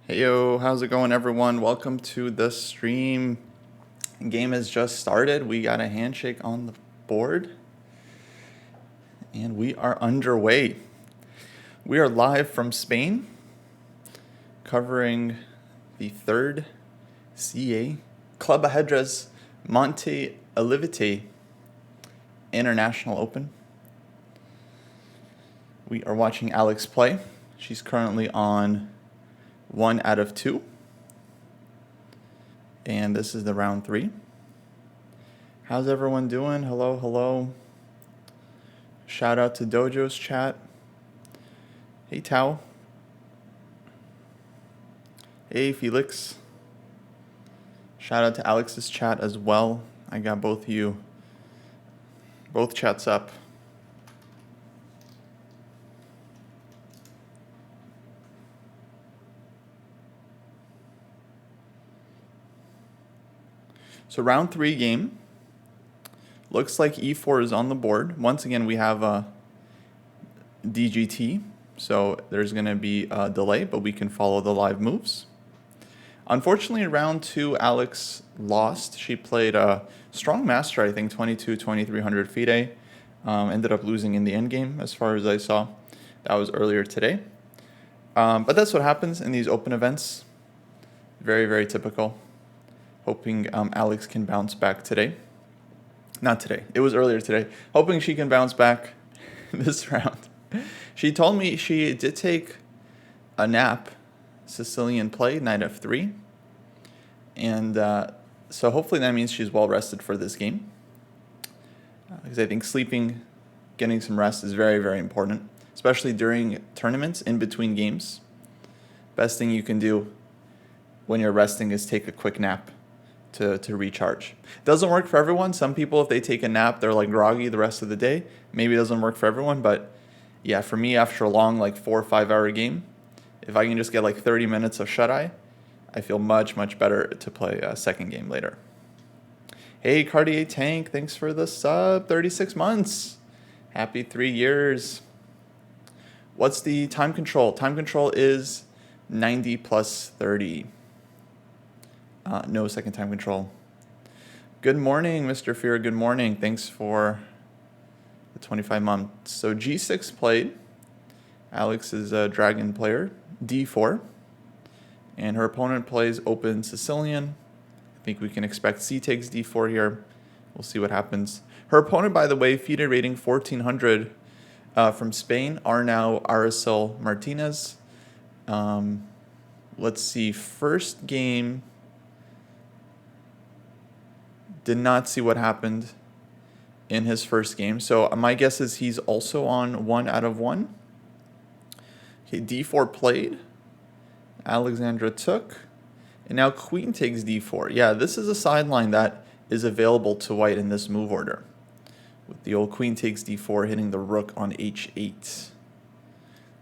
Hey yo, how's it going everyone? Welcome to the stream. Game has just started. We got a handshake on the board and we are underway. We are live from Spain covering the third CA Club Ajedrez Monte Olivete International Open. We are watching Alex play. She's currently on 1 out of 2. And this is the round 3. How's everyone doing? Hello, hello. Shout out to Dojo's chat. Hey, Tao. Hey, Felix. Shout out to Alex's chat as well. I got both chats up. So round 3 game. Looks like e4 is on the board. Once again, we have a DGT, so there's going to be a delay, but we can follow the live moves. Unfortunately, in round 2, Alex lost. She played a strong master, I think, 22-2300 FIDE. Ended up losing in the endgame, as far as I saw. That was earlier today. But that's what happens in these open events. Very, very typical. Hoping Alex can bounce back today. Not today. It was earlier today. Hoping she can bounce back this round. She told me she did take a nap. Sicilian play, knight f3. And so hopefully that means she's well rested for this game. Because I think sleeping, getting some rest is very, very important. Especially during tournaments, in between games. Best thing you can do when you're resting is take a quick nap to recharge. Doesn't work for everyone. Some people, if they take a nap, they're like groggy the rest of the day. Maybe it doesn't work for everyone, but yeah, for me, after a long, like 4 or 5 hour game, if I can just get like 30 minutes of shut-eye, I feel much, much better to play a second game later. Hey, Cartier Tank, thanks for the sub. 36 months. Happy 3 years. What's the time control? Time control is 90 plus 30. No second time control. Good morning, Mr. Fear. Good morning. Thanks for the 25 months. So G6 played. Alex is a dragon player. D4. And her opponent plays open Sicilian. I think we can expect C takes D4 here. We'll see what happens. Her opponent, by the way, FIDE rating 1400 from Spain, are now Aracel Martinez. Let's see. First game. Did not see what happened in his first game. So my guess is he's also on 1 out of 1. Okay, D4 played. Alexandra took. And now queen takes D4. Yeah, this is a sideline that is available to white in this move order. With the old queen takes D4 hitting the rook on H8.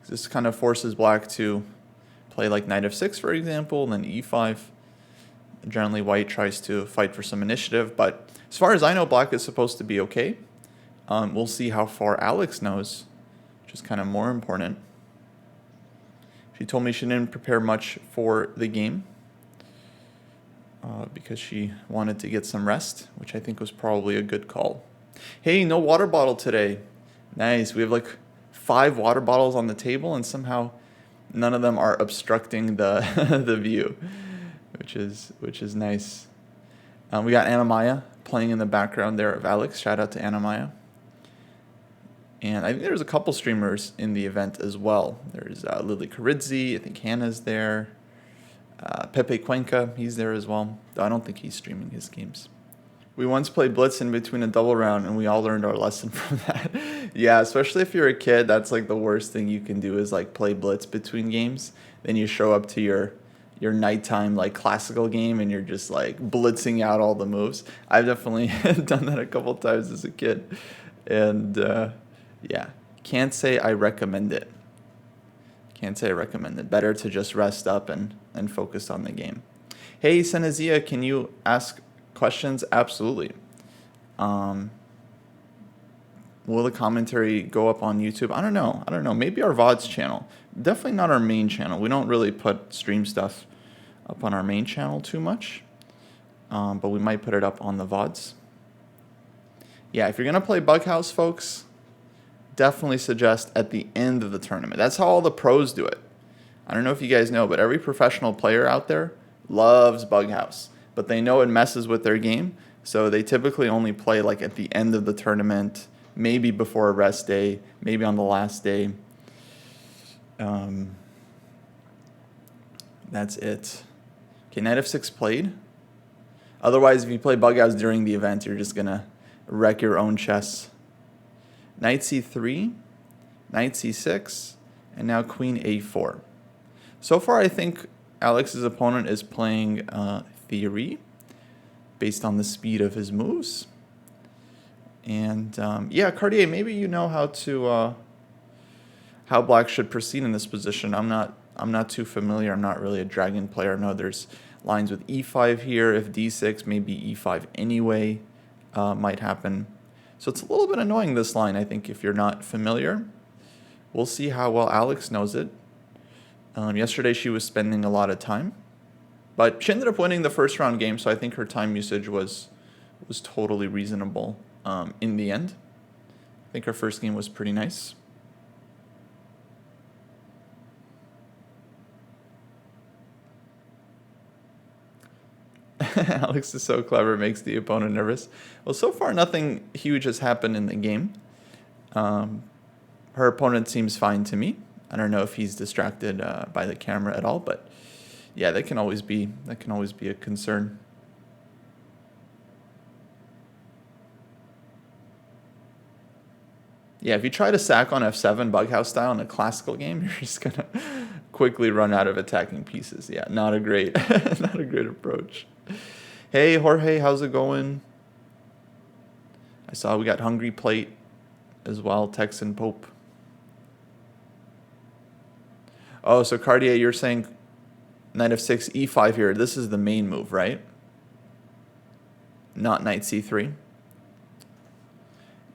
This kind of forces black to play like knight f6, for example, and then E5. Generally, white tries to fight for some initiative, but as far as I know, black is supposed to be okay. We'll see how far Alex knows, which is kind of more important. She told me she didn't prepare much for the game because she wanted to get some rest, which I think was probably a good call. Hey, no water bottle today. Nice. We have like 5 water bottles on the table, and somehow none of them are obstructing the the view. Which is nice. We got Anna Maya playing in the background there of Alex. Shout out to Anna Maya. And I think there's a couple streamers in the event as well. There's Lily Caridzi. I think Hannah's there. Pepe Cuenca, he's there as well. Though I don't think he's streaming his games. We once played Blitz in between a double round, and we all learned our lesson from that. Yeah, especially if you're a kid, that's like the worst thing you can do is like play Blitz between games. Then you show up to your nighttime like classical game and you're just like blitzing out all the moves. I've definitely done that a couple times as a kid, and yeah, can't say I recommend it. Better to just rest up and focus on the game. Hey, Senazia, can you ask questions? Absolutely. Will the commentary go up on YouTube? I don't know. I don't know. Maybe our VODs channel. Definitely not our main channel. We don't really put stream stuff up on our main channel too much. But we might put it up on the VODs. Yeah, if you're going to play Bughouse, folks, definitely suggest at the end of the tournament. That's how all the pros do it. I don't know if you guys know, but every professional player out there loves Bughouse. But they know it messes with their game, so they typically only play like at the end of the tournament, maybe before a rest day, maybe on the last day. That's it. Okay, knight f6 played. Otherwise, if you play Bughouse during the event, you're just going to wreck your own chess. Knight c3, knight c6, and now queen a4. So far, I think Alex's opponent is playing theory based on the speed of his moves. And yeah, Cartier, maybe you know how black should proceed in this position. I'm not too familiar. I'm not really a dragon player. I know there's lines with e5 here. If d6, maybe e5 anyway might happen. So it's a little bit annoying, this line, I think, if you're not familiar. We'll see how well Alex knows it. Yesterday she was spending a lot of time, but she ended up winning the first round game, so I think her time usage was totally reasonable in the end. I think her first game was pretty nice. Alex is so clever, makes the opponent nervous. Well, so far nothing huge has happened in the game. Her opponent seems fine to me. I don't know if he's distracted by the camera at all, but yeah, that can always be a concern. Yeah, if you try to sack on f7 Bughouse style in a classical game, you're just gonna quickly run out of attacking pieces. Yeah, not a great not a great approach. Hey Jorge, how's it going? I saw we got Hungry Plate as well, Texan Pope. Oh, so Cartier, you're saying knight f6, e5 here. This is the main move, right? Not knight c3.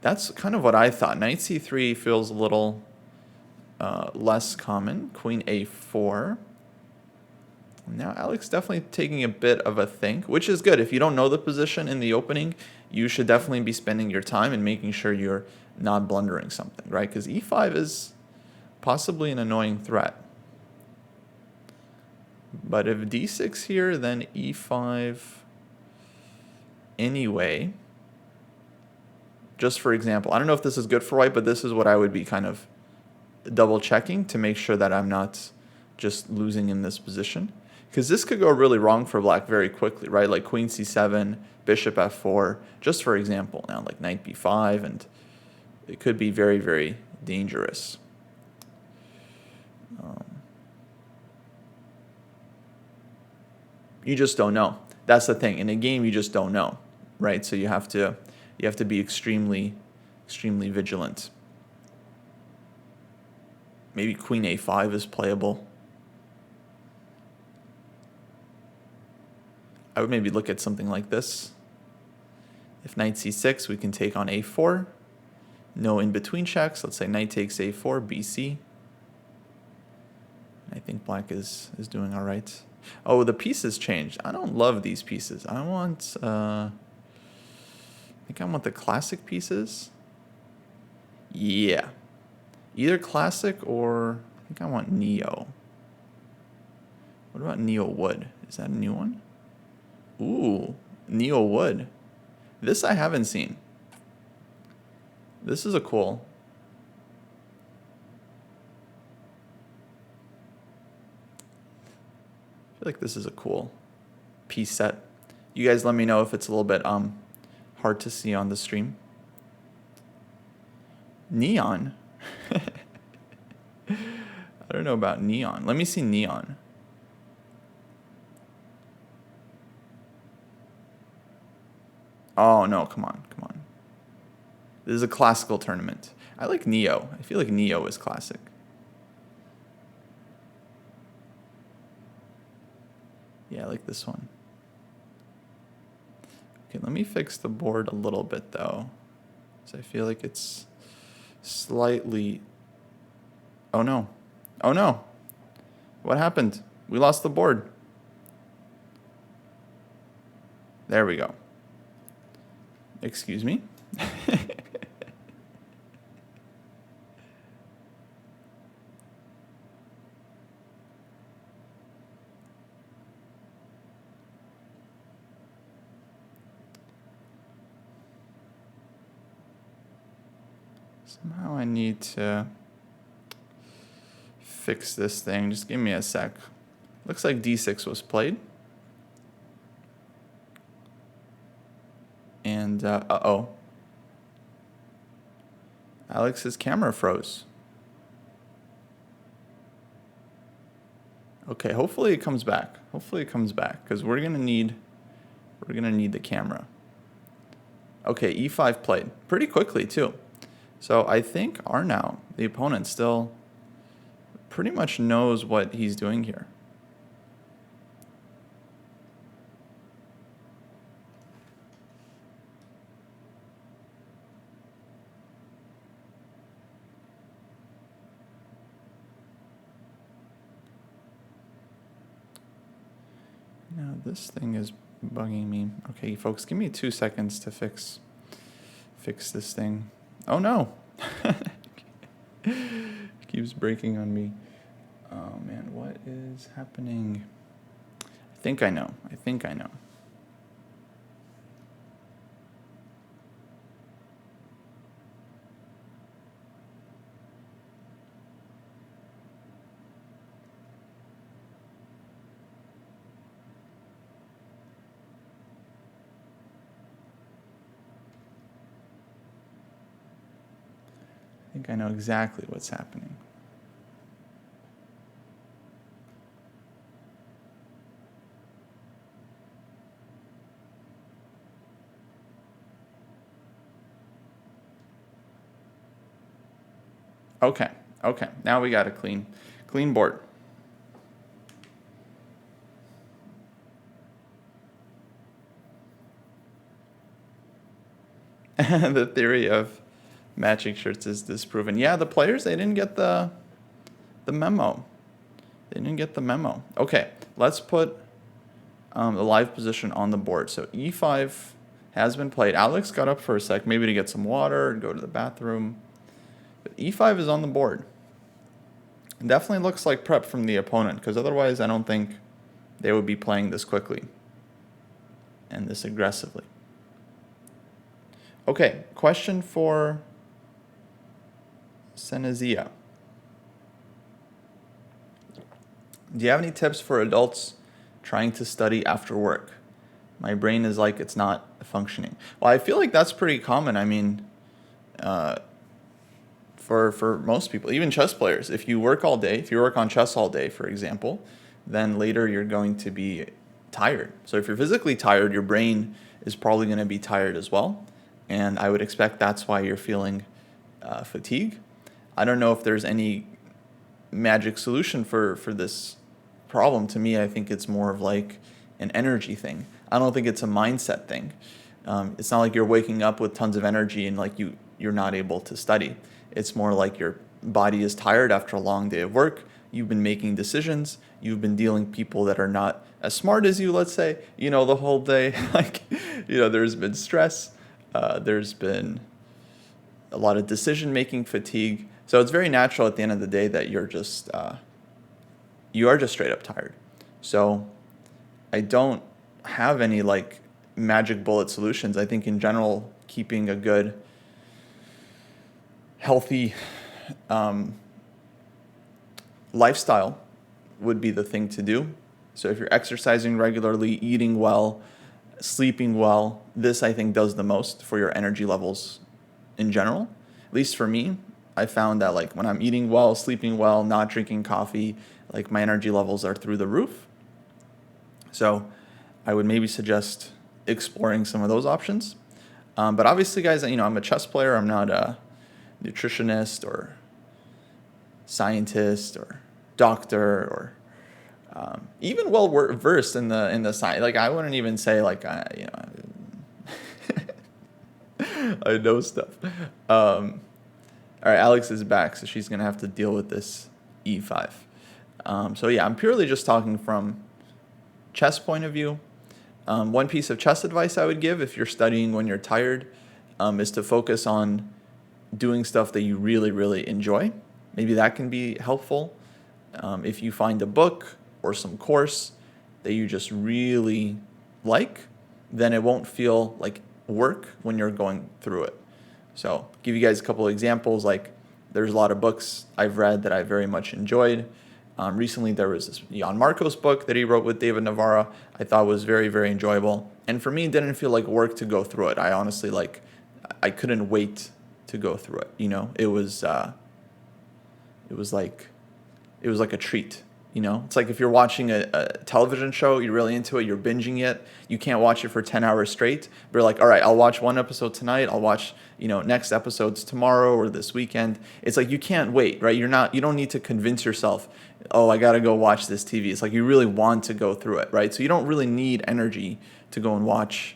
That's kind of what I thought. Knight c3 feels a little less common. Queen a4. Now Alex definitely taking a bit of a think, which is good. If you don't know the position in the opening, you should definitely be spending your time and making sure you're not blundering something, right? Because e5 is possibly an annoying threat. But if d6 here, then e5 anyway. Just for example, I don't know if this is good for white, but this is what I would be kind of double checking to make sure that I'm not just losing in this position. Because this could go really wrong for black very quickly, right? Like queen c7, bishop f4, just for example. Now like knight b5, and it could be very, very dangerous. You just don't know. That's the thing. In a game, you just don't know, right? So you have to be extremely, extremely vigilant. Maybe queen a5 is playable. I would maybe look at something like this. If knight c6, we can take on a4. No in-between checks. Let's say knight takes a4, bc. I think black is doing all right. Oh, the pieces changed. I don't love these pieces. I want, I think I want the classic pieces. Yeah. Either classic or I think I want Neo. What about Neo Wood? Is that a new one? Ooh, Neo Wood. This I haven't seen. This is a cool. I feel like this is a cool piece set. You guys let me know if it's a little bit hard to see on the stream. Neon. I don't know about neon. Let me see neon. Oh no, come on, come on. This is a classical tournament. I like Neo. I feel like Neo is classic. Yeah, I like this one. Okay, let me fix the board a little bit though. So I feel like it's slightly... Oh no. Oh no. What happened? We lost the board. There we go. Excuse me. Somehow I need to fix this thing. Just give me a sec. Looks like d6 was played. And, uh-oh. Alex's camera froze. Okay, hopefully it comes back. Hopefully it comes back, because we're gonna need the camera. Okay, e5 played. Pretty quickly, too. So I think Arnau, the opponent, still pretty much knows what he's doing here. Now this thing is bugging me. Okay, folks, give me 2 seconds to fix this thing. Oh no! Keeps breaking on me. Oh man, what is happening? I think I know. I think I know. I think I know exactly what's happening. Okay, now we got a clean board. The theory of matching shirts is disproven. Yeah, the players, they didn't get the memo. They didn't get the memo. Okay, let's put the live position on the board. So e5 has been played. Alex got up for a sec, maybe to get some water and go to the bathroom. But e5 is on the board. It definitely looks like prep from the opponent, because otherwise I don't think they would be playing this quickly and this aggressively. Okay, question for Senezia. Do you have any tips for adults trying to study after work? My brain is like it's not functioning. Well, I feel like that's pretty common. I mean, for most people, even chess players, if you work all day, if you work on chess all day, for example, then later you're going to be tired. So if you're physically tired, your brain is probably going to be tired as well. And I would expect that's why you're feeling fatigue. I don't know if there's any magic solution for this problem. To me, I think it's more of like an energy thing. I don't think it's a mindset thing. It's not like you're waking up with tons of energy and like you're not able to study. It's more like your body is tired after a long day of work. You've been making decisions. You've been dealing with people that are not as smart as you, let's say, the whole day. Like, there's been stress. There's been a lot of decision-making fatigue. So it's very natural at the end of the day that you are just straight up tired. So I don't have any like magic bullet solutions. I think in general, keeping a good, healthy lifestyle would be the thing to do. So if you're exercising regularly, eating well, sleeping well, this I think does the most for your energy levels in general. At least for me, I found that like when I'm eating well, sleeping well, not drinking coffee, like my energy levels are through the roof. So I would maybe suggest exploring some of those options. But obviously, guys, I'm a chess player. I'm not a nutritionist or scientist or doctor or even well versed in the science. Like I wouldn't even say like I know stuff. All right, Alex is back, so she's going to have to deal with this e5. So yeah, I'm purely just talking from chess point of view. One piece of chess advice I would give if you're studying when you're tired is to focus on doing stuff that you really, really enjoy. Maybe that can be helpful. If you find a book or some course that you just really like, then it won't feel like work when you're going through it. So give you guys a couple of examples. Like there's a lot of books I've read that I very much enjoyed. Recently there was this Jan Marcos book that he wrote with David Navarra. I thought was very, very enjoyable. And for me, it didn't feel like work to go through it. I honestly I couldn't wait to go through it. It was like a treat. It's like if you're watching a television show, you're really into it, you're binging it, you can't watch it for 10 hours straight, but you're like, all right, I'll watch one episode tonight, I'll watch, next episodes tomorrow or this weekend. It's like you can't wait, right? You don't need to convince yourself, oh, I got to go watch this TV. It's like you really want to go through it, right? So you don't really need energy to go and watch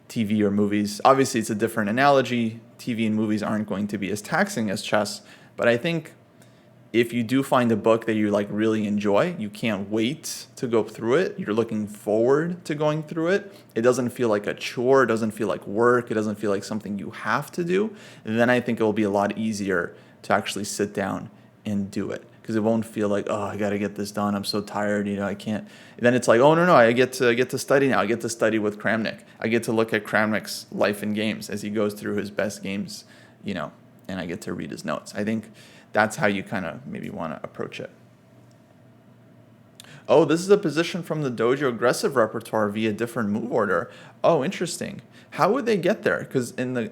TV or movies. Obviously, it's a different analogy. TV and movies aren't going to be as taxing as chess, but I think if you do find a book that you really enjoy, you can't wait to go through it. You're looking forward to going through it. It doesn't feel like a chore. It doesn't feel like work. It doesn't feel like something you have to do. And then I think it will be a lot easier to actually sit down and do it, because it won't feel like, oh, I got to get this done. I'm so tired. I can't. And then it's like, oh, no, I get to study now. I get to study with Kramnik. I get to look at Kramnik's life and games as he goes through his best games, and I get to read his notes. I think that's how you kind of maybe want to approach it. Oh, this is a position from the Dojo aggressive repertoire via different move order. Oh, interesting. How would they get there? Because in the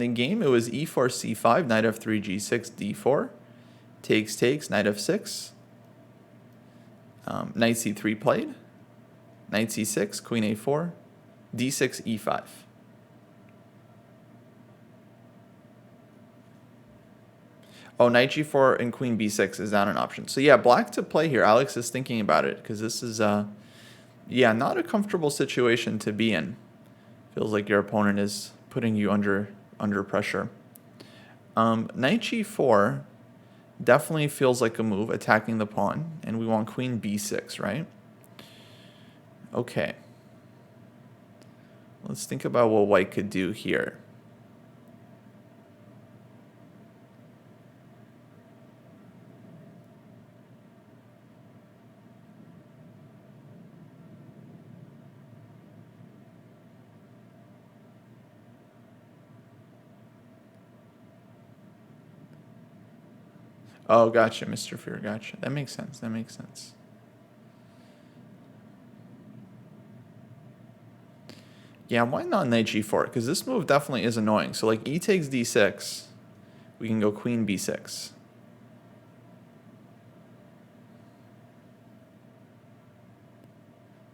game, it was e4, c5, knight f3, g6, d4, takes, knight f6, knight c3 played, knight c6, queen a4, d6, e5. Oh, knight g4 and queen b6 is not an option. So yeah, black to play here. Alex is thinking about it because this is, not a comfortable situation to be in. Feels like your opponent is putting you under pressure. Knight g4 definitely feels like a move, attacking the pawn, and we want queen b6, right? Okay. Let's think about what white could do here. Oh, gotcha, Mr. Fear, gotcha. That makes sense. Yeah, why not knight g4? Because this move definitely is annoying. So like e takes d6, we can go queen b6.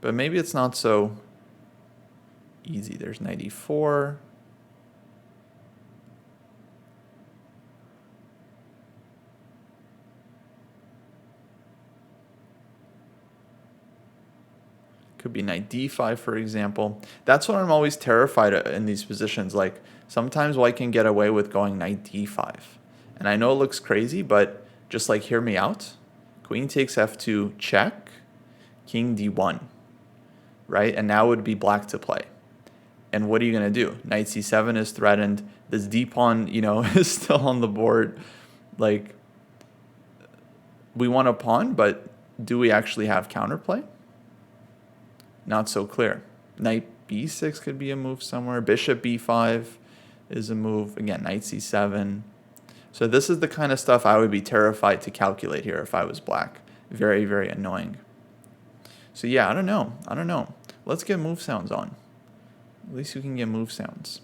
But maybe it's not so easy. There's knight e4. Could be knight d5, for example. That's what I'm always terrified of in these positions. Like sometimes white can get away with going knight d5. And I know it looks crazy, but just hear me out. Queen takes f2, check, king d1, right? And now would be black to play. And what are you going to do? Knight c7 is threatened. This d pawn, is still on the board. Like, we want a pawn, but do we actually have counterplay? Not so clear. Knight b6 could be a move somewhere. Bishop b5 is a move. Again, knight c7. So this is the kind of stuff I would be terrified to calculate here if I was black. Very, very annoying. So yeah, I don't know. Let's get move sounds on. At least you can get move sounds.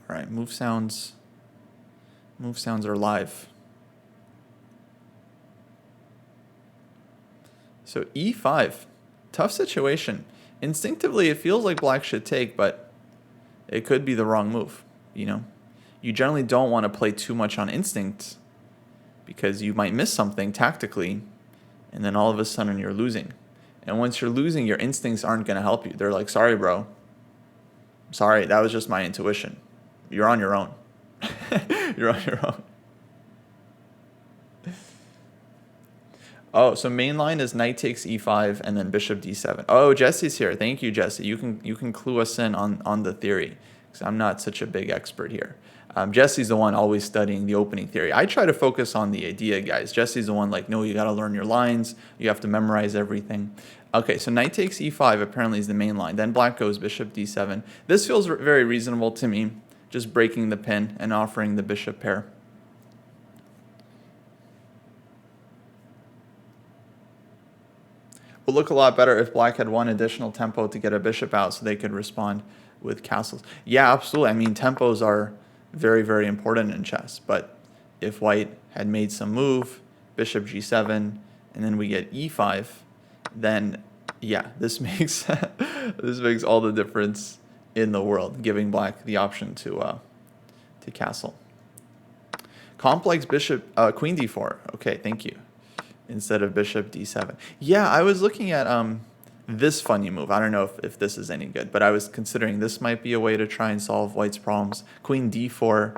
All right, move sounds are live. So e5, tough situation. Instinctively, it feels like black should take, but it could be the wrong move. You generally don't want to play too much on instinct because you might miss something tactically and then all of a sudden you're losing. And once you're losing, your instincts aren't going to help you. They're like, sorry, bro. Sorry, that was just my intuition. You're on your own. You're on your own. Oh, so main line is knight takes e5 and then bishop d7. Oh, Jesse's here. Thank you, Jesse. You can clue us in on the theory, because I'm not such a big expert here. Jesse's the one always studying the opening theory. I try to focus on the idea, guys. Jesse's the one like, no, you got to learn your lines. You have to memorize everything. Okay, so knight takes e5 apparently is the main line. Then black goes bishop d7. This feels very reasonable to me, just breaking the pin and offering the bishop pair. Would look a lot better if black had one additional tempo to get a bishop out so they could respond with castles. Yeah, absolutely. I mean, tempos are very, very important in chess. But if white had made some move, bishop g7, and then we get e5, then yeah, this makes this makes all the difference in the world, giving black the option to castle. Complex bishop queen d4. Okay, thank you. Instead of bishop d7. Yeah, I was looking at this funny move. I don't know if this is any good, but I was considering this might be a way to try and solve white's problems. Queen d4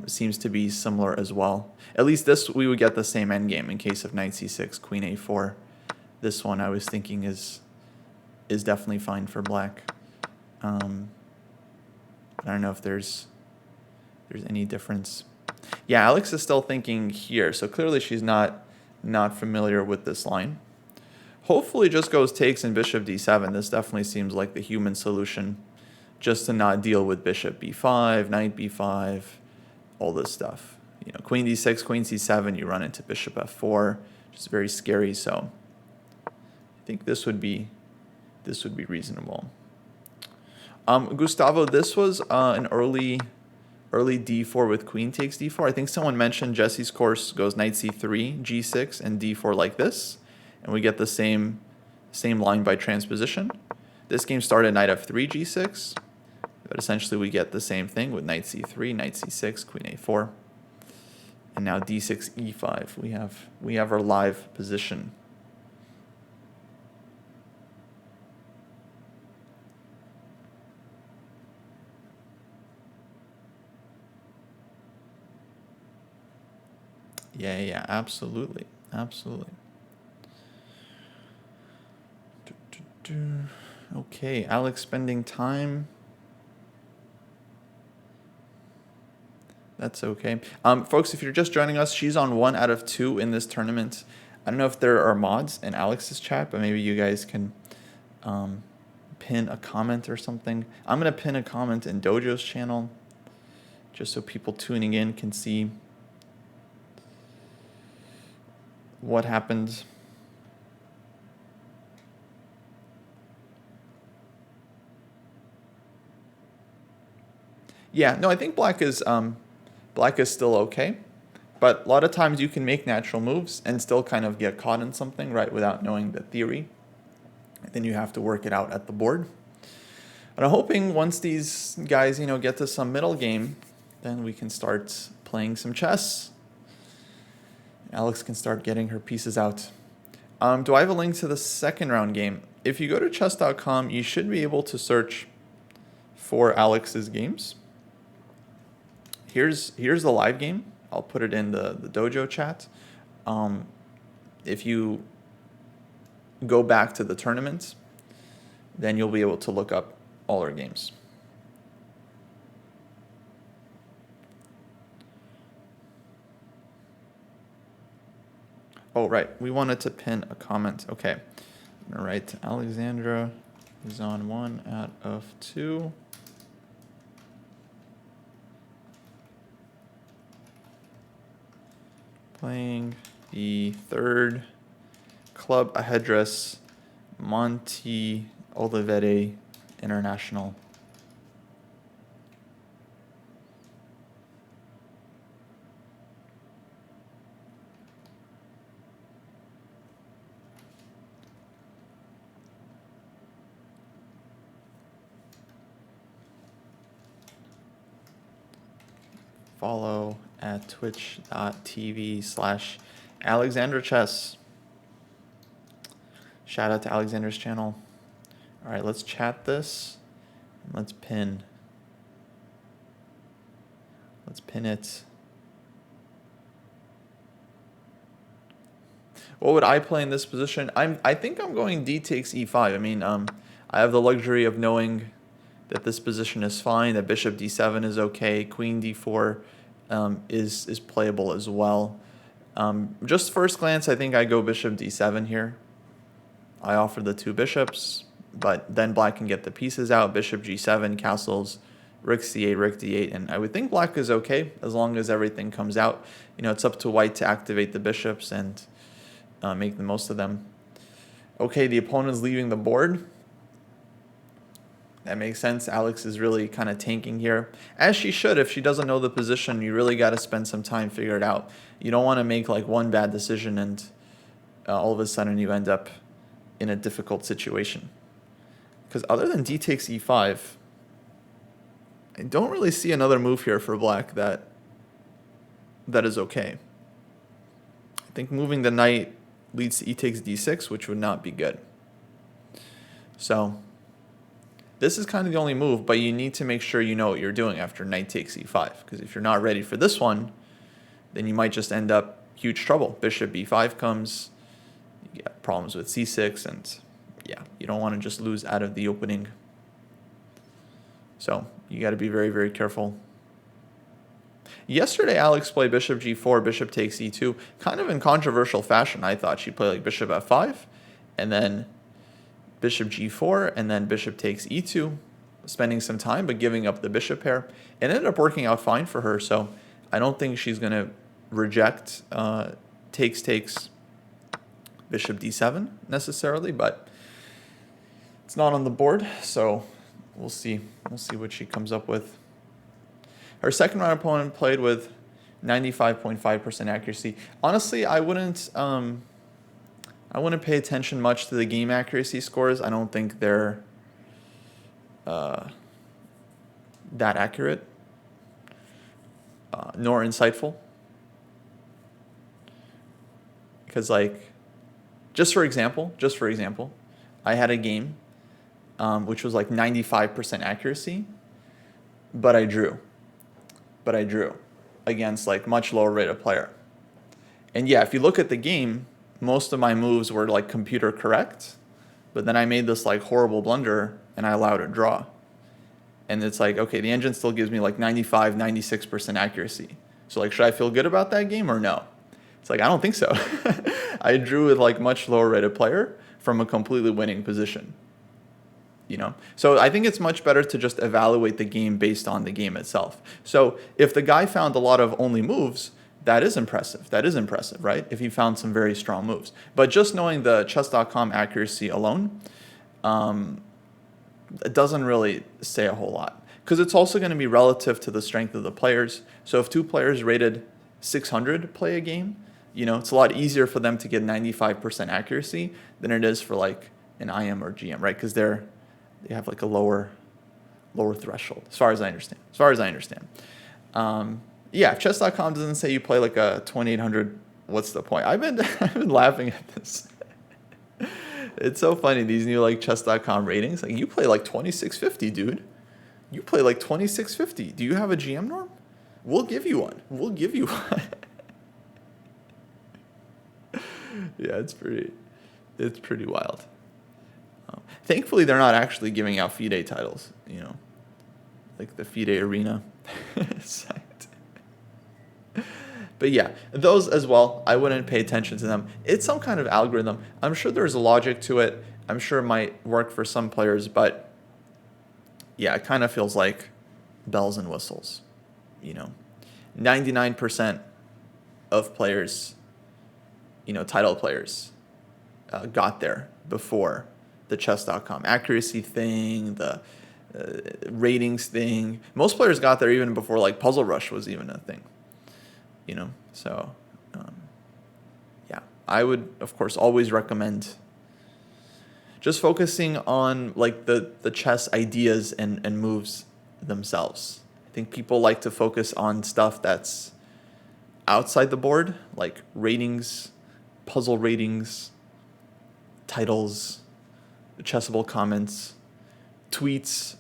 seems to be similar as well. At least this, we would get the same endgame in case of knight c6, queen a4. This one I was thinking is definitely fine for black. I don't know if there's any difference. Yeah, Alex is still thinking here, so clearly she's not familiar with this line. Hopefully just goes takes and bishop d7. This definitely seems like the human solution, just to not deal with bishop b5, knight b5, all this stuff. You know, queen d6, queen c7, you run into bishop f4, which is very scary. So I think this would be reasonable. Gustavo, this was an early d4 with queen takes d4. I think someone mentioned Jesse's course goes knight c3, g6, and d4 like this, and we get the same line by transposition. This game started knight f3, g6, but essentially we get the same thing with knight c3, knight c6, queen a4, and now d6, e5. We have our live position. Yeah, absolutely. Okay, Alex spending time. That's okay. Folks, if you're just joining us, she's on 1 out of 2 in this tournament. I don't know if there are mods in Alex's chat, but maybe you guys can pin a comment or something. I'm going to pin a comment in Dojo's channel, just so people tuning in can see what happened. Yeah, no, I think black is still okay, but a lot of times you can make natural moves and still kind of get caught in something, right, without knowing the theory. And then you have to work it out at the board. But I'm hoping once these guys, get to some middle game, then we can start playing some chess. Alex can start getting her pieces out. Do I have a link to the second round game? If you go to chess.com, you should be able to search for Alex's games. Here's the live game. I'll put it in the Dojo chat. If you go back to the tournament, then you'll be able to look up all our games. Oh, right. We wanted to pin a comment. Okay. I'm going to write Alexandra is on 1 out of 2. Playing the third Club Ajedrez Monte Olivetti International. Follow at twitch.tv/AlexandraChess. Shout out to Alexander's channel. All right, let's chat this. And let's pin. Let's pin it. What would I play in this position? I think I'm going d takes e5. I mean, I have the luxury of knowing that this position is fine, that bishop d7 is okay, queen d4 is playable as well. Just first glance, I think I go bishop d7 here. I offer the two bishops, but then black can get the pieces out. Bishop g7, castles, rook c8, rook d8, and I would think black is okay as long as everything comes out. You know, it's up to white to activate the bishops and make the most of them. Okay, the opponent's leaving the board. That makes sense. Alex is really kind of tanking here, as she should. If she doesn't know the position, you really got to spend some time figure it out. You don't want to make like one bad decision and all of a sudden you end up in a difficult situation. Because other than d takes e5, I don't really see another move here for black that is okay. I think moving the knight leads to e takes d6, which would not be good. So this is kind of the only move, but you need to make sure you know what you're doing after knight takes e5, because if you're not ready for this one, then you might just end up huge trouble. Bishop b5 comes, you get problems with c6, and yeah, you don't want to just lose out of the opening. So you got to be very, very careful. Yesterday, Alex played bishop g4, bishop takes e2, kind of in controversial fashion. I thought she'd play like bishop f5, and then bishop g4, and then bishop takes e2, spending some time but giving up the bishop pair. It ended up working out fine for her, so I don't think she's going to reject takes bishop d7 necessarily, but it's not on the board, so we'll see. We'll see what she comes up with. Her second round opponent played with 95.5% accuracy. Honestly, I wouldn't pay attention much to the game accuracy scores. I don't think they're that accurate nor insightful. Because like, just for example, I had a game which was like 95% accuracy, but I drew against like much lower rated player. And yeah, if you look at the game, most of my moves were like computer correct, but then I made this like horrible blunder and I allowed a draw. And it's like, okay, the engine still gives me like 95, 96% accuracy. So like, should I feel good about that game or no? It's like, I don't think so. I drew with like much lower rated player from a completely winning position. You know, so I think it's much better to just evaluate the game based on the game itself. So if the guy found a lot of only moves, that is impressive. That is impressive, right? If he found some very strong moves. But just knowing the chess.com accuracy alone, it doesn't really say a whole lot. Because it's also going to be relative to the strength of the players. So if two players rated 600 play a game, you know, it's a lot easier for them to get 95% accuracy than it is for like an IM or GM, right? Because they have like a lower threshold, as far as I understand. Yeah, if chess.com doesn't say you play like a 2800, what's the point? I've been laughing at this. It's so funny, these new like chess.com ratings. Like, you play like 2650, dude. You play like 2650. Do you have a GM norm? We'll give you one. Yeah, it's pretty wild. Thankfully, they're not actually giving out FIDE titles, you know, like the FIDE Arena site. But yeah, those as well, I wouldn't pay attention to them. It's some kind of algorithm. I'm sure there's a logic to it. I'm sure it might work for some players, but yeah, it kind of feels like bells and whistles, you know. 99% of players, you know, title players, got there before the chess.com accuracy thing, the ratings thing. Most players got there even before like Puzzle Rush was even a thing, you know. So yeah, I would of course always recommend just focusing on like the chess ideas and moves themselves. I think people like to focus on stuff that's outside the board, like ratings, puzzle ratings, titles, Chessable comments, tweets,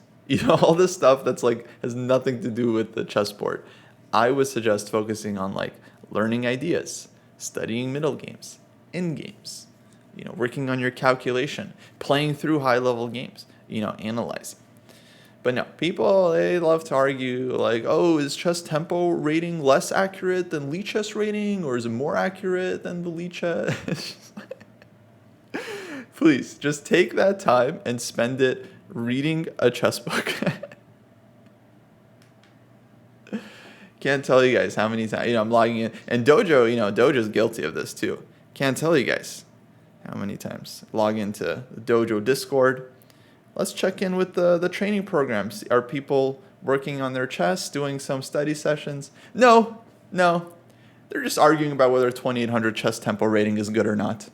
all this stuff that's like has nothing to do with the chessboard. I would suggest focusing on like learning ideas, studying middle games, end games, working on your calculation, playing through high-level games, analyzing. But no, people, they love to argue like, oh, is chess tempo rating less accurate than Lee chess rating, or is it more accurate than the Lee chess? Please, just take that time and spend it reading a chess book. Can't tell you guys how many times, I'm logging in. And Dojo, Dojo's guilty of this too. Can't tell you guys how many times. Log into the Dojo Discord. Let's check in with the training programs. Are people working on their chess, doing some study sessions? No. They're just arguing about whether 2800 chess tempo rating is good or not.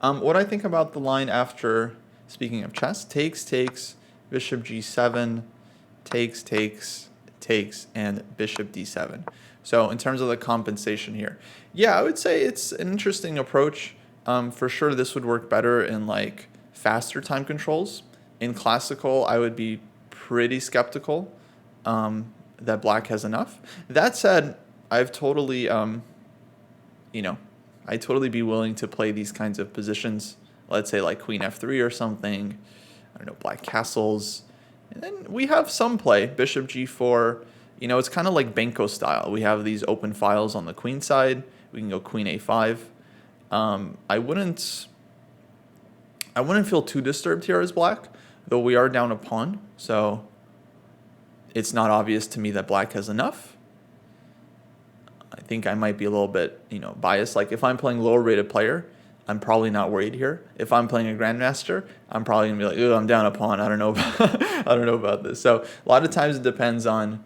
What I think about the line after, speaking of chess, takes, bishop g7, takes, and bishop d7. So in terms of the compensation here, yeah, I would say it's an interesting approach. For sure, this would work better in like faster time controls. In classical, I would be pretty skeptical that black has enough. That said, I've totally, I'd totally be willing to play these kinds of positions. Let's say like queen f3 or something. I don't know, black castles. And then we have some play, bishop g4. It's kind of like Benko style. We have these open files on the queen side. We can go queen a5. I wouldn't feel too disturbed here as black, though we are down a pawn. So it's not obvious to me that black has enough. I think I might be a little bit, biased. Like if I'm playing lower rated player, I'm probably not worried here. If I'm playing a grandmaster, I'm probably gonna be like, oh, I'm down a pawn. I don't know about this. So a lot of times it depends on,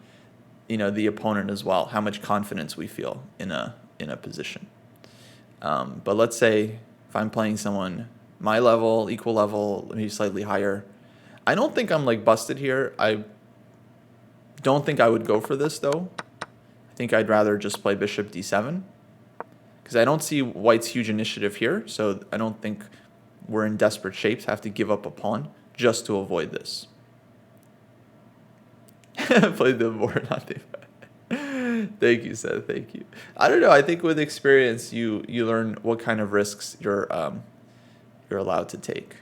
the opponent as well, how much confidence we feel in a position. But let's say if I'm playing someone my level, equal level, maybe slightly higher, I don't think I'm like busted here. I don't think I would go for this though. I think I'd rather just play bishop d7 because I don't see white's huge initiative here. So I don't think we're in desperate shape to have to give up a pawn just to avoid this. Play the board, not the... Thank you, Seth. Thank you. I don't know. I think with experience, you learn what kind of risks you're allowed to take.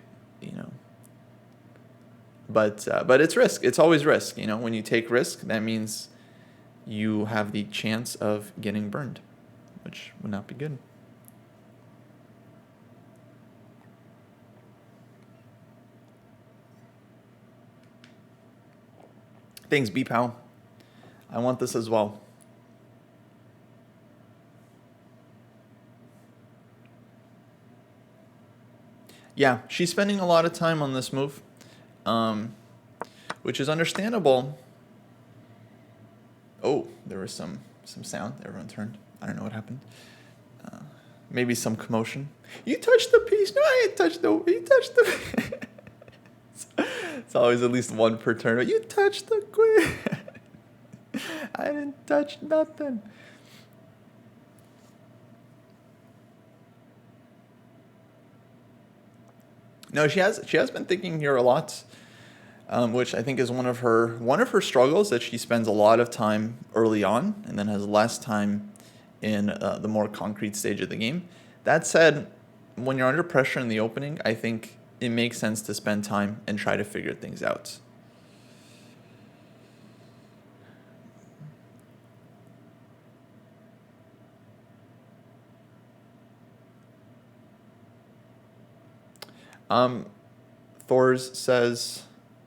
But it's risk. It's always risk. When you take risk, that means you have the chance of getting burned, which would not be good. Thanks, B-Pow. I want this as well. Yeah, she's spending a lot of time on this move, which is understandable. Oh, there was some sound. Everyone turned. I don't know what happened. Maybe some commotion. You touched the piece. No, I didn't touch the... You touched the... It's always at least one per turn. You touched the queen. I didn't touch nothing. No, she has been thinking here a lot, which I think is one of her struggles, that she spends a lot of time early on and then has less time in the more concrete stage of the game. That said, when you're under pressure in the opening, I think it makes sense to spend time and try to figure things out. Thors says,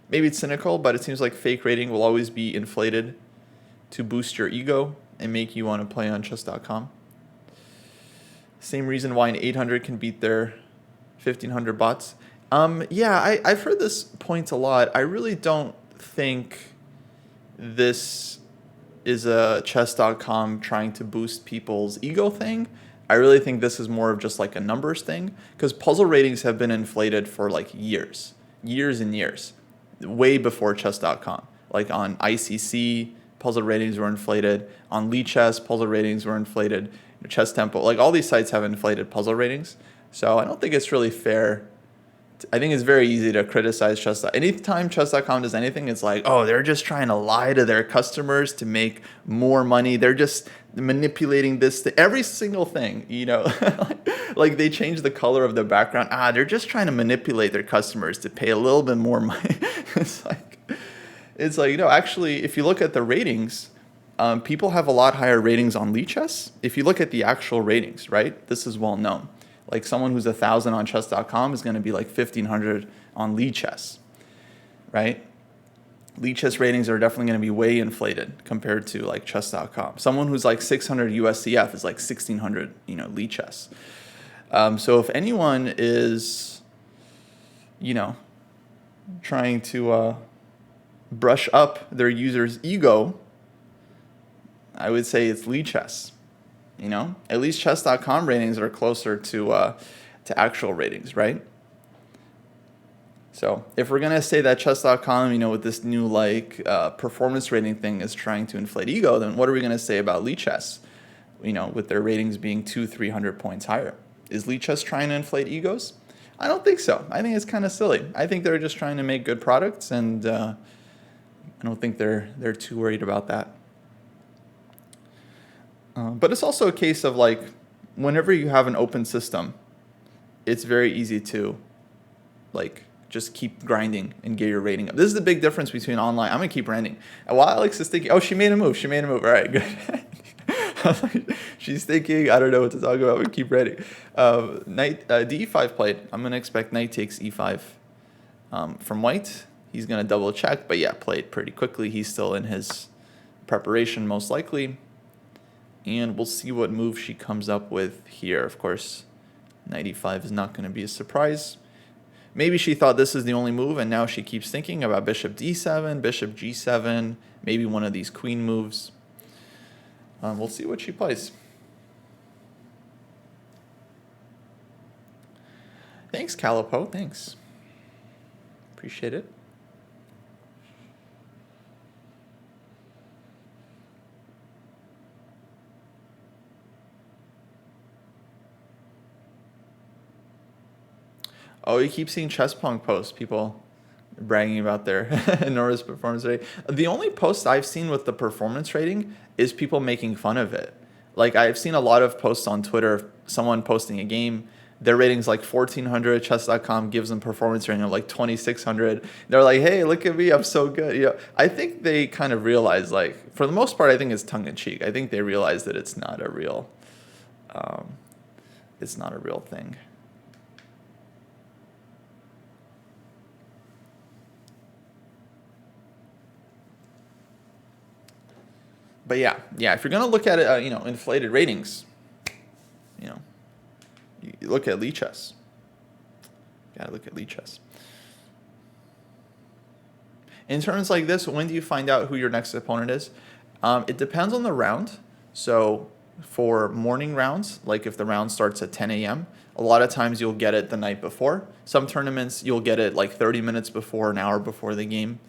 maybe it's cynical, but it seems like fake rating will always be inflated to boost your ego and make you want to play on chess.com. Same reason why an 800 can beat their 1500 bots. Yeah, I've heard this point a lot. I really don't think this is a chess.com trying to boost people's ego thing. I really think this is more of just like a numbers thing, because puzzle ratings have been inflated for like years and years, way before chess.com. Like on ICC, puzzle ratings were inflated. On Lichess, puzzle ratings were inflated. Chess Tempo, like all these sites have inflated puzzle ratings. So I don't think it's really fair. I think it's very easy to criticize Chess. Anytime Chess.com does anything, it's like, oh, they're just trying to lie to their customers to make more money. They're just manipulating this to every single thing, you know. Like they change the color of the background. They're just trying to manipulate their customers to pay a little bit more money. It's like, you know, actually, if you look at the ratings, people have a lot higher ratings on Lichess. If you look at the actual ratings, right, this is well known. Like someone who's 1,000 on chess.com is going to be like 1,500 on Lichess, right? Lichess ratings are definitely going to be way inflated compared to like chess.com. Someone who's like 600 USCF is like 1,600, you know, Lichess. So if anyone is, you know, trying to brush up their user's ego, I would say it's Lichess. You know, at least chess.com ratings are closer to actual ratings, right? So if we're going to say that chess.com, you know, with this new like performance rating thing is trying to inflate ego, then what are we going to say about Lichess, you know, with their ratings being 200-300 points higher? Is Lichess trying to inflate egos? I don't think so. I think it's kind of silly. I think they're just trying to make good products, and I don't think they're too worried about that. But it's also a case of like, whenever you have an open system, it's very easy to like just keep grinding and get your rating up. This is the big difference between online. I'm gonna keep grinding. And while Alex is thinking, oh, she made a move. All right, good. She's thinking, I don't know what to talk about. We keep reading. Knight d5 played. I'm gonna expect knight takes e5 from white. He's gonna double check, but yeah, played pretty quickly. He's still in his preparation most likely. And we'll see what move she comes up with here. Of course, knight e5 is not going to be a surprise. Maybe she thought this is the only move, and now she keeps thinking about bishop d7, bishop g7, maybe one of these queen moves. We'll see what she plays. Thanks, Calipo. Thanks. Appreciate it. Oh, you keep seeing Chess Punk posts, people bragging about their enormous performance rating. The only post I've seen with the performance rating is people making fun of it. Like, I've seen a lot of posts on Twitter, someone posting a game, their rating's like 1,400, chess.com gives them performance rating of like 2,600. They're like, hey, look at me, I'm so good. You know, I think they kind of realize, like, for the most part, I think it's tongue-in-cheek. I think they realize that it's not a real thing. But yeah, if you're gonna look at it, you know, inflated ratings, you know, you look at Lichess. Gotta look at Lichess. In terms like this, when do you find out who your next opponent is? It depends on the round. So for morning rounds, like if the round starts at 10 a.m., a lot of times you'll get it the night before. Some tournaments you'll get it like 30 minutes before, an hour before the game.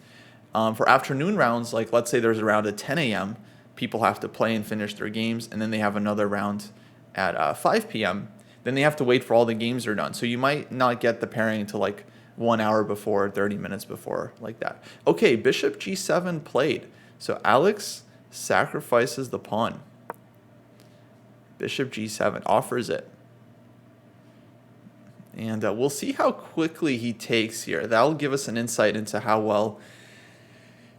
For afternoon rounds, like let's say there's a round at 10 a.m., people have to play and finish their games, and then they have another round at 5 p.m. Then they have to wait for all the games are done. So you might not get the pairing until like 1 hour before, 30 minutes before, like that. Okay, bishop g7 played. So Alex sacrifices the pawn. Bishop g7 offers it. And we'll see how quickly he takes here. That'll give us an insight into how well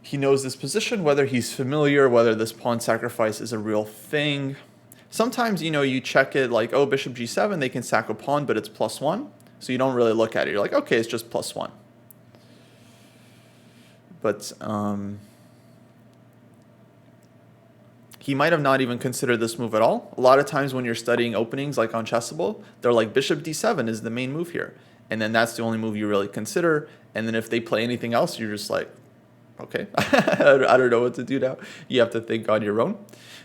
he knows this position, whether he's familiar, whether this pawn sacrifice is a real thing. Sometimes, you know, you check it like, oh, bishop g7, they can sack a pawn, but it's +1. So you don't really look at it. You're like, okay, it's just +1. But he might have not even considered this move at all. A lot of times when you're studying openings, like on Chessable, they're like, bishop d7 is the main move here. And then that's the only move you really consider. And then if they play anything else, you're just like, okay, I don't know what to do now. You have to think on your own.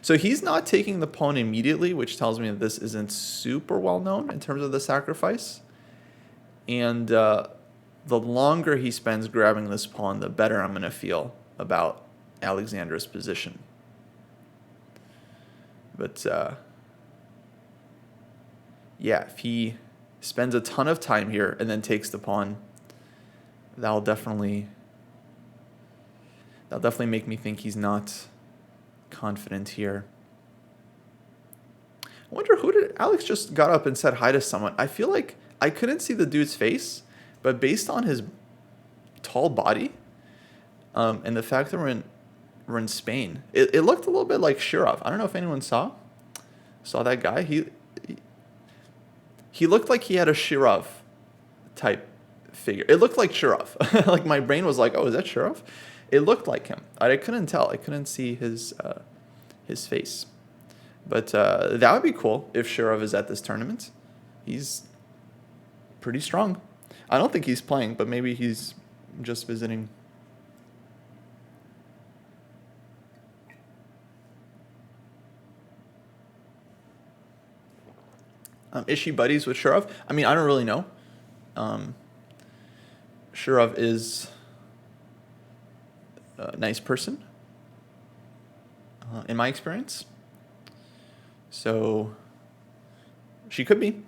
So he's not taking the pawn immediately, which tells me that this isn't super well known in terms of the sacrifice. And the longer he spends grabbing this pawn, the better I'm going to feel about Alexandra's position. But yeah, if he spends a ton of time here and then takes the pawn, that'll definitely make me think he's not confident here. I wonder who did Alex just got up and said hi to someone. I feel like I couldn't see the dude's face, but based on his tall body and the fact that we're in Spain, it looked a little bit like Shirov. I don't know if anyone saw that guy. He looked like he had a Shirov type figure. It looked like Shirov. Like my brain was like, oh, is that Shirov? It looked like him. I couldn't tell. I couldn't see his face. But that would be cool if Shirov is at this tournament. He's pretty strong. I don't think he's playing, but maybe he's just visiting. Is she buddies with Shirov? I mean, I don't really know. Shirov is a nice person, in my experience. So she could be.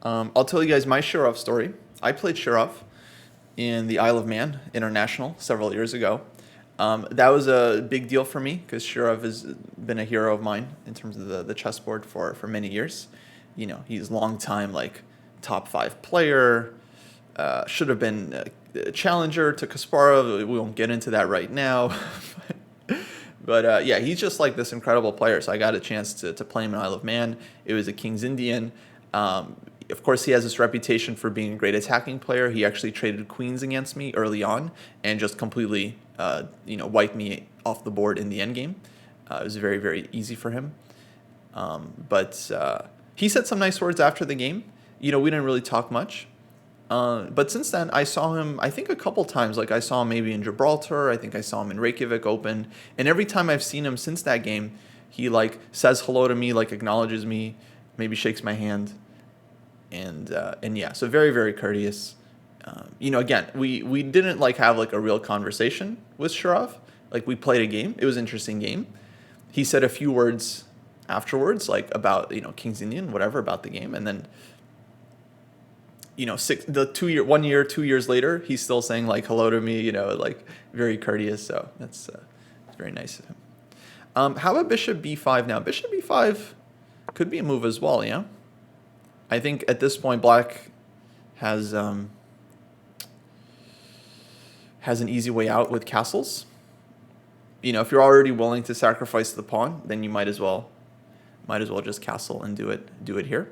I'll tell you guys my Shirov story. I played Shirov in the Isle of Man International several years ago. That was a big deal for me because Shirov has been a hero of mine in terms of the chessboard for many years. You know, he's long time like top 5 player. Should have been a challenger to Kasparov. We won't get into that right now. But yeah, he's just like this incredible player. So I got a chance to play him in Isle of Man. It was a King's Indian. Of course, he has this reputation for being a great attacking player. He actually traded queens against me early on and just completely, wiped me off the board in the endgame. It was very, very easy for him. But he said some nice words after the game. You know, we didn't really talk much. But since then, I saw him, I think, a couple times. Like, I saw him maybe in Gibraltar. I think I saw him in Reykjavik Open. And every time I've seen him since that game, he, like, says hello to me, like, acknowledges me, maybe shakes my hand. And yeah, so very, very courteous. Again, we didn't, like, have, like, a real conversation with Shirov. Like, we played a game. It was an interesting game. He said a few words afterwards, like, about, King's Indian, whatever, about the game. And then 2 years later, he's still saying like hello to me, like very courteous. So that's very nice of him. How about Bishop B5 now? Bishop B5 could be a move as well, yeah? I think at this point, Black has an easy way out with castles. If you're already willing to sacrifice the pawn, then you might as well just castle and do it here.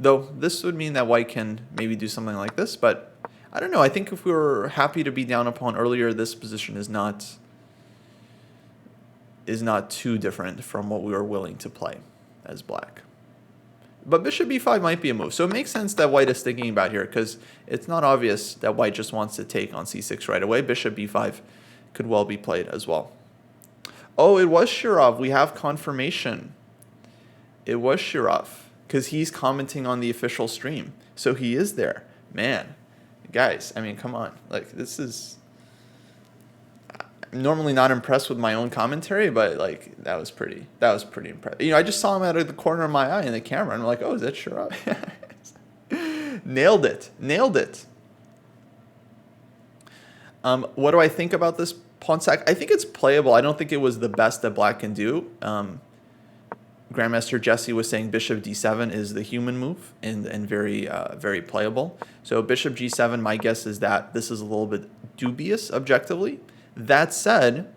Though this would mean that White can maybe do something like this, but I don't know. I think if we were happy to be down a pawn earlier, this position is not too different from what we were willing to play as Black. But Bishop B5 might be a move. So it makes sense that White is thinking about here because it's not obvious that White just wants to take on C6 right away. Bishop B5 could well be played as well. Oh, it was Shirov. We have confirmation. It was Shirov because he's commenting on the official stream. So he is there. Man, guys, I mean, come on. Like, this is... I'm normally not impressed with my own commentary, but like that was pretty impressive. I just saw him out of the corner of my eye in the camera, and I'm like, oh, is that Shirov? Nailed it. What do I think about this pawn sack? I think it's playable. I don't think it was the best that Black can do. Grandmaster Jesse was saying Bishop D7 is the human move and very very playable. So Bishop G7, my guess is that this is a little bit dubious objectively. That said,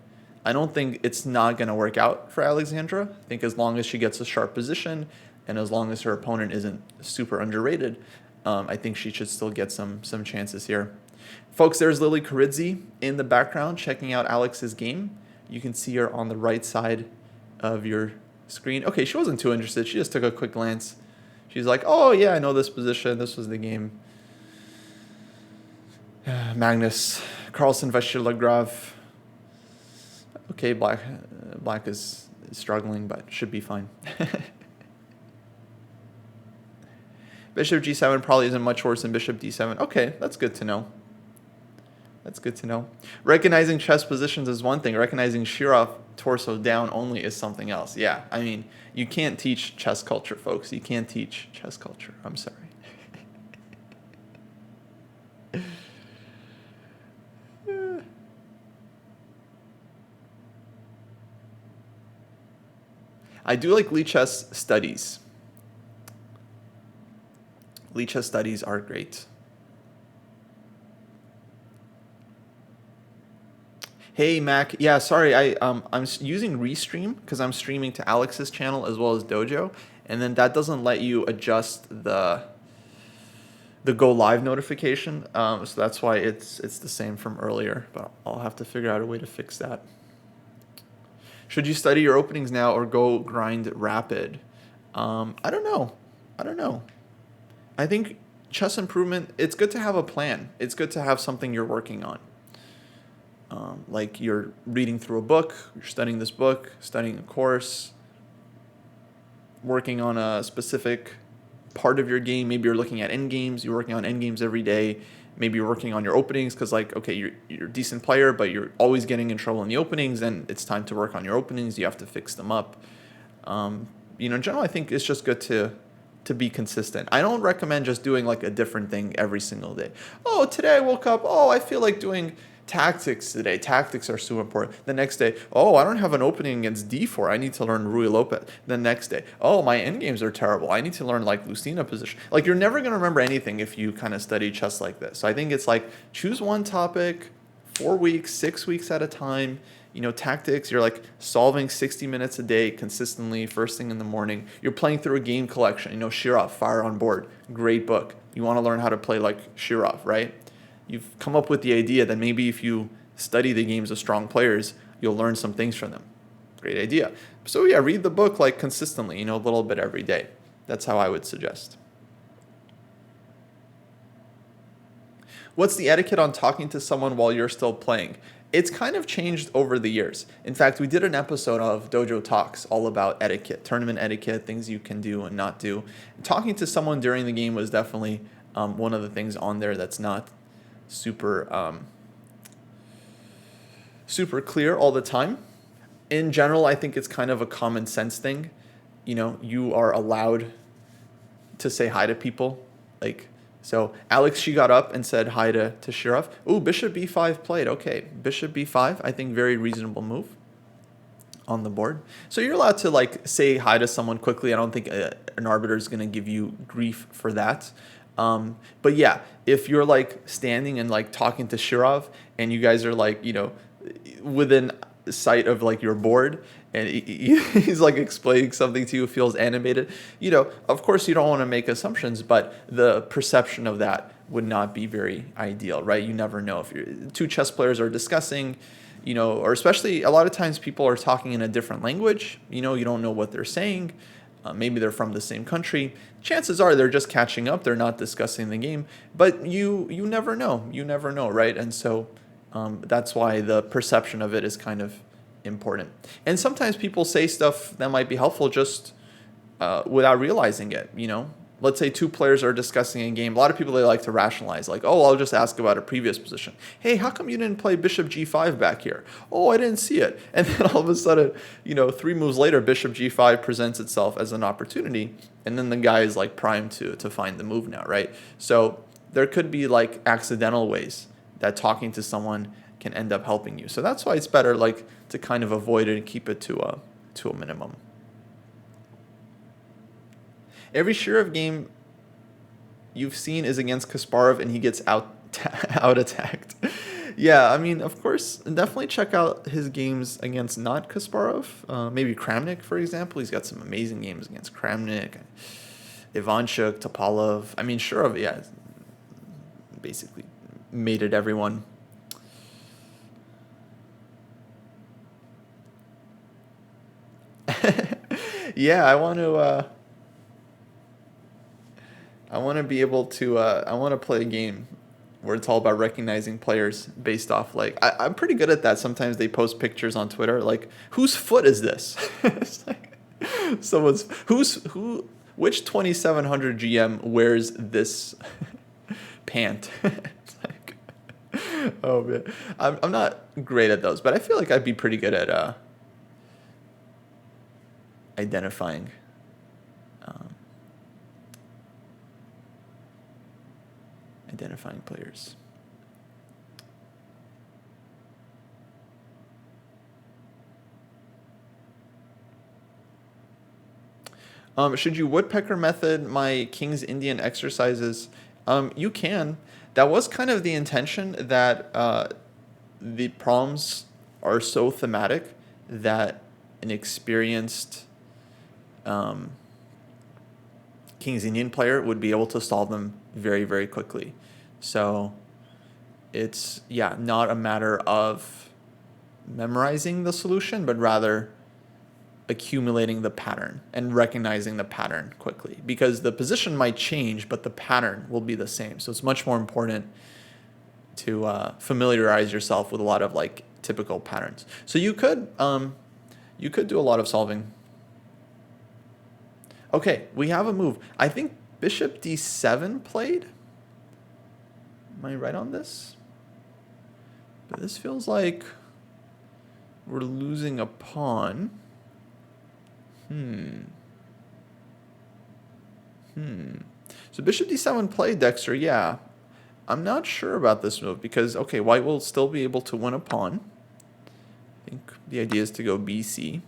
I don't think it's not going to work out for Alexandra. I think as long as she gets a sharp position and as long as her opponent isn't super underrated, I think she should still get some chances here. Folks, there's Lily Karidze in the background checking out Alex's game. You can see her on the right side of your screen. Okay, she wasn't too interested. She just took a quick glance. She's like, oh, yeah, I know this position. This was the game. Magnus Carlsen versus Lagrave. Okay, black is struggling, but should be fine. Bishop g7 probably isn't much worse than bishop d7. Okay, that's good to know. That's good to know. Recognizing chess positions is one thing. Recognizing Shirov torso down only is something else. Yeah, I mean, you can't teach chess culture, folks. You can't teach chess culture. I'm sorry. I do like Lichess studies. Lichess studies are great. Hey Mac, yeah, sorry, I'm using Restream because I'm streaming to Alex's channel as well as Dojo, and then that doesn't let you adjust the go live notification. So that's why it's the same from earlier, but I'll have to figure out a way to fix that. Should you study your openings now or go grind rapid? I don't know. I think chess improvement, it's good to have a plan. It's good to have something you're working on. Like you're reading through a book, you're studying this book, studying a course, working on a specific part of your game. Maybe you're looking at endgames, you're working on endgames every day. Maybe you're working on your openings because, like, okay, you're a decent player, but you're always getting in trouble in the openings, then it's time to work on your openings. You have to fix them up. In general, I think it's just good to be consistent. I don't recommend just doing like a different thing every single day. Oh, today I woke up, I feel like doing tactics today. Tactics are super important. The next day, I don't have an opening against d4. I need to learn Rui Lopez. The next day, my endgames are terrible. I need to learn like Lucina position. Like you're never going to remember anything if you kind of study chess like this. So I think it's like choose one topic, 4 weeks, 6 weeks at a time. Tactics, you're like solving 60 minutes a day consistently, first thing in the morning. You're playing through a game collection. Shirov, Fire on Board, great book. You want to learn how to play like Shirov, right? You've come up with the idea that maybe if you study the games of strong players, you'll learn some things from them. Great idea. So yeah, read the book like consistently, a little bit every day. That's how I would suggest. What's the etiquette on talking to someone while you're still playing? It's kind of changed over the years. In fact, we did an episode of Dojo Talks all about etiquette, tournament etiquette, things you can do and not do. Talking to someone during the game was definitely one of the things on there that's not super clear all the time. In general, I think it's kind of a common sense thing. You are allowed to say hi to people. So Alex, she got up and said hi to Shirov. Ooh, bishop b5 played. Okay, bishop b5, I think very reasonable move on the board. So you're allowed to say hi to someone quickly. I don't think an arbiter is going to give you grief for that. But yeah, if you're standing and talking to Shirov and you guys are within sight of your board and he's explaining something to you, feels animated, of course you don't want to make assumptions, but the perception of that would not be very ideal, right? You never know if two chess players are discussing, or especially a lot of times people are talking in a different language, you don't know what they're saying. Maybe they're from the same country. Chances are they're just catching up. They're not discussing the game. But you never know. You never know, right? And so that's why the perception of it is kind of important. And sometimes people say stuff that might be helpful just without realizing it, Let's say two players are discussing a game. A lot of people, they like to rationalize, I'll just ask about a previous position. Hey, how come you didn't play bishop g5 back here? Oh, I didn't see it. And then all of a sudden, 3 moves later, bishop g5 presents itself as an opportunity. And then the guy is primed to find the move now, right? So there could be accidental ways that talking to someone can end up helping you. So that's why it's better to kind of avoid it and keep it to a minimum. Every Shirov game you've seen is against Kasparov and he gets out attacked. Yeah, I mean, of course, definitely check out his games against not Kasparov. Maybe Kramnik, for example. He's got some amazing games against Kramnik, Ivanchuk, Topalov. I mean, Shirov, yeah, basically mated everyone. Yeah, I want to be able to, I want to play a game where it's all about recognizing players based off like I'm pretty good at that. Sometimes they post pictures on Twitter like whose foot is this? It's like which 2700 GM wears this pant? It's like, oh man, I'm not great at those, but I feel like I'd be pretty good at identifying players. Should you woodpecker method my King's Indian exercises? You can. That was kind of the intention, that the problems are so thematic that an experienced King's Indian player would be able to solve them very, very quickly. So it's, yeah, not a matter of memorizing the solution, but rather accumulating the pattern and recognizing the pattern quickly, because the position might change, but the pattern will be the same. So it's much more important to familiarize yourself with a lot of like typical patterns. So you could do a lot of solving. Okay, we have a move. I think bishop d7 played. Am I right on this? But this feels like we're losing a pawn. So bishop d7 played, Dexter. Yeah. I'm not sure about this move because, okay, white will still be able to win a pawn. I think the idea is to go bc.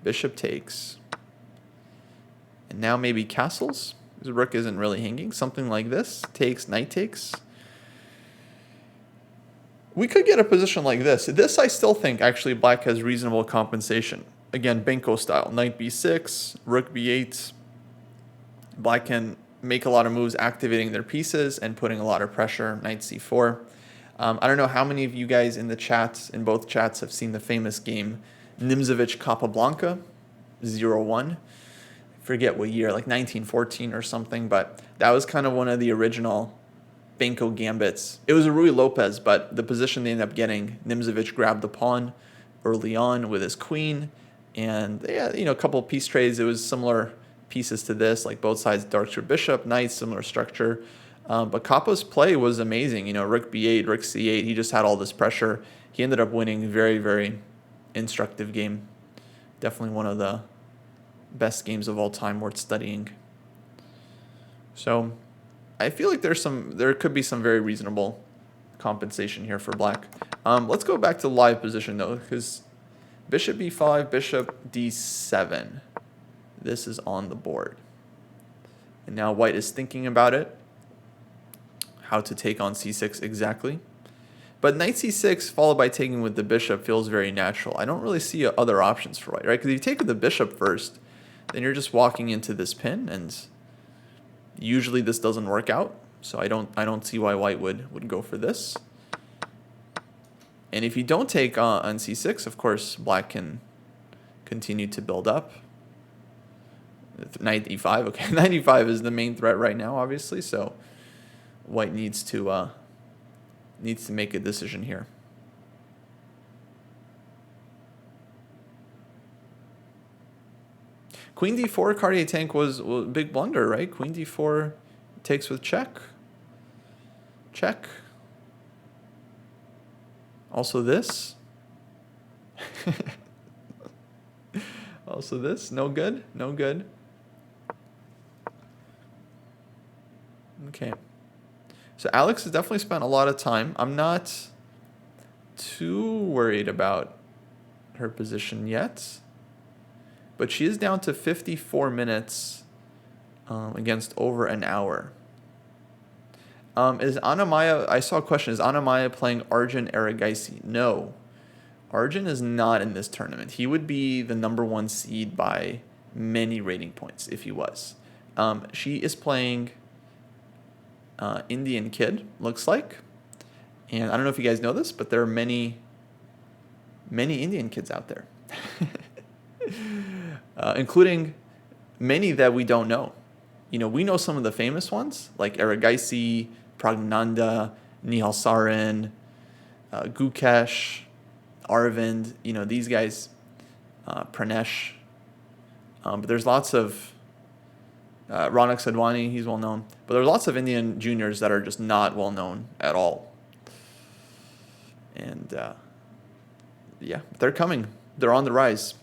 Bishop takes. And now maybe castles. The rook isn't really hanging. Something like this. Takes, knight takes. We could get a position like this. This I still think actually black has reasonable compensation. Again, Benko style. Knight b6, rook b8. Black can make a lot of moves activating their pieces and putting a lot of pressure. Knight c4. I don't know how many of you guys in the chats, in both chats, have seen the famous game Nimzovich Capablanca 0-1. I forget what year, like 1914 or something, but that was kind of one of the original Benko gambits. It was a Rui Lopez, but the position they ended up getting, Nimzovich grabbed the pawn early on with his queen, and yeah, a couple of piece trades. It was similar pieces to this, like both sides dark through bishop, knight, similar structure. But Capo's play was amazing. Rook b8, rook c8. He just had all this pressure. He ended up winning. Very, very instructive game. Definitely one of the best games of all time, worth studying. So I feel like there could be some very reasonable compensation here for black. Let's go back to the live position though, because bishop b5, bishop d7. This is on the board. And now white is thinking about it, how to take on c6 exactly. But knight c6 followed by taking with the bishop feels very natural. I don't really see other options for white, right? Because if you take with the bishop first, then you're just walking into this pin, and usually this doesn't work out. So I don't see why white would go for this. And if you don't take on c6, of course, black can continue to build up. Knight e5. Okay, knight e5 is the main threat right now, obviously. So white needs to make a decision here. Queen d4 Cartier tank was a big blunder, right? Queen d4 takes with check. Check. Also this. Also this. No good. No good. Okay. So Alex has definitely spent a lot of time. I'm not too worried about her position yet, but she is down to 54 minutes against over an hour. Is Anamaya, I saw a question, is Anamaya playing Arjun Erigaisi? No. Arjun is not in this tournament. He would be the #1 seed by many rating points if he was. She is playing Indian Kid, looks like. And I don't know if you guys know this, but there are many Indian kids out there. Including many that we don't know. We know some of the famous ones, like Erigaisi, Pragnanda, Nihal Sarin, Gukesh, Arvind, these guys, Pranesh. But there's lots of Ronak Sadhwani, he's well known. But there's lots of Indian juniors that are just not well known at all. And yeah, they're coming. They're on the rise.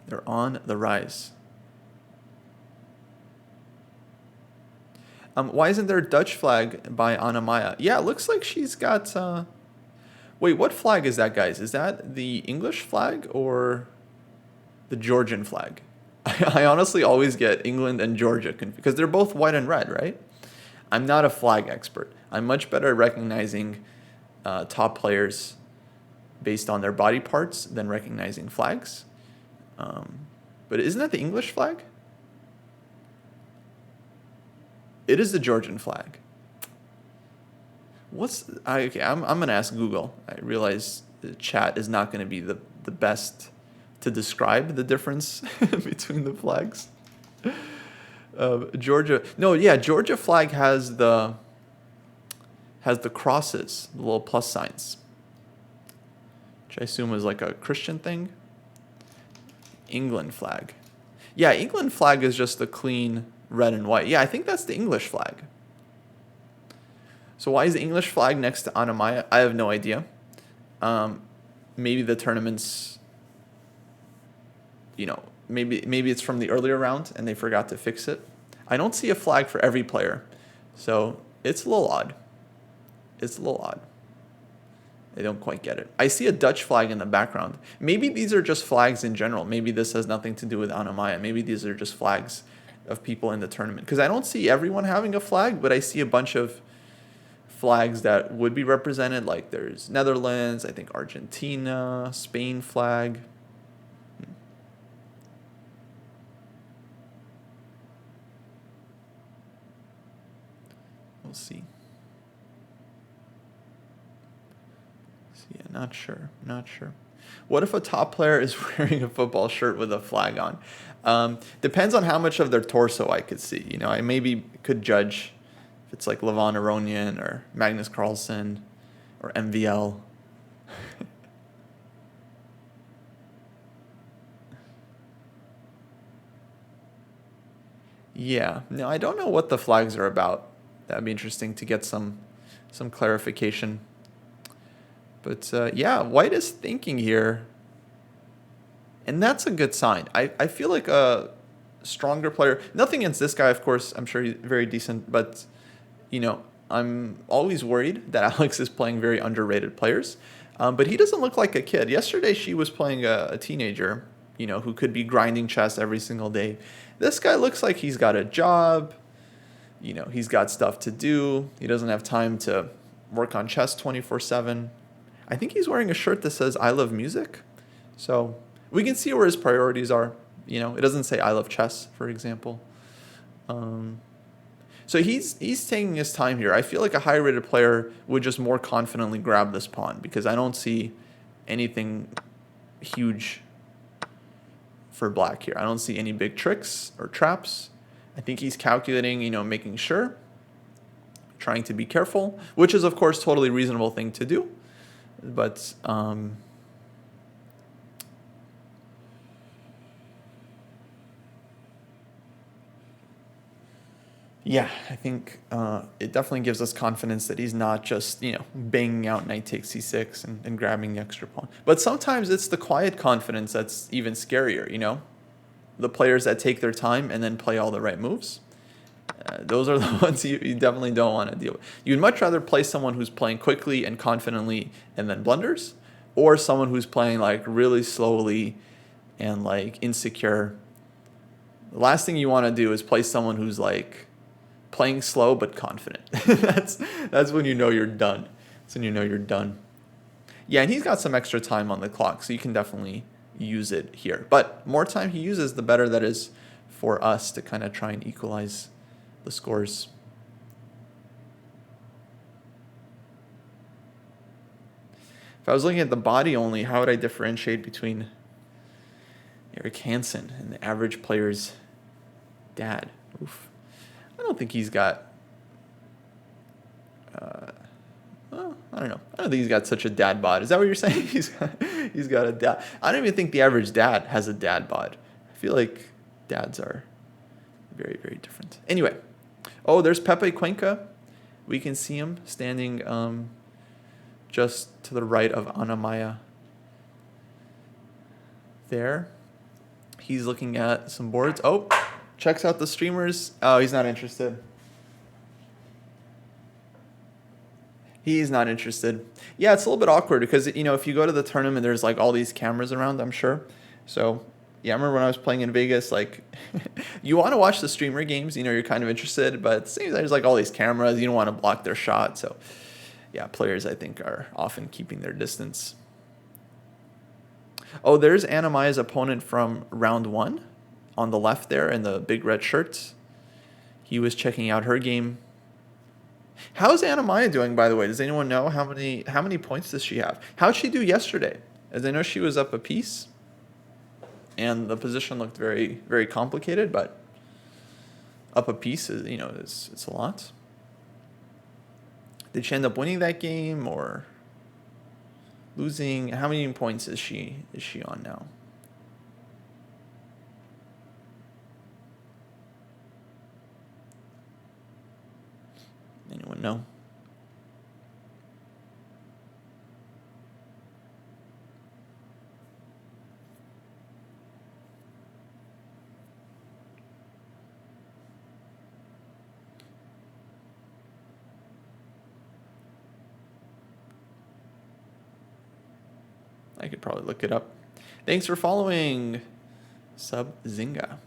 They're on the rise. Why isn't there a Dutch flag by Anna Maya? Yeah, it looks like she's got... Wait, what flag is that, guys? Is that the English flag or the Georgian flag? I honestly always get England and Georgia confused because they're both white and red, right? I'm not a flag expert. I'm much better at recognizing top players based on their body parts than recognizing flags. But isn't that the English flag? It is the Georgian flag. Okay, I'm going to ask Google. I realize the chat is not going to be the best to describe the difference between the flags. Georgia. No, yeah, Georgia flag has the crosses, the little plus signs, which I assume is like a Christian thing. England flag. Yeah, England flag is just a clean red and white. Yeah, I think that's the English flag. So why is the English flag next to Anna Maya? I have no idea. Maybe the tournament's, maybe it's from the earlier round and they forgot to fix it. I don't see a flag for every player. So it's a little odd. I don't quite get it. I see a Dutch flag in the background. Maybe these are just flags in general. Maybe this has nothing to do with Anna Maya. Maybe these are just flags of people in the tournament. Because I don't see everyone having a flag, but I see a bunch of flags that would be represented. Like there's Netherlands, I think Argentina, Spain flag. We'll see. Yeah, not sure. What if a top player is wearing a football shirt with a flag on? Depends on how much of their torso I could see. I maybe could judge if it's like Levon Aronian or Magnus Carlsen or MVL. Yeah, no, I don't know what the flags are about. That'd be interesting to get some clarification. But yeah, white is thinking here. And that's a good sign. I feel like a stronger player. Nothing against this guy, of course. I'm sure he's very decent. But, I'm always worried that Alex is playing very underrated players. But he doesn't look like a kid. Yesterday, she was playing a teenager, who could be grinding chess every single day. This guy looks like he's got a job. He's got stuff to do. He doesn't have time to work on chess 24/7. I think he's wearing a shirt that says I love music. So we can see where his priorities are. It doesn't say I love chess, for example. So he's taking his time here. I feel like a high-rated player would just more confidently grab this pawn because I don't see anything huge for black here. I don't see any big tricks or traps. I think he's calculating, making sure, trying to be careful, which is, of course, totally reasonable thing to do. But yeah, I think it definitely gives us confidence that he's not just, banging out knight takes c6 and grabbing the extra pawn. But sometimes it's the quiet confidence that's even scarier, The players that take their time and then play all the right moves. Those are the ones you definitely don't want to deal with. You'd much rather play someone who's playing quickly and confidently and then blunders, or someone who's playing like really slowly and like insecure. The last thing you want to do is play someone who's like playing slow but confident. that's when you're done. That's when you're done. Yeah, and he's got some extra time on the clock, so you can definitely use it here. But more time he uses, the better that is for us to kind of try and equalize the scores. If I was looking at the body only, how would I differentiate between Eric Hansen and the average player's dad? Oof. I don't think he's got I don't know. I don't think he's got such a dad bod. Is that what you're saying? He's got a dad. I don't even think the average dad has a dad bod. I feel like dads are very, very different. Anyway. Oh, there's Pepe Cuenca. We can see him standing just to the right of Anamaya. There. He's looking at some boards. Oh, checks out the streamers. Oh, he's not interested. He's not interested. Yeah, it's a little bit awkward because, you know, if you go to the tournament, there's like all these cameras around, I'm sure. So, yeah, I remember when I was playing in Vegas, like, you want to watch the streamer games, you know, you're kind of interested, but it seems like there's like all these cameras, you don't want to block their shot. So, yeah, players, I think, are often keeping their distance. Oh, there's Anamaya's opponent from round 1 on the left there in the big red shirts. He was checking out her game. How's Anamaya doing, by the way? Does anyone know how many points does she have? How'd she do yesterday? As I know, she was up a piece, and the position looked very, very complicated. But up a piece is, you know, it's a lot. Did she end up winning that game or losing? How many points is she on now? Anyone know? I could probably look it up. Thanks for following, Sub Zinga.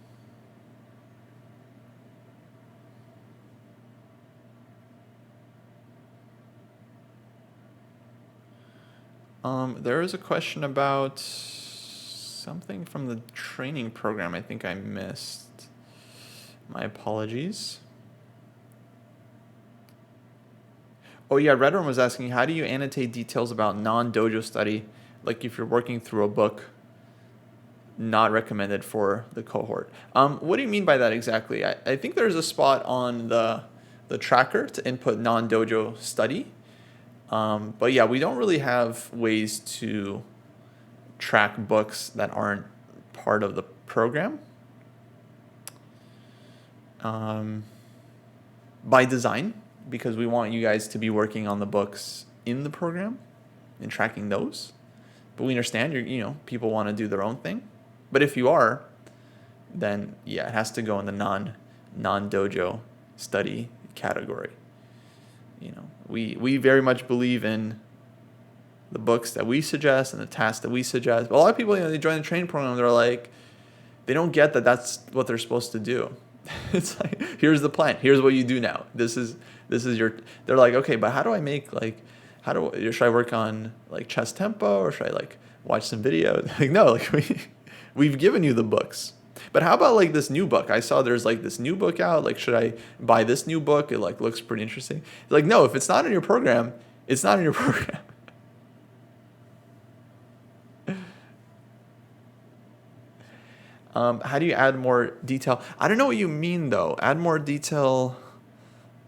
There was a question about something from the training program I think I missed. My apologies. Oh yeah, Redrum was asking, how do you annotate details about non-dojo study, like if you're working through a book not recommended for the cohort? What do you mean by that exactly? I think there's a spot on the tracker to input non-dojo study. But yeah, we don't really have ways to track books that aren't part of the program. By design, because we want you guys to be working on the books in the program and tracking those. But we understand people want to do their own thing. But if you are, then yeah, it has to go in the non-dojo study category. You know, we very much believe in the books that we suggest and the tasks that we suggest. But a lot of people, they join the training program, they're like, they don't get that that's what they're supposed to do. It's like, here's the plan. Here's what you do now. This is your. They're like, okay, but how do I make should I work on like chess tempo or should I like watch some videos? Like no, like we've given you the books. But how about like this new book? I saw there's like this new book out. Like, should I buy this new book? It like looks pretty interesting. Like, no, if it's not in your program, it's not in your program. How do you add more detail? I don't know what you mean though. Add more detail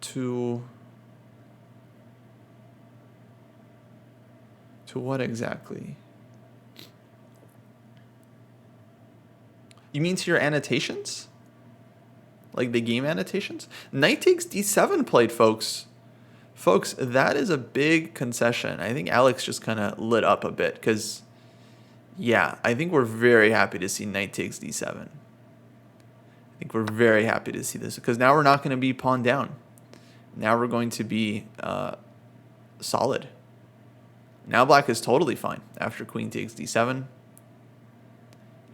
to what exactly? You mean to your annotations? Like the game annotations? Knight takes d7 played, folks. Folks, that is a big concession. I think Alex just kind of lit up a bit because, yeah, I think we're very happy to see knight takes d7. I think we're very happy to see this because now we're not going to be pawn down. Now we're going to be solid. Now black is totally fine after queen takes d7.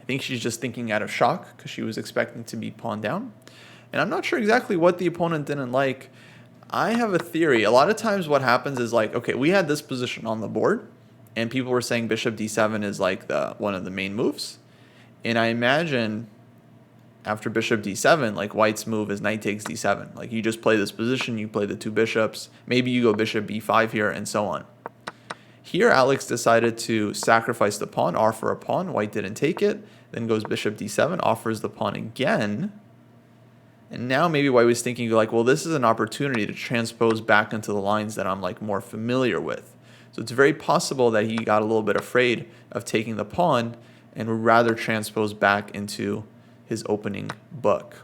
I think she's just thinking out of shock because she was expecting to be pawn down. And I'm not sure exactly what the opponent didn't like. I have a theory. A lot of times what happens is like, okay, we had this position on the board and people were saying bishop d7 is like one of the main moves. And I imagine after bishop d7, like white's move is knight takes d7. Like you just play this position, you play the two bishops, maybe you go bishop b5 here and so on. Here, Alex decided to sacrifice the pawn, offer a pawn. White didn't take it. Then goes bishop d7, offers the pawn again. And now maybe White was thinking like, well, this is an opportunity to transpose back into the lines that I'm like more familiar with. So it's very possible that he got a little bit afraid of taking the pawn and would rather transpose back into his opening book.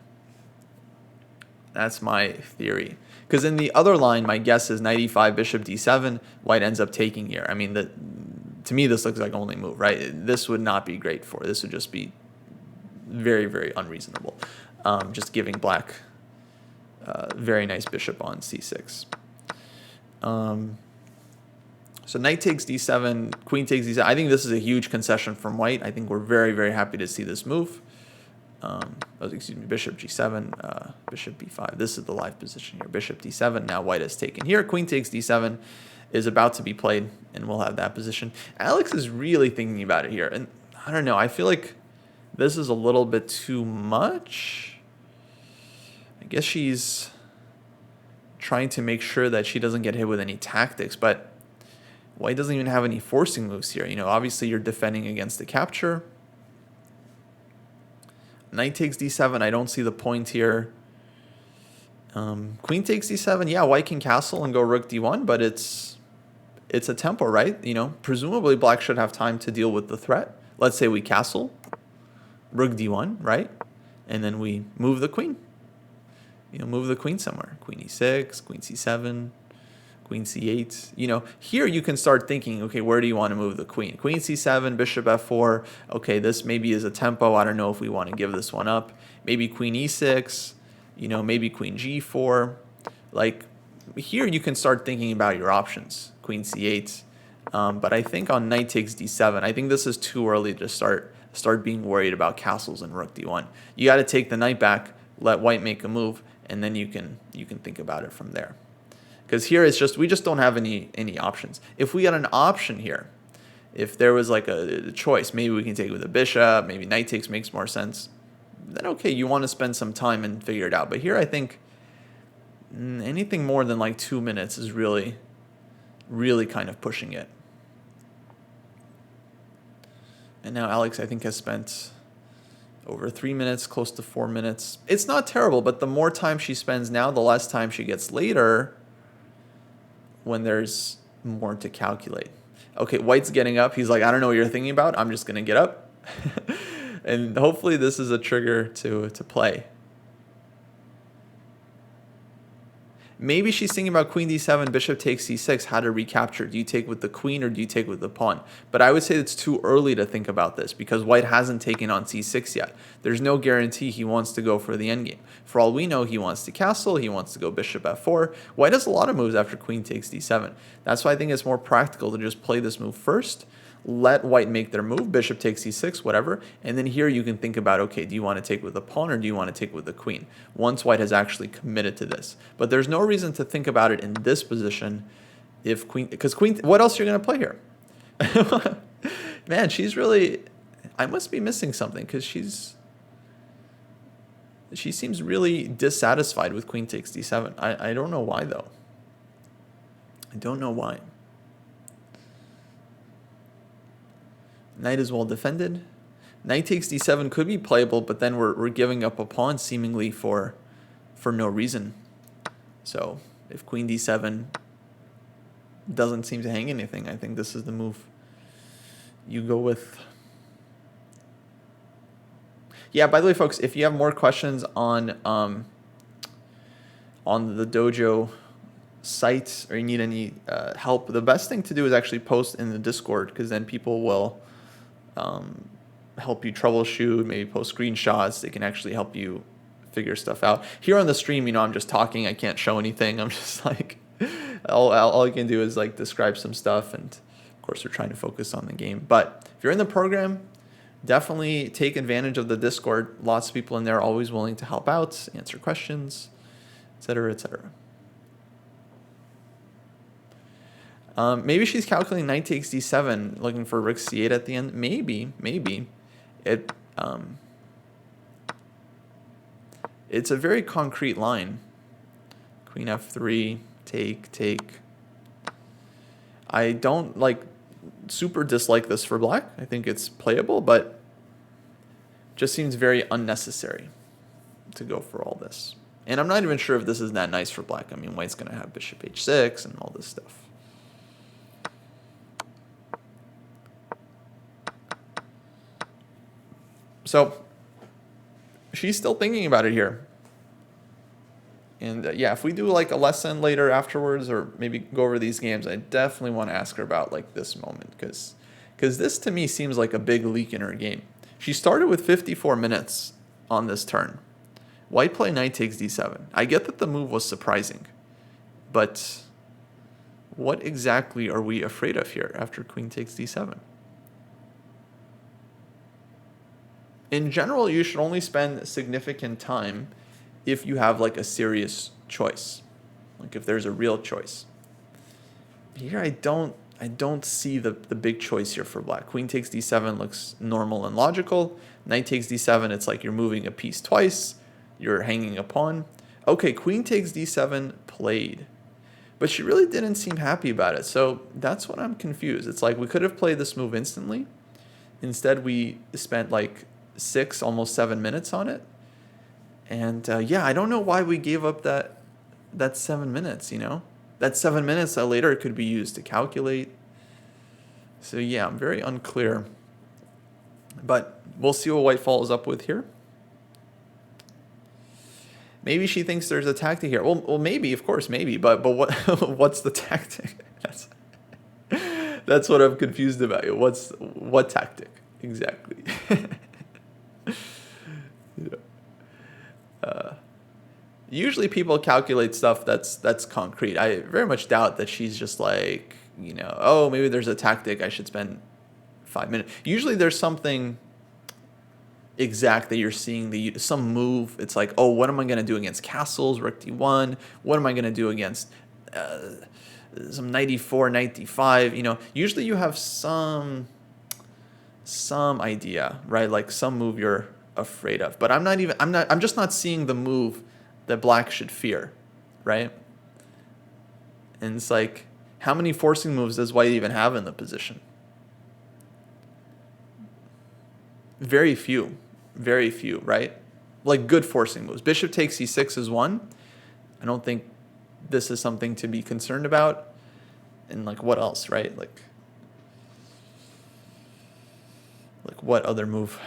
That's my theory. Because in the other line, my guess is knight e5, bishop d7, white ends up taking here. I mean, to me, this looks like only move, right? This would not be great for. This would just be very, very unreasonable. Just giving black very nice bishop on c6. So knight takes d7, queen takes d7. I think this is a huge concession from white. I think we're very, very happy to see this move. Excuse me, bishop g7, bishop b5. This is the live position here. Bishop d7. Now white has taken here. Queen takes d7 is about to be played, and we'll have that position. Alex is really thinking about it here, and I don't know. I feel like this is a little bit too much. I guess she's trying to make sure that she doesn't get hit with any tactics, but white doesn't even have any forcing moves here. You know, obviously you're defending against the capture. Knight takes d7. I don't see the point here. Queen takes d7. Yeah, white can castle and go rook d1, but it's a tempo, right? You know, presumably black should have time to deal with the threat. Let's say we castle, rook d1, right? And then we move the queen. You know, move the queen somewhere. Queen e6, queen c7, queen c8. You know, here you can start thinking, okay, where do you want to move the queen? Queen c7, bishop f4. Okay, this maybe is a tempo. I don't know if we want to give this one up. Maybe queen e6, you know, maybe queen g4. Like, here you can start thinking about your options. Queen c8. But I think on knight takes d7, I think this is too early to start being worried about castles and rook d1. You got to take the knight back, let white make a move, and then you can think about it from there. Because here it's just, we just don't have any options. If we had an option here, if there was like a choice, maybe we can take it with a bishop, maybe knight takes makes more sense, then okay, you want to spend some time and figure it out. But here I think anything more than like 2 minutes is really, really kind of pushing it. And now Alex, I think, has spent over 3 minutes, close to 4 minutes. It's not terrible, but the more time she spends now, the less time she gets later when there's more to calculate. Okay, white's getting up. He's like, I don't know what you're thinking about. I'm just going to get up. And hopefully this is a trigger to play. Maybe she's thinking about queen d7, bishop takes c6, how to recapture. Do you take with the queen or do you take with the pawn? But I would say it's too early to think about this because white hasn't taken on c6 yet. There's no guarantee he wants to go for the endgame. For all we know, he wants to castle, he wants to go bishop f4. White has a lot of moves after queen takes d7. That's why I think it's more practical to just play this move first, let white make their move, bishop takes c6, whatever, and then here you can think about, okay, do you want to take with the pawn or do you want to take with the queen? Once white has actually committed to this. But there's no reason to think about it in this position if queen, because queen, what else are you going to play here? Man, she's really, I must be missing something because she seems really dissatisfied with queen takes d7. I don't know why though. I don't know why. Knight is well defended. Knight takes d7 could be playable, but then we're giving up a pawn seemingly for no reason. So if queen d7 doesn't seem to hang anything, I think this is the move you go with. Yeah, by the way, folks, if you have more questions on the Dojo site or you need any help, the best thing to do is actually post in the Discord because then people will help you troubleshoot, maybe post screenshots. They can actually help you figure stuff out. Here on the stream, you know, I'm just talking. I can't show anything. I'm just like, all I can do is like describe some stuff. And of course, we're trying to focus on the game. But if you're in the program, definitely take advantage of the Discord. Lots of people in there always willing to help out, answer questions, etc., etc. Maybe she's calculating knight takes d7, looking for rook c8 at the end. Maybe it. It's a very concrete line. Queen f3, take. I don't super dislike this for black. I think it's playable, but just seems very unnecessary to go for all this. And I'm not even sure if this is that nice for black. I mean, white's going to have bishop h6 and all this stuff. So she's still thinking about it here. And yeah, if we do like a lesson later afterwards, or maybe go over these games, I definitely want to ask her about like this moment, because this to me seems like a big leak in her game. She started with 54 minutes on this turn. White play knight takes d7. I get that the move was surprising, but what exactly are we afraid of here after queen takes d7? In general, you should only spend significant time if you have like a serious choice, like if there's a real choice. Here I don't see the big choice here for black. Queen takes d7 looks normal and logical. Knight takes d7, it's like you're moving a piece twice, you're hanging a pawn. Okay, queen takes d7 played, but she really didn't seem happy about it. So that's what I'm confused. It's like we could have played this move instantly. Instead, we spent like 6, almost 7 minutes on it. And yeah, I don't know why we gave up that 7 minutes, you know? That 7 minutes that later could be used to calculate. So yeah, I'm very unclear. But we'll see what white follows up with here. Maybe she thinks there's a tactic here. Well, maybe, of course, maybe. But what what's the tactic? That's what I'm confused about. What tactic exactly? Yeah. Usually people calculate stuff that's concrete. I very much doubt that she's just like, you know, oh, maybe there's a tactic, I should spend 5 minutes. Usually there's something exact that you're seeing, some move. It's like, oh, what am I going to do against castles, rook d1? What am I going to do against some knight e4, knight d5? You know, usually you have some idea, right? Like some move you're afraid of. But I'm just not seeing the move that black should fear, right? And it's like, how many forcing moves does white even have in the position? Very few, right? Like good forcing moves. Bishop takes e6 is one. I don't think this is something to be concerned about. And like what else, right? Like what other move?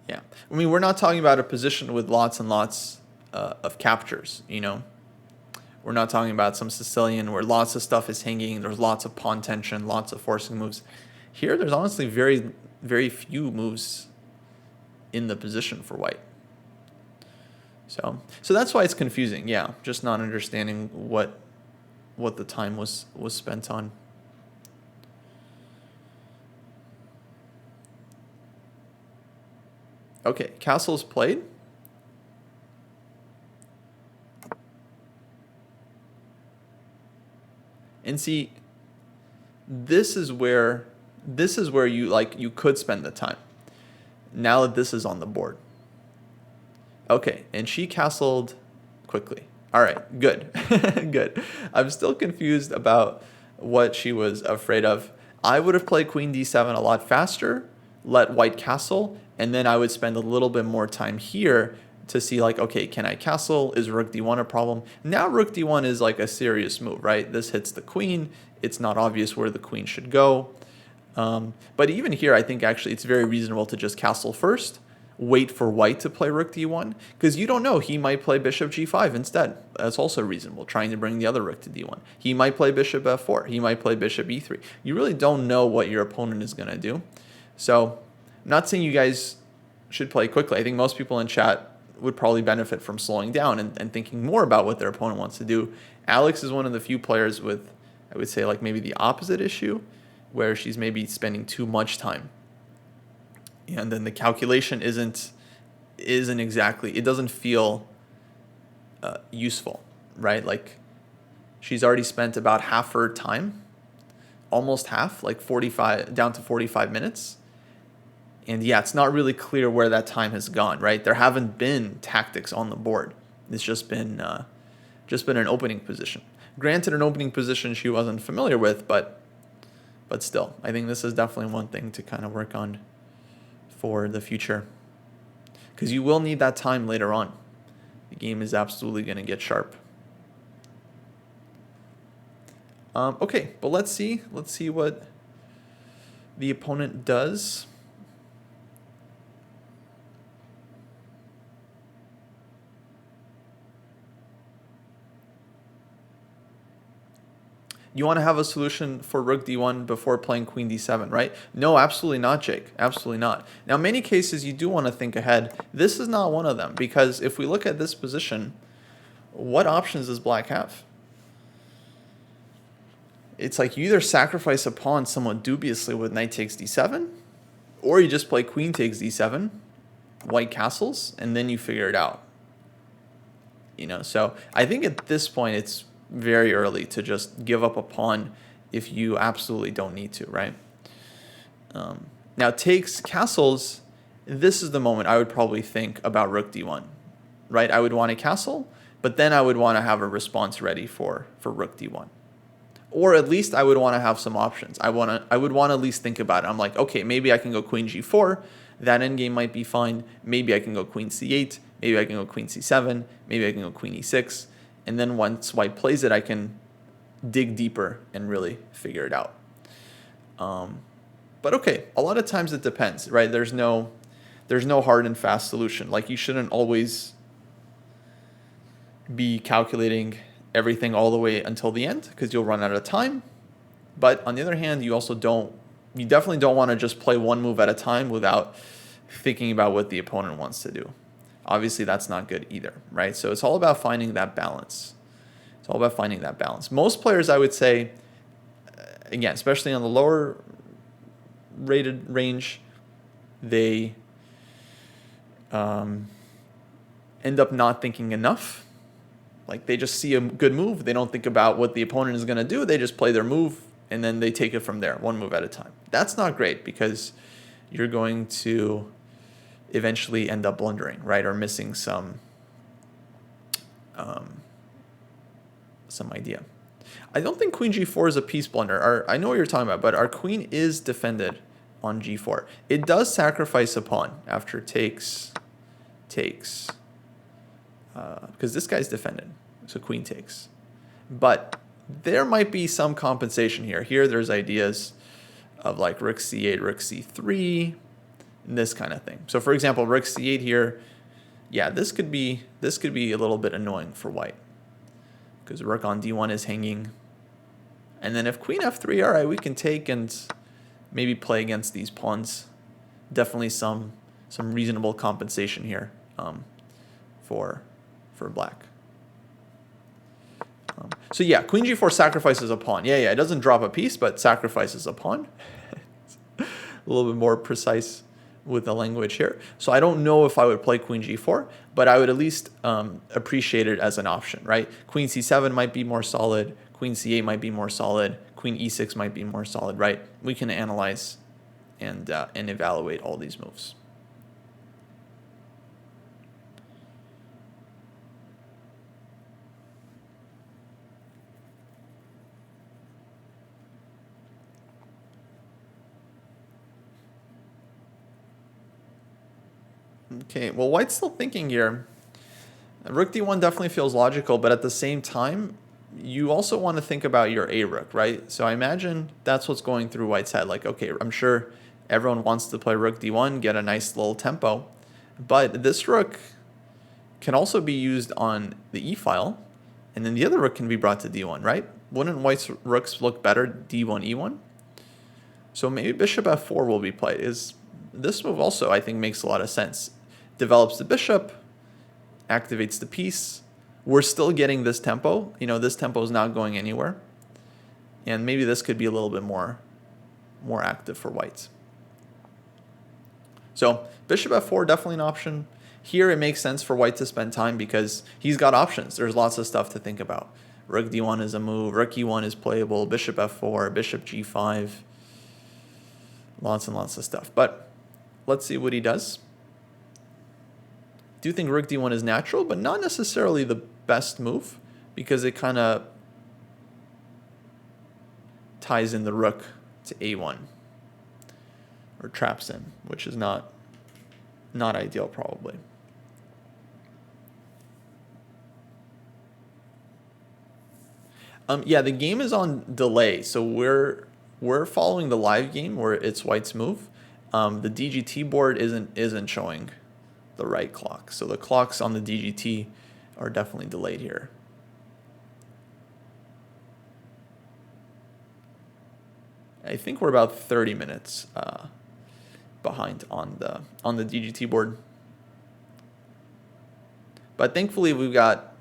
Yeah, I mean, we're not talking about a position with lots and lots of captures, you know? We're not talking about some Sicilian where lots of stuff is hanging, there's lots of pawn tension, lots of forcing moves. Here, there's honestly very, very few moves in the position for white. So that's why it's confusing, yeah, just not understanding what the time was spent on. Okay, castle's played. And see, this is where you could spend the time. Now that this is on the board. Okay, and she castled quickly. All right, good. Good. I'm still confused about what she was afraid of. I would have played queen d7 a lot faster, let white castle, and then I would spend a little bit more time here to see like, okay, can I castle? Is rook d1 a problem? Now rook d1 is like a serious move, right? This hits the queen. It's not obvious where the queen should go. But even here, I think actually it's very reasonable to just castle first, wait for white to play rook d1, because you don't know, he might play bishop g5 instead. That's also reasonable, trying to bring the other rook to d1. He might play bishop f4. He might play bishop e3. You really don't know what your opponent is going to do. So I'm not saying you guys should play quickly. I think most people in chat would probably benefit from slowing down and thinking more about what their opponent wants to do. Alex is one of the few players with, I would say, like maybe the opposite issue, where she's maybe spending too much time. And then the calculation isn't exactly, it doesn't feel useful, right? Like she's already spent about half her time, almost half, like 45, down to 45 minutes. And yeah, it's not really clear where that time has gone, right? There haven't been tactics on the board. It's just been an opening position. Granted, an opening position she wasn't familiar with, but still, I think this is definitely one thing to kind of work on for the future, because you will need that time later on. The game is absolutely going to get sharp. Okay, but let's see the opponent does. You want to have a solution for rook d1 before playing queen d7, right? No, absolutely not, Jake. Absolutely not. Now, in many cases, you do want to think ahead. This is not one of them, because if we look at this position, what options does black have? It's like you either sacrifice a pawn somewhat dubiously with knight takes d7, or you just play queen takes d7, white castles, and then you figure it out. You know, so I think at this point it's very early to just give up a pawn if you absolutely don't need to, right? Now takes castles, this is the moment I would probably think about rook d1, right? I would want a castle, but then I would want to have a response ready for rook d1. Or at least I would want to have some options. I would want to at least think about it. I'm like, okay, maybe I can go queen g4. That endgame might be fine. Maybe I can go queen c8. Maybe I can go queen c7. Maybe I can go queen e6. And then once white plays it, I can dig deeper and really figure it out. But okay, a lot of times it depends, right? There's no hard and fast solution. Like you shouldn't always be calculating everything all the way until the end because you'll run out of time. But on the other hand, you definitely don't want to just play one move at a time without thinking about what the opponent wants to do. Obviously, that's not good either, right? So it's all about finding that balance. It's all about finding that balance. Most players, I would say, again, especially on the lower rated range, they end up not thinking enough. Like they just see a good move. They don't think about what the opponent is going to do. They just play their move, and then they take it from there, one move at a time. That's not great because you're going to eventually end up blundering, right, or missing some idea. I don't think queen g4 is a piece blunder. I know what you're talking about, but our queen is defended on g4. It does sacrifice a pawn after takes, because this guy's defended, so queen takes. But there might be some compensation here. Here there's ideas of like rook c8, rook c3, this kind of thing. So for example, rook c8 here, yeah, this could be a little bit annoying for white because rook on d1 is hanging. And then if queen f3, all right, we can take and maybe play against these pawns. Definitely some reasonable compensation here for black. So yeah, queen g4 sacrifices a pawn. Yeah, it doesn't drop a piece, but sacrifices a pawn. A little bit more precise with the language here. So I don't know if I would play queen g4, but I would at least appreciate it as an option, right? Queen c7 might be more solid. Queen c8 might be more solid. Queen e6 might be more solid, right? We can analyze and evaluate all these moves. Okay, well, white's still thinking here. Rook d1 definitely feels logical, but at the same time, you also want to think about your a-rook, right? So I imagine that's what's going through white's head. Like, okay, I'm sure everyone wants to play rook d1, get a nice little tempo, but this rook can also be used on the e-file, and then the other rook can be brought to d1, right? Wouldn't white's rooks look better d1, e1? So maybe bishop f4 will be played. This move also, I think, makes a lot of sense. Develops the bishop, activates the piece. We're still getting this tempo. You know, this tempo is not going anywhere. And maybe this could be a little bit more active for white. So bishop f4, definitely an option. Here it makes sense for white to spend time because he's got options. There's lots of stuff to think about. Rook d1 is a move. Rook e1 is playable. Bishop f4, bishop g5. Lots and lots of stuff. But let's see what he does. Do think rook d1 is natural, but not necessarily the best move because it kind of ties in the rook to a1 or traps him, which is not ideal probably. Yeah, the game is on delay, so we're we're following the live game where it's white's move. The DGT board isn't showing the right clock. So the clocks on the DGT are definitely delayed here. I think we're about 30 minutes behind on the DGT board. But thankfully we've got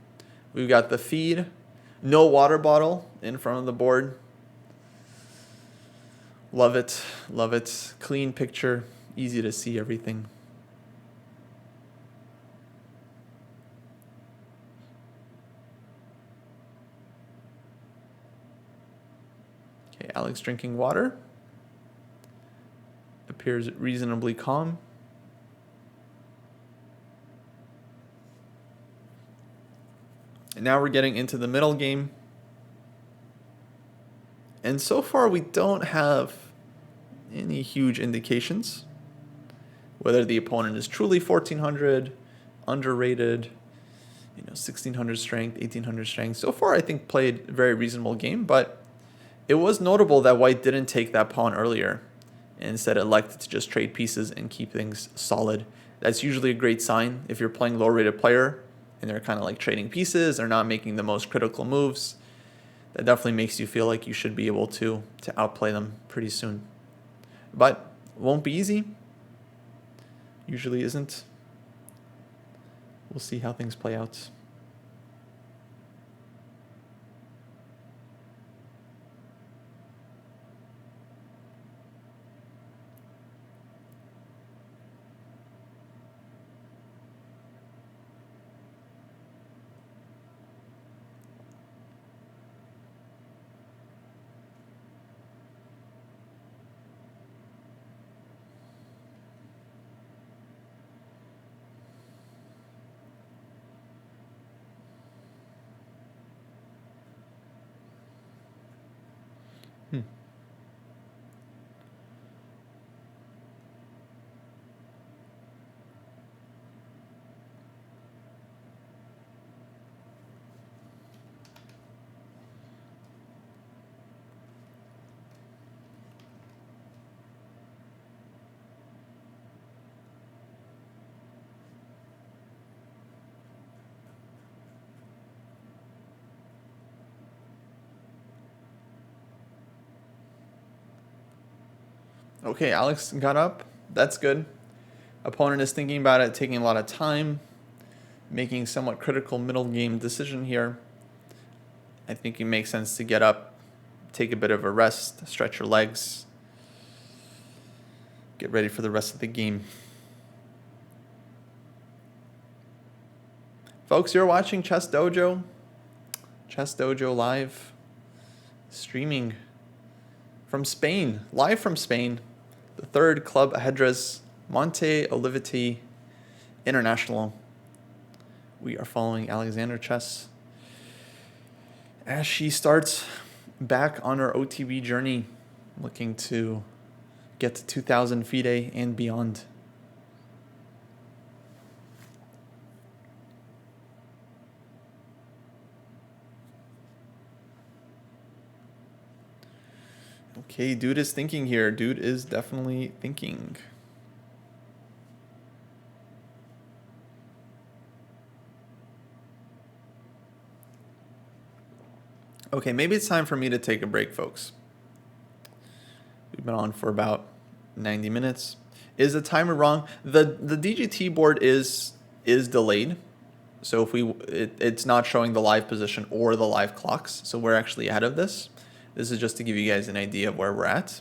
the feed, no water bottle in front of the board. Love it, love it. Clean picture, easy to see everything. Okay, Alex drinking water. Appears reasonably calm. And now we're getting into the middle game. And so far we don't have any huge indications whether the opponent is truly 1400, underrated, 1600 strength, 1800 strength. So far I think played a very reasonable game, but it was notable that white didn't take that pawn earlier and instead elected to just trade pieces and keep things solid. That's usually a great sign if you're playing low-rated player and they're kind of like trading pieces, they're not making the most critical moves. That definitely makes you feel like you should be able to outplay them pretty soon. But it won't be easy. Usually isn't. We'll see how things play out. Okay, Alex got up. That's good. Opponent is thinking about it, taking a lot of time, making somewhat critical middle game decision here. I think it makes sense to get up, take a bit of a rest, stretch your legs, get ready for the rest of the game. Folks, you're watching Chess Dojo, Chess Dojo Live, streaming from Spain, live from Spain, the third Club Ajedrez Monte Olivete International. We are following AlexandraChess as she starts back on her OTB journey, looking to get to 2,000 FIDE and beyond. Okay, dude is thinking here. Dude is definitely thinking. Okay, maybe it's time for me to take a break, folks. We've been on for about 90 minutes. Is the timer wrong? The DGT board is delayed. So if it's not showing the live position or the live clocks. So we're actually ahead of this. This is just to give you guys an idea of where we're at.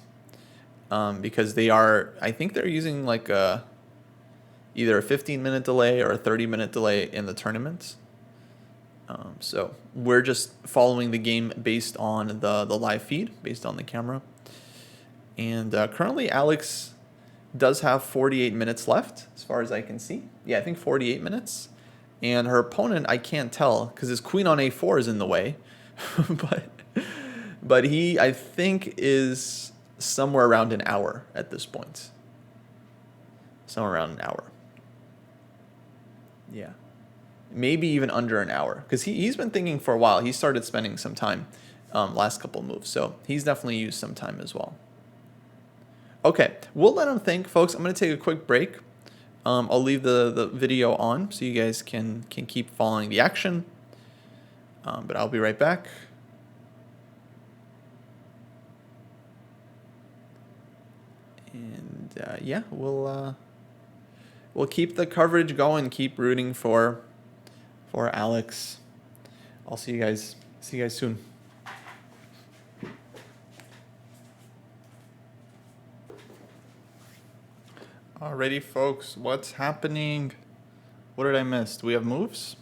Because I think they're using like either a 15-minute delay or a 30-minute delay in the tournament. So we're just following the game based on the live feed, based on the camera. And currently Alex does have 48 minutes left, as far as I can see. Yeah, I think 48 minutes. And her opponent, I can't tell, because his queen on a4 is in the way. But he, I think, is somewhere around an hour at this point. Somewhere around an hour. Yeah. Maybe even under an hour. Because he's been thinking for a while. He started spending some time last couple moves. So he's definitely used some time as well. Okay, we'll let him think, folks. I'm going to take a quick break. I'll leave the video on so you guys can keep following the action. But I'll be right back. And yeah, we'll keep the coverage going. Keep rooting for Alex. I'll see you guys soon. Alrighty, folks, what's happening? What did I miss? Do we have moves?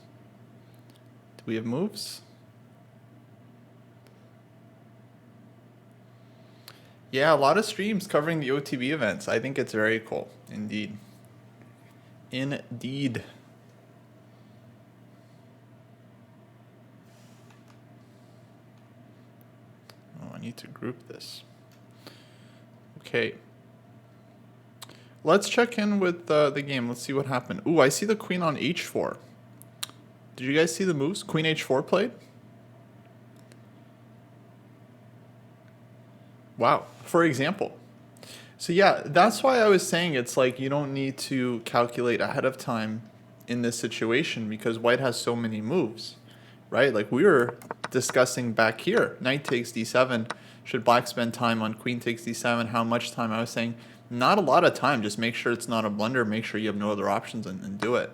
Yeah, a lot of streams covering the OTB events. I think it's very cool, indeed. Indeed. Oh, I need to group this. Okay. Let's check in with the game. Let's see what happened. Ooh, I see the queen on h4. Did you guys see the moves? Queen h4 played? Wow. For example. So yeah, that's why I was saying it's like you don't need to calculate ahead of time in this situation because white has so many moves, right? Like we were discussing back here. Knight takes d7. Should black spend time on queen takes d7? How much time? I was saying not a lot of time. Just make sure it's not a blunder. Make sure you have no other options and do it.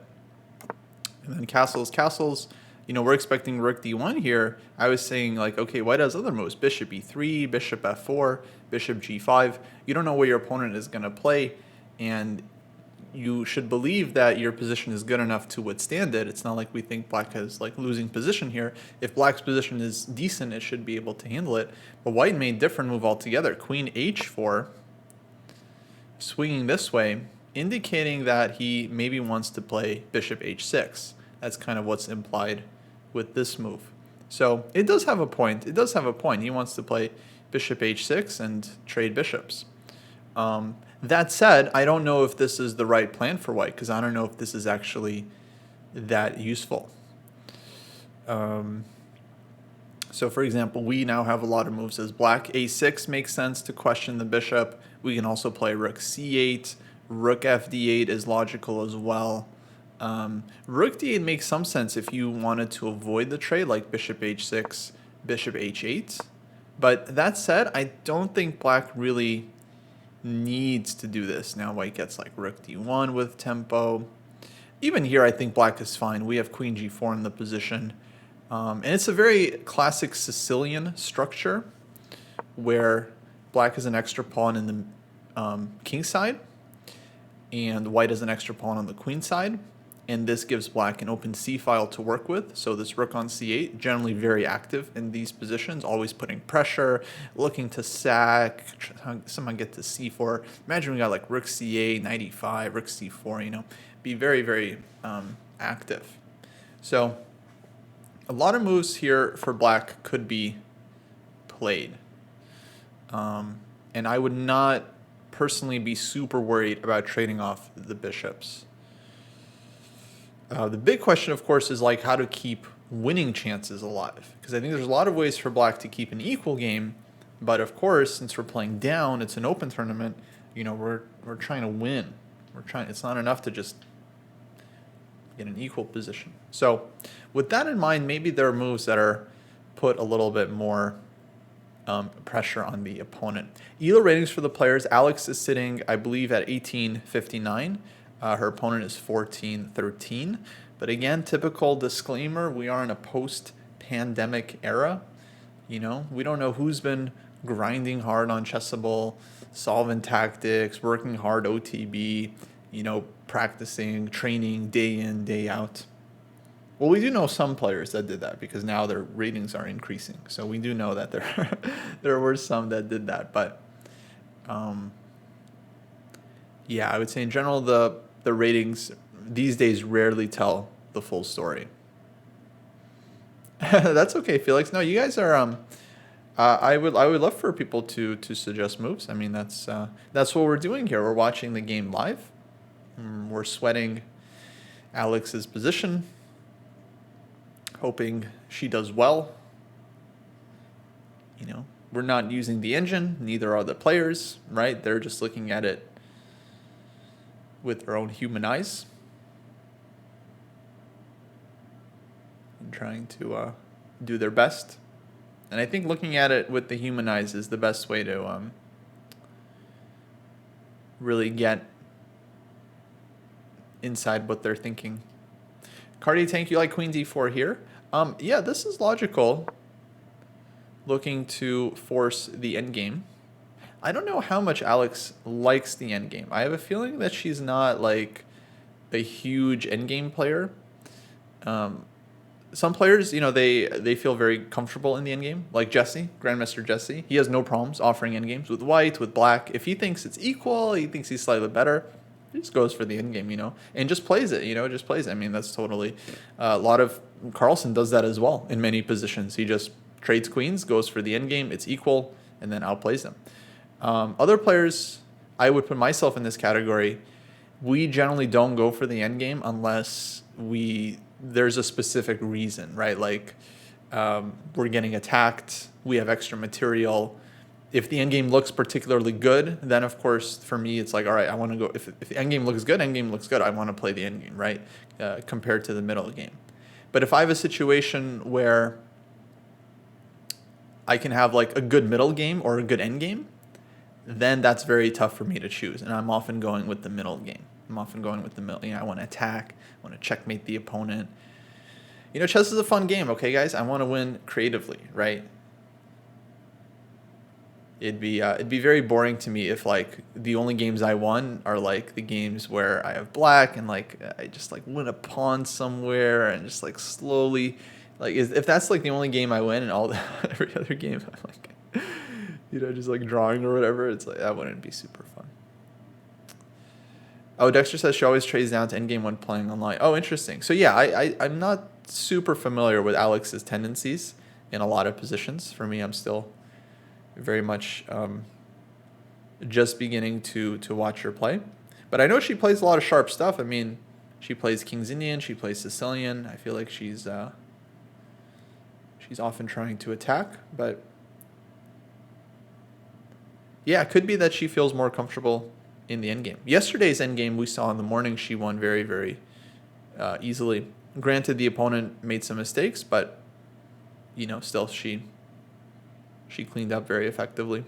And then castles. You know, we're expecting rook d1 here. I was saying like, okay, white has other moves. Bishop e3, bishop f4, bishop g5. You don't know where your opponent is going to play. And you should believe that your position is good enough to withstand it. It's not like we think black has like losing position here. If black's position is decent, it should be able to handle it. But white made a different move altogether. Queen h4. Swinging this way, indicating that he maybe wants to play bishop h6. That's kind of what's implied with this move. So it does have a point. He wants to play bishop h6 and trade bishops. That said, I don't know if this is the right plan for white because I don't know if this is actually that useful. So for example, we now have a lot of moves as black. a6 makes sense to question the bishop. We can also play rook c8. Rook fd8 is logical as well. Rook d8 makes some sense if you wanted to avoid the trade, like bishop h6, bishop h8. But that said, I don't think black really needs to do this. Now white gets like rook d1 with tempo. Even here, I think black is fine. We have queen g4 in the position. And it's a very classic Sicilian structure where black is an extra pawn in the king side and white is an extra pawn on the queen side. And this gives black an open c file to work with. So this rook on c8, generally very active in these positions, always putting pressure, looking to sack, somehow get to c4. Imagine we got like rook c8, knight e5, rook c4, you know, be very, very active. So a lot of moves here for black could be played. And I would not personally be super worried about trading off the bishops. The big question, of course, is like how to keep winning chances alive. Because I think there's a lot of ways for black to keep an equal game. But of course, since we're playing down, it's an open tournament, you know, we're trying to win. It's not enough to just get an equal position. So with that in mind, maybe there are moves that are put a little bit more pressure on the opponent. ELO ratings for the players. Alex is sitting, I believe, at 1859. Her opponent is 1413. But again, typical disclaimer, we are in a post-pandemic era. You know, we don't know who's been grinding hard on Chessable, solving tactics, working hard OTB, you know, practicing, training day in, day out. Well, we do know some players that did that because now their ratings are increasing. So we do know that there were some that did that. But yeah, I would say in general, the ratings these days rarely tell the full story. That's okay, Felix. No, you guys are. I would love for people to suggest moves. I mean, that's what we're doing here. We're watching the game live. We're sweating Alex's position, hoping she does well. we're not using the engine, neither are the players, right? They're just looking at it with their own human eyes and trying to do their best. And I think looking at it with the human eyes is the best way to really get inside what they're thinking. Cardi Tank, you like queen d4 here? Yeah, this is logical. Looking to force the endgame. I don't know how much Alex likes the endgame. I have a feeling that she's not like a huge endgame player. Some players, they feel very comfortable in the endgame. Like Jesse, Grandmaster Jesse. He has no problems offering endgames with white, with black. If he thinks it's equal, he thinks he's slightly better, he just goes for the endgame, and just plays it, just plays it. I mean, that's totally... a lot of... Carlsen does that as well in many positions. He just trades queens, goes for the endgame, it's equal, and then outplays them. Other players, I would put myself in this category. We generally don't go for the endgame unless there's a specific reason, right? Like we're getting attacked, we have extra material. If the endgame looks particularly good, then of course for me it's like, all right, I want to go. If the endgame looks good, I want to play the endgame, right? Compared to the middle game. But if I have a situation where I can have like a good middle game or a good end game, then that's very tough for me to choose. And I'm often going with the middle game. I'm often going with the middle. I want to attack. I want to checkmate the opponent. Chess is a fun game, okay, guys? I want to win creatively, right? It'd be very boring to me if like the only games I won are like the games where I have black and like I just like win a pawn somewhere and just like slowly, like if that's like the only game I win and all the every other game I'm like, just like drawing or whatever, it's like that wouldn't be super fun. Oh, Dexter says she always trades down to endgame when playing online. Oh, interesting. So yeah, I'm not super familiar with Alex's tendencies in a lot of positions. For me, I'm still very much just beginning to watch her play. But I know she plays a lot of sharp stuff. I mean, she plays King's Indian, she plays Sicilian. I feel like she's often trying to attack. But yeah, it could be that she feels more comfortable in the endgame. Yesterday's endgame we saw in the morning, she won very, very easily. Granted, the opponent made some mistakes, but still she cleaned up very effectively.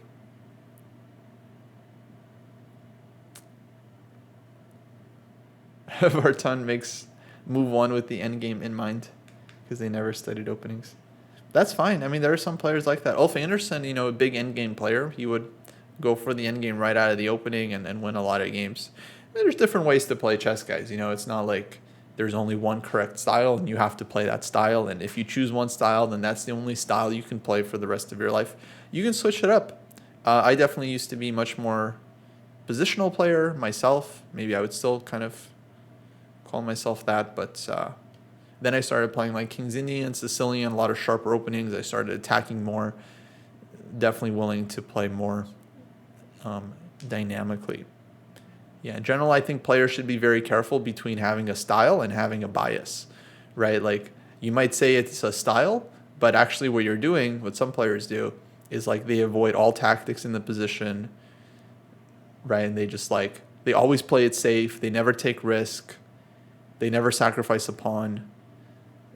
Vartan makes move one with the endgame in mind because they never studied openings. That's fine. I mean, there are some players like that. Ulf Anderson, a big endgame player, he would go for the endgame right out of the opening and win a lot of games. There's different ways to play chess, guys. It's not like there's only one correct style and you have to play that style. And if you choose one style, then that's the only style you can play for the rest of your life. You can switch it up. I definitely used to be much more positional player myself. Maybe I would still kind of call myself that, but then I started playing like King's Indian, Sicilian, a lot of sharper openings. I started attacking more. Definitely willing to play more dynamically. Yeah, in general, I think players should be very careful between having a style and having a bias, right? Like you might say it's a style, but actually what you're doing, what some players do, is like they avoid all tactics in the position, right? And they always play it safe. They never take risk. They never sacrifice a pawn.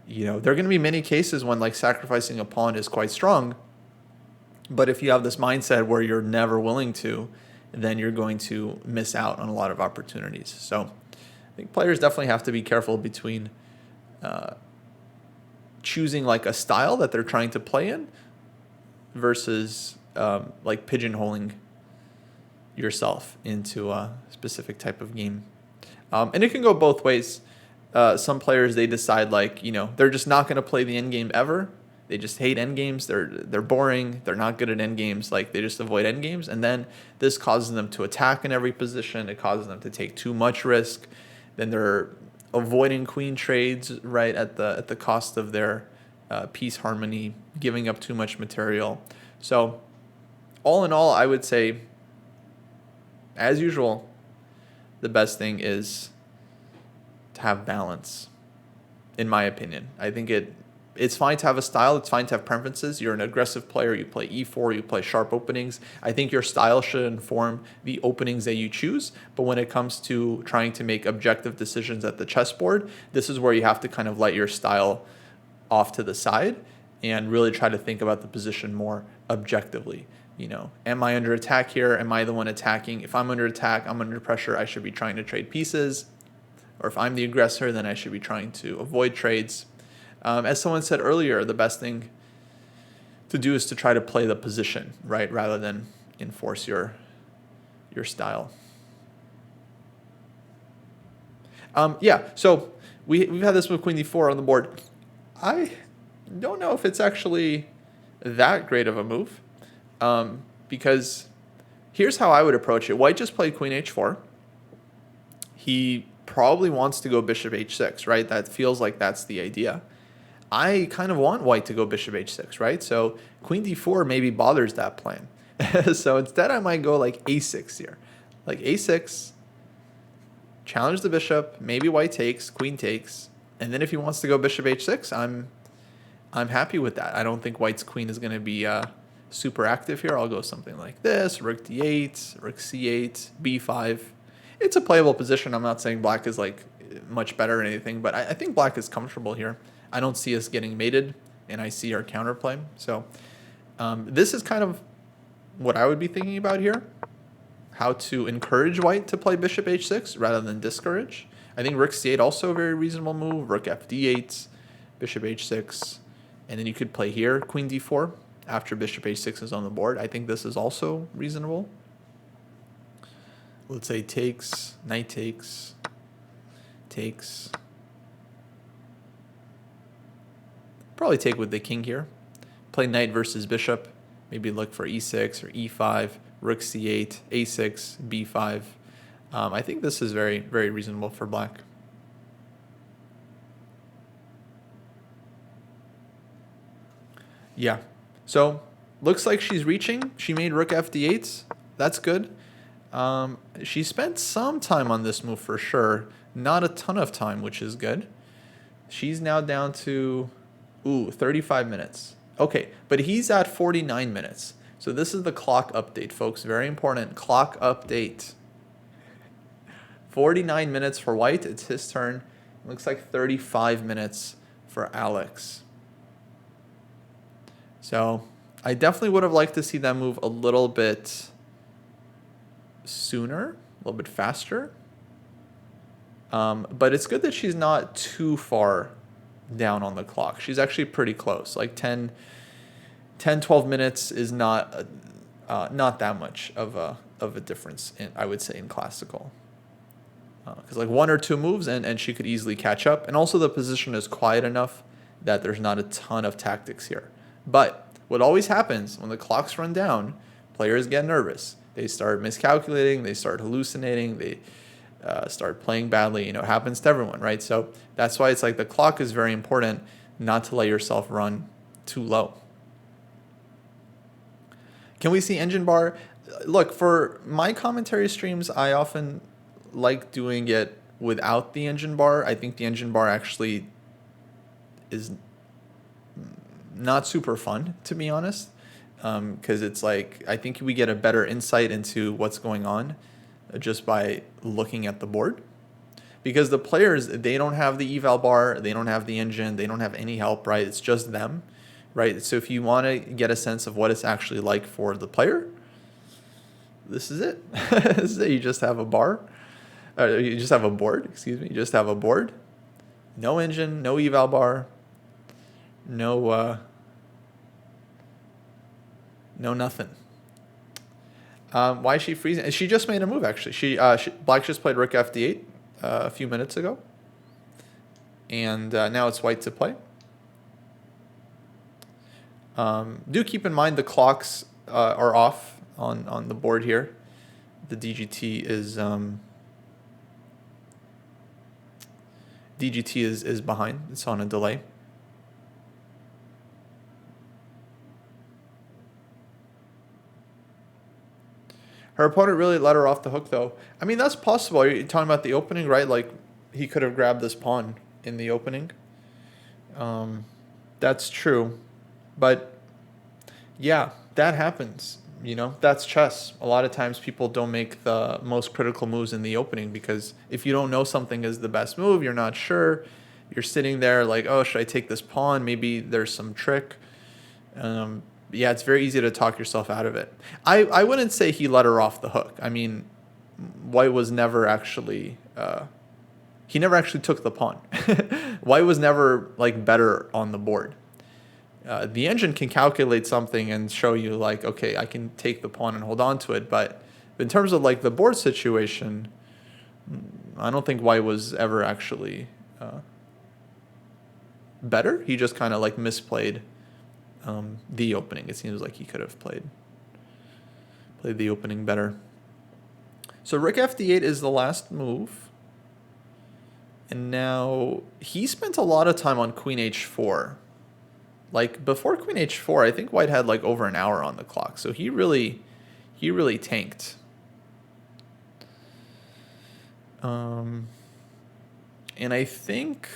There are going to be many cases when like sacrificing a pawn is quite strong. But if you have this mindset where you're never willing to, then you're going to miss out on a lot of opportunities. So I think players definitely have to be careful between choosing like a style that they're trying to play in versus like pigeonholing yourself into a specific type of game. And it can go both ways. Some players, they decide like, they're just not going to play the endgame ever. They just hate endgames. They're boring. They're not good at endgames. Like they just avoid endgames. And then this causes them to attack in every position. It causes them to take too much risk. Then they're avoiding queen trades right at the cost of their piece harmony, giving up too much material. So all in all, I would say, as usual, the best thing is to have balance, in my opinion. I think it It's fine to have a style. It's fine to have preferences. You're an aggressive player. You play e4. You play sharp openings. I think your style should inform the openings that you choose. But when it comes to trying to make objective decisions at the chessboard, this is where you have to kind of let your style off to the side and really try to think about the position more objectively. You know, am I under attack here? Am I the one attacking? If I'm under attack, I'm under pressure, I should be trying to trade pieces. Or if I'm the aggressor, then I should be trying to avoid trades. As someone said earlier, the best thing to do is to try to play the position, right, rather than enforce your style. Yeah, so we've had this with queen d4 on the board. I don't know if it's actually that great of a move, because here's how I would approach it. White just played queen h4. He probably wants to go bishop h6, right? That feels like that's the idea. I kind of want white to go bishop h6, right? So queen d4 maybe bothers that plan. So instead I might go like a6 here. Like a6, challenge the bishop, maybe white takes, queen takes, and then if he wants to go bishop h6, I'm happy with that. I don't think white's queen is going to be super active here. I'll go something like this, rook d8, rook c8, b5. It's a playable position. I'm not saying black is like much better or anything, but I think black is comfortable here. I don't see us getting mated, and I see our counterplay. So this is kind of what I would be thinking about here, how to encourage white to play bishop h6 rather than discourage. I think rook c8 also a very reasonable move, rook f d8, bishop h6, and then you could play here, queen d4, after bishop h6 is on the board. I think this is also reasonable. Let's say takes, knight takes, takes. Probably take with the king here. Play knight versus bishop. Maybe look for e6 or e5, rook c8, a6, b5. I think this is very, very reasonable for black. Yeah. So looks like she's reaching. She made rook f d8. That's good. She spent some time on this move for sure. Not a ton of time, which is good. She's now down to 35 minutes. Okay, but he's at 49 minutes. So this is the clock update, folks. Very important. Clock update. 49 minutes for white. It's his turn. It looks like 35 minutes for Alex. So I definitely would have liked to see that move a little bit sooner, a little bit faster. But it's good that she's not too far down on the clock. She's actually pretty close. Like 10, 12 minutes is not that much of a difference, I would say, in classical. Because like one or two moves and she could easily catch up. And also the position is quiet enough that there's not a ton of tactics here. But what always happens when the clocks run down, players get nervous. They start miscalculating. They start hallucinating. They start playing badly. You know, it happens to everyone, right? So that's why it's like the clock is very important, not to let yourself run too low. Can we see engine bar? Look, for my commentary streams, I often like doing it without the engine bar. I think the engine bar actually is not super fun, to be honest, because it's like I think we get a better insight into what's going on just by looking at the board. Because the players, they don't have the eval bar, they don't have the engine, they don't have any help, right? It's just them, right? So if you want to get a sense of what it's actually like for the player, this is it. This is it. You just have a bar. You just have a board, excuse me. You just have a board. No engine, no eval bar, no nothing. Why is she freezing? She just made a move, actually. Black just played rook f d8 a few minutes ago. And now it's white to play. Do keep in mind the clocks are off on the board here. The DGT is behind. It's on a delay. Her opponent really let her off the hook, though. I mean, that's possible. You're talking about the opening, right? Like, he could have grabbed this pawn in the opening. That's true. But yeah, that happens. That's chess. A lot of times people don't make the most critical moves in the opening because if you don't know something is the best move, you're not sure. You're sitting there like, oh, should I take this pawn? Maybe there's some trick. Yeah, it's very easy to talk yourself out of it. I wouldn't say he let her off the hook. I mean, White was never actually... he never actually took the pawn. White was never like better on the board. The engine can calculate something and show you like, okay, I can take the pawn and hold on to it. But in terms of like the board situation, I don't think White was ever actually better. He just kind of like misplayed the opening. It seems like he could have played the opening better. So Rook FD8 is the last move. And now he spent a lot of time on Queen H4. Like before Queen H4, I think White had like over an hour on the clock. So he really tanked. And I think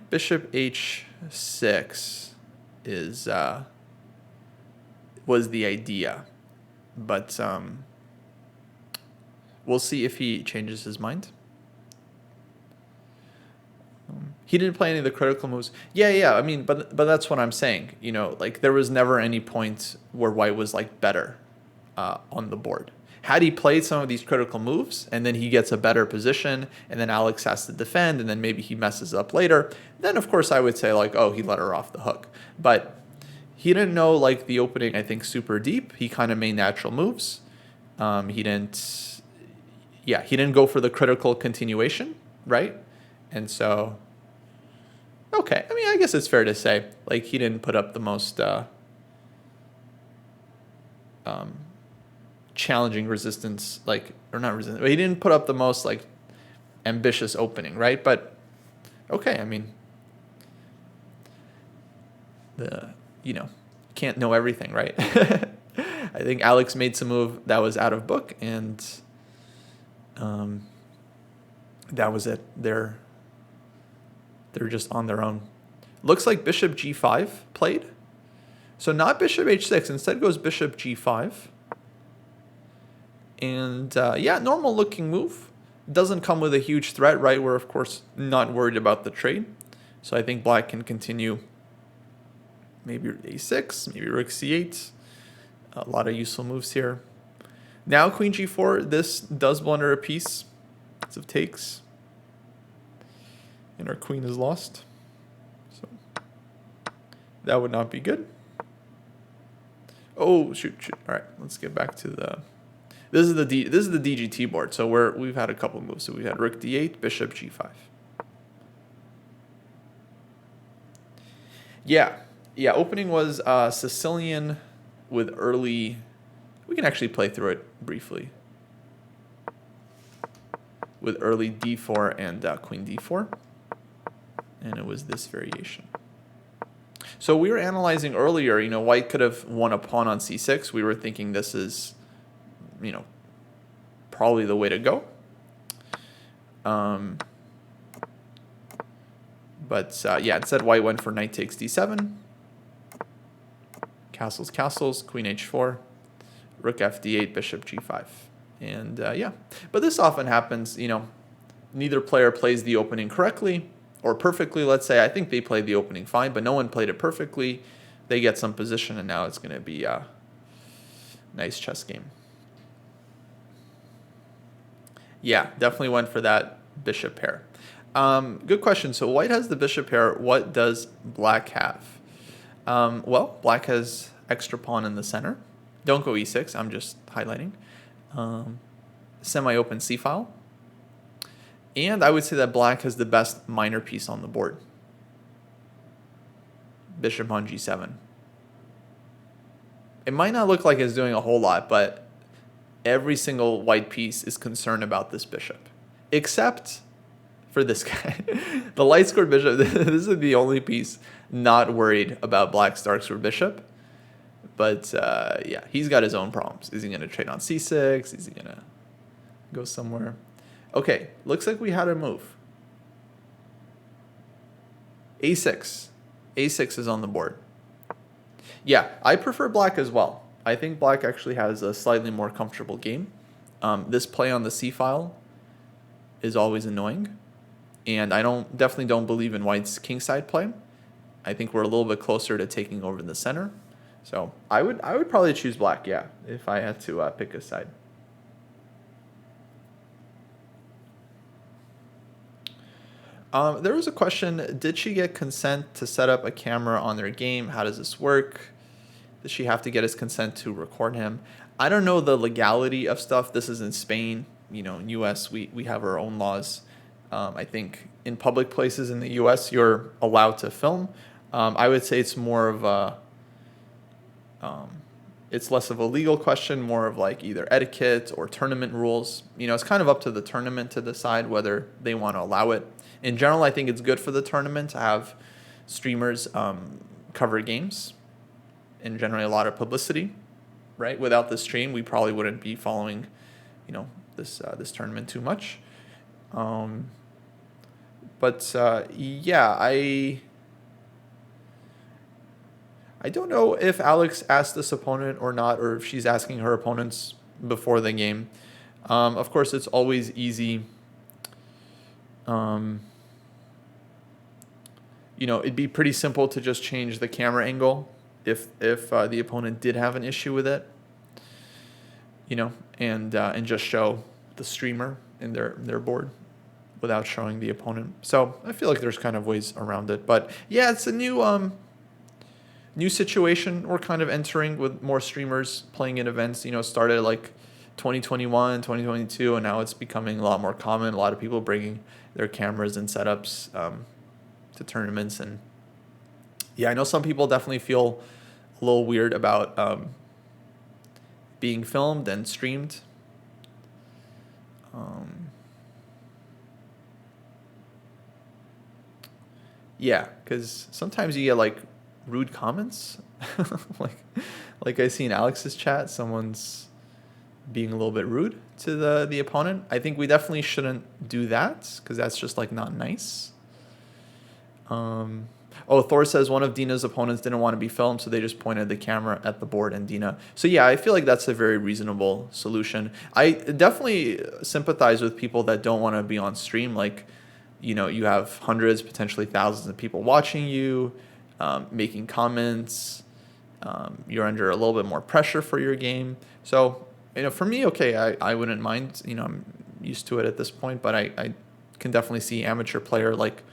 Bishop H6 was the idea, but we'll see if he changes his mind. He didn't play any of the critical moves. Yeah. I mean, but that's what I'm saying. Like there was never any point where White was like better on the board. Had he played some of these critical moves and then he gets a better position and then Alex has to defend and then maybe he messes up later, then of course I would say like, oh, he let her off the hook. But he didn't know like the opening, I think, super deep. He kind of made natural moves. He didn't go for the critical continuation, right? And so, okay. I mean, I guess it's fair to say like he didn't put up the most challenging resistance, like, or not resistance, but he didn't put up the most like ambitious opening, right? But okay, I mean, can't know everything, right? I think Alex made some move that was out of book, and that was it. They're just on their own. Looks like Bishop G5 played, so not Bishop H6. Instead goes Bishop G5. And normal looking move. Doesn't come with a huge threat, right? We're of course not worried about the trade. So I think Black can continue maybe A6, maybe Rook C8. A lot of useful moves here. Now Queen G4, this does blunder a piece. Because of takes. And our queen is lost. So that would not be good. Oh, shoot. All right, let's get back to the... This is the DGT board, so we've had a couple moves. So we've had Rook D8, Bishop G5. Yeah. Opening was Sicilian with early. We can actually play through it briefly. With early D4 and Queen D4, and it was this variation. So we were analyzing earlier. White could have won a pawn on C6. We were thinking this is, probably the way to go. Instead White went for knight takes D7. Castles, Queen H4, Rook FD8, Bishop G5. And but this often happens, neither player plays the opening correctly or perfectly, let's say. I think they played the opening fine, but no one played it perfectly. They get some position, and now it's going to be a nice chess game. Yeah, definitely went for that bishop pair. Good question. So White has the bishop pair. What does Black have? Well, Black has extra pawn in the center. Don't go E6. I'm just highlighting. Semi-open C-file. And I would say that Black has the best minor piece on the board. Bishop on G7. It might not look like it's doing a whole lot, but every single White piece is concerned about this bishop. Except for this guy. The light-scored bishop, this is the only piece not worried about Black's dark-scored bishop. But he's got his own problems. Is he going to trade on C6? Is he going to go somewhere? Okay, looks like we had a move. A6. A6 is on the board. Yeah, I prefer black as well. I think black actually has a slightly more comfortable game. This play on the C file is always annoying. And I definitely don't believe in white's kingside play. I think we're a little bit closer to taking over the center. So I would probably choose black, yeah, if I had to pick a side. There was a question, did she get consent to set up a camera on their game? How does this work? Does she have to get his consent to record him? I don't know the legality of stuff. This is in Spain. You know, in US, we have our own laws. I think in public places in the US, you're allowed to film. I would say it's more of a, it's less of a legal question, more of like either etiquette or tournament rules. You know, it's kind of up to the tournament to decide whether they want to allow it. In general, I think it's good for the tournament to have streamers cover games, and generally a lot of publicity, right? Without the stream, we probably wouldn't be following, you know, this tournament too much. But yeah, I don't know if Alex asked this opponent or not, or if she's asking her opponents before the game. Of course, it's always easy. You know, it'd be pretty simple to just change the camera angle if the opponent did have an issue with it. You know, and just show the streamer in their board without showing the opponent. So I feel like there's kind of ways around it. But yeah, it's a new situation we're kind of entering with more streamers playing in events. You know, it started like 2021, 2022, and now it's becoming a lot more common. A lot of people bringing their cameras and setups to tournaments. And yeah, I know some people definitely feel a little weird about being filmed and streamed. Yeah, because sometimes you get like rude comments. like I see in Alex's chat, someone's being a little bit rude to the opponent. I think we definitely shouldn't do that because that's just like not nice. Oh, Thor says one of Dina's opponents didn't want to be filmed, so they just pointed the camera at the board and Dina. So yeah, I feel like that's a very reasonable solution. I definitely sympathize with people that don't want to be on stream. Like, you know, you have hundreds, potentially thousands of people watching you, making comments. You're under a little bit more pressure for your game. So, you know, for me, okay, I wouldn't mind. You know, I'm used to it at this point, but I can definitely see amateur player like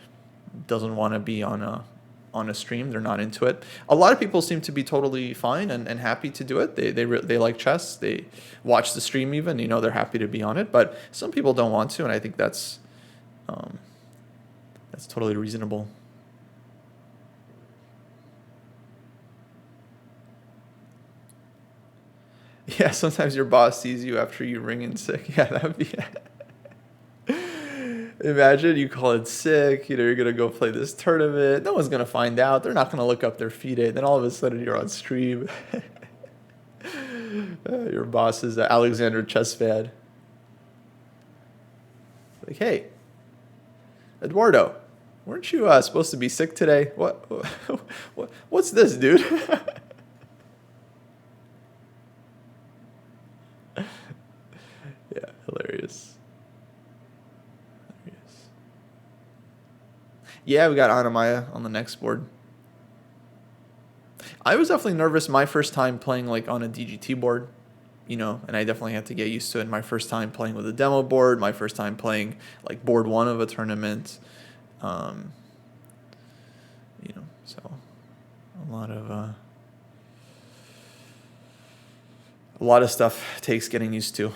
doesn't want to be on a stream. They're not into it. A lot of people seem to be totally fine and happy to do it. They like chess. They watch the stream even. You know, they're happy to be on it. But some people don't want to, and I think that's totally reasonable. Yeah, sometimes your boss sees you after you ring in sick. Yeah, that would be... Imagine you call it sick, you know, you're going to go play this tournament. No one's going to find out. They're not going to look up their FIDE. Then all of a sudden you're on stream. Your boss is an AlexandraChess fan. Like, hey, Eduardo, weren't you supposed to be sick today? What's this, dude? Yeah, hilarious. Yeah, we got Anamaya on the next board. I was definitely nervous my first time playing like on a DGT board, you know, and I definitely had to get used to it. My first time playing with a demo board, my first time playing like board one of a tournament, you know, so a lot of stuff takes getting used to.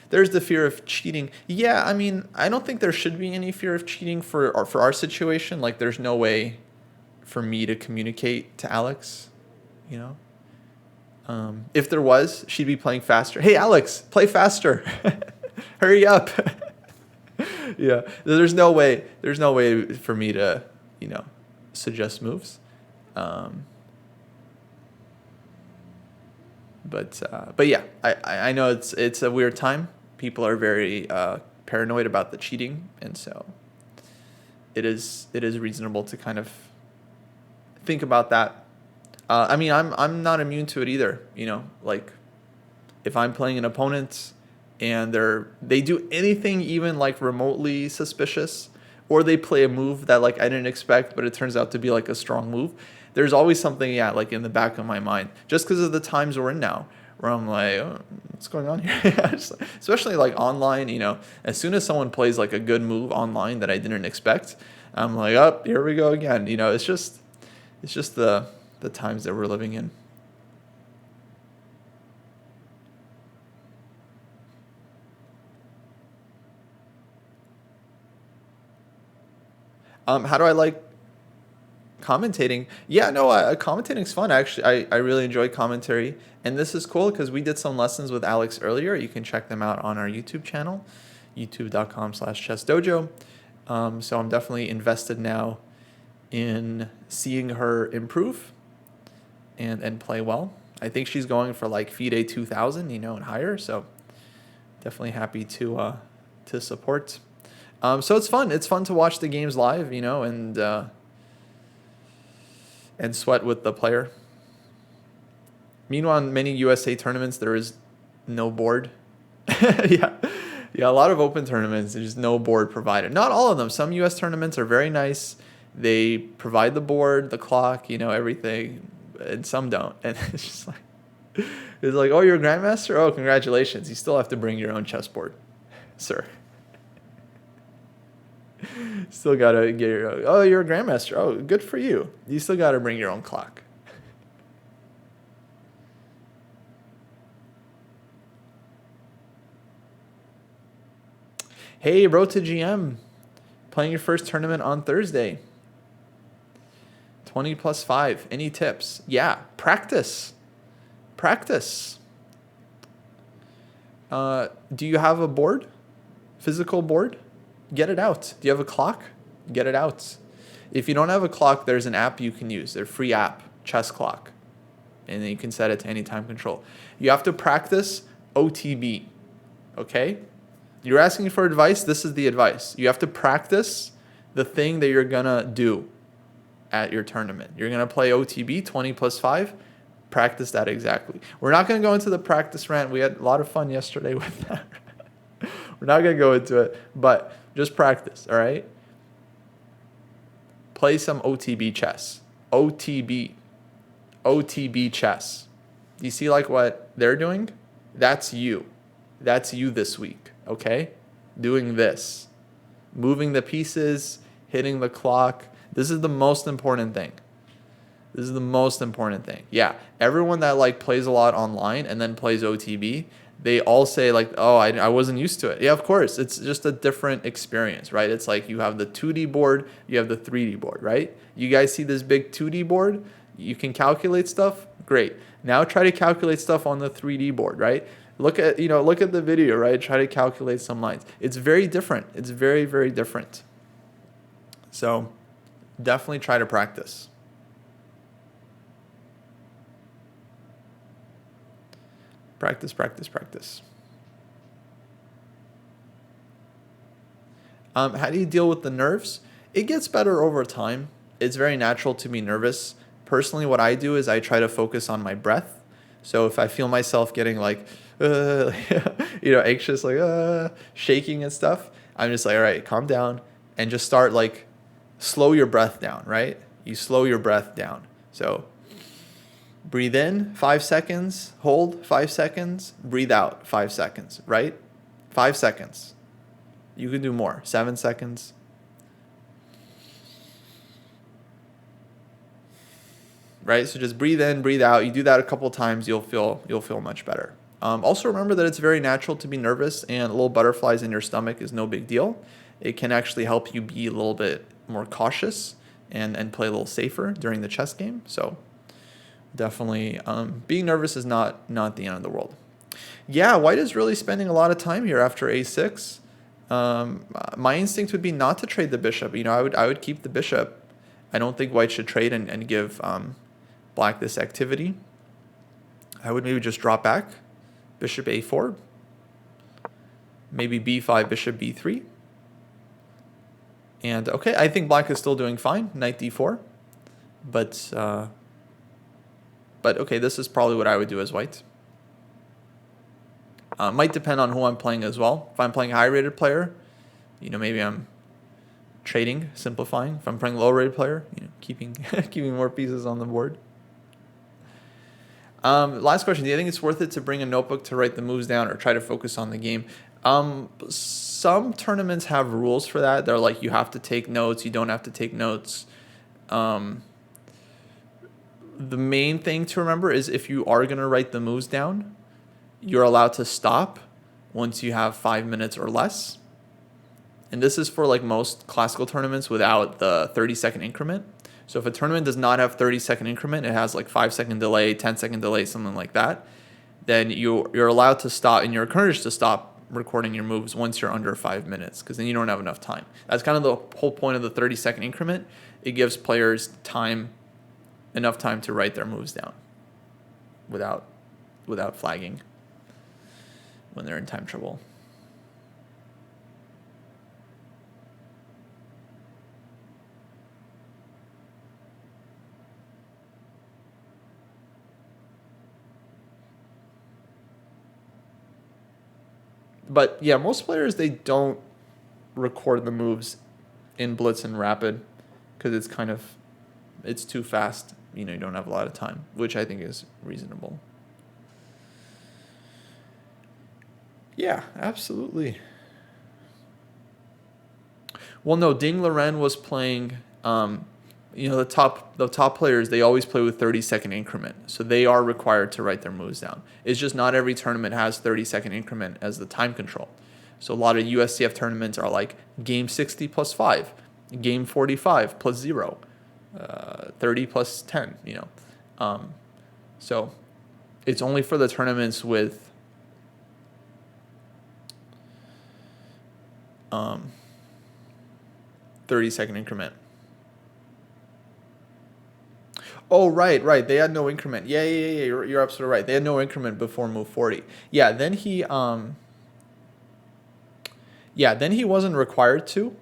There's the fear of cheating. Yeah, I mean, I don't think there should be any fear of cheating for our situation. Like, there's no way for me to communicate to Alex, you know. If there was, she'd be playing faster. Hey, Alex, play faster. Hurry up. Yeah, there's no way for me to, you know, suggest moves. But yeah, I know it's a weird time. People are very paranoid about the cheating, and so it is reasonable to kind of think about that. I mean, I'm not immune to it either. You know, like if I'm playing an opponent and they do anything even like remotely suspicious, or they play a move that like I didn't expect, but it turns out to be like a strong move, there's always something, yeah, like in the back of my mind, just because of the times we're in now, where I'm like, oh, what's going on here? Especially like online, you know, as soon as someone plays like a good move online that I didn't expect, I'm like, oh, here we go again. You know, it's just the times that we're living in. How do I like commentating? Yeah, no, commentating's fun. Actually, I really enjoy commentary, and this is cool because we did some lessons with Alex earlier. You can check them out on our YouTube channel, youtube.com/ChessDojo. So I'm definitely invested now in seeing her improve and play well. I think she's going for like FIDE 2000, you know, and higher. So definitely happy to support. So it's fun. It's fun to watch the games live, you know, and sweat with the player. Meanwhile, in many USA tournaments, there is no board. Yeah, a lot of open tournaments, there's no board provided. Not all of them. Some US tournaments are very nice. They provide the board, the clock, you know, everything, and some don't. And it's just like, oh, you're a grandmaster? Oh, congratulations. You still have to bring your own chessboard, sir. Still gotta get your own. Oh, you're a grandmaster. Oh, good for you. You still gotta bring your own clock. Hey, Road to GM. Playing your first tournament on Thursday. 20 plus 5. Any tips? Yeah, practice. Practice. Do you have a board? Physical board? Get it out. Do you have a clock? Get it out. If you don't have a clock, there's an app you can use. They're free app, Chess Clock. And then you can set it to any time control. You have to practice OTB. Okay? You're asking for advice. This is the advice. You have to practice the thing that you're going to do at your tournament. You're going to play OTB, 20 plus 5. Practice that exactly. We're not going to go into the practice rant. We had a lot of fun yesterday with that. We're not going to go into it, but just practice, all right? Play some OTB chess. OTB chess. You see like what they're doing? That's you. That's you this week, okay? Doing this. Moving the pieces, hitting the clock. This is the most important thing. This is the most important thing. Yeah, everyone that like plays a lot online and then plays OTB, they all say like, oh, I wasn't used to it. Yeah, of course. It's just a different experience, right? It's like you have the 2D board, you have the 3D board, right? You guys see this big 2D board? You can calculate stuff? Great. Now try to calculate stuff on the 3D board, right? Look at the video, right? Try to calculate some lines. It's very different. It's very, very different. So definitely try to practice. Practice, practice, practice. How do you deal with the nerves? It gets better over time. It's very natural to be nervous. Personally, what I do is I try to focus on my breath. So if I feel myself getting like, anxious, like shaking and stuff, I'm just like, all right, calm down and just start like slow your breath down, right? You slow your breath down. So breathe in 5 seconds, hold 5 seconds, breathe out 5 seconds, right? 5 seconds. You can do more. 7 seconds. Right? So just breathe in, breathe out. You do that a couple times, you'll feel much better. Also remember that it's very natural to be nervous, and little butterflies in your stomach is no big deal. It can actually help you be a little bit more cautious and play a little safer during the chess game. So definitely being nervous is not the end of the world. Yeah, white is really spending a lot of time here after a6. My instinct would be not to trade the bishop. I would keep the bishop. I don't think white should trade and give black this activity. I would maybe just drop back. Bishop a4. Maybe b5, bishop b3. And okay, I think black is still doing fine, knight d4. But okay, this is probably what I would do as white. Might depend on who I'm playing as well. If I'm playing a high-rated player, maybe I'm trading, simplifying. If I'm playing a low-rated player, keeping keeping more pieces on the board. Last question: do you think it's worth it to bring a notebook to write the moves down, or try to focus on the game? Some tournaments have rules for that. They're like, you have to take notes. You don't have to take notes. The main thing to remember is if you are going to write the moves down, you're allowed to stop once you have 5 minutes or less. And this is for like most classical tournaments without the 30-second increment. So if a tournament does not have 30-second increment, it has like 5-second delay, 10-second delay, something like that, then you're allowed to stop, and you're encouraged to stop recording your moves once you're under 5 minutes, because then you don't have enough time. That's kind of the whole point of the 30-second increment. It gives players enough time to write their moves down without flagging when they're in time trouble. But yeah, most players, they don't record the moves in Blitz and Rapid because it's too fast. You don't have a lot of time, which I think is reasonable. Yeah, absolutely. Well, no, Ding Liren was playing. The top players, they always play with 30-second increment, so they are required to write their moves down. It's just not every tournament has 30-second increment as the time control. So a lot of USCF tournaments are like game 60 plus 5, game 45 plus 0, 30 plus 10. So it's only for the tournaments with 30-second increment. Oh, right. They had no increment. Yeah. You're absolutely right. They had no increment before move 40. Yeah. Then he wasn't required to.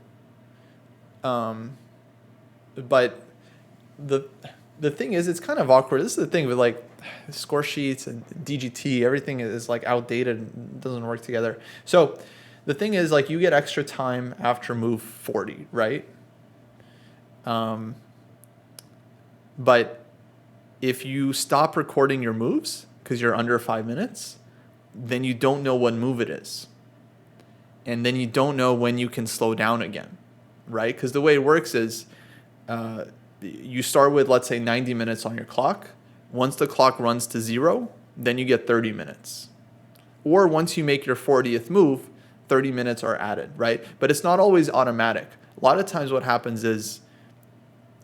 But the thing is, it's kind of awkward. This is the thing with like score sheets and DGT. Everything is like outdated and doesn't work together. So the thing is, like, you get extra time after move 40, right? But if you stop recording your moves because you're under 5 minutes, then you don't know what move it is. And then you don't know when you can slow down again, right? Because the way it works is you start with, let's say, 90 minutes on your clock. Once the clock runs to 0, then you get 30 minutes. Or once you make your 40th move, 30 minutes are added, right? But it's not always automatic. A lot of times what happens is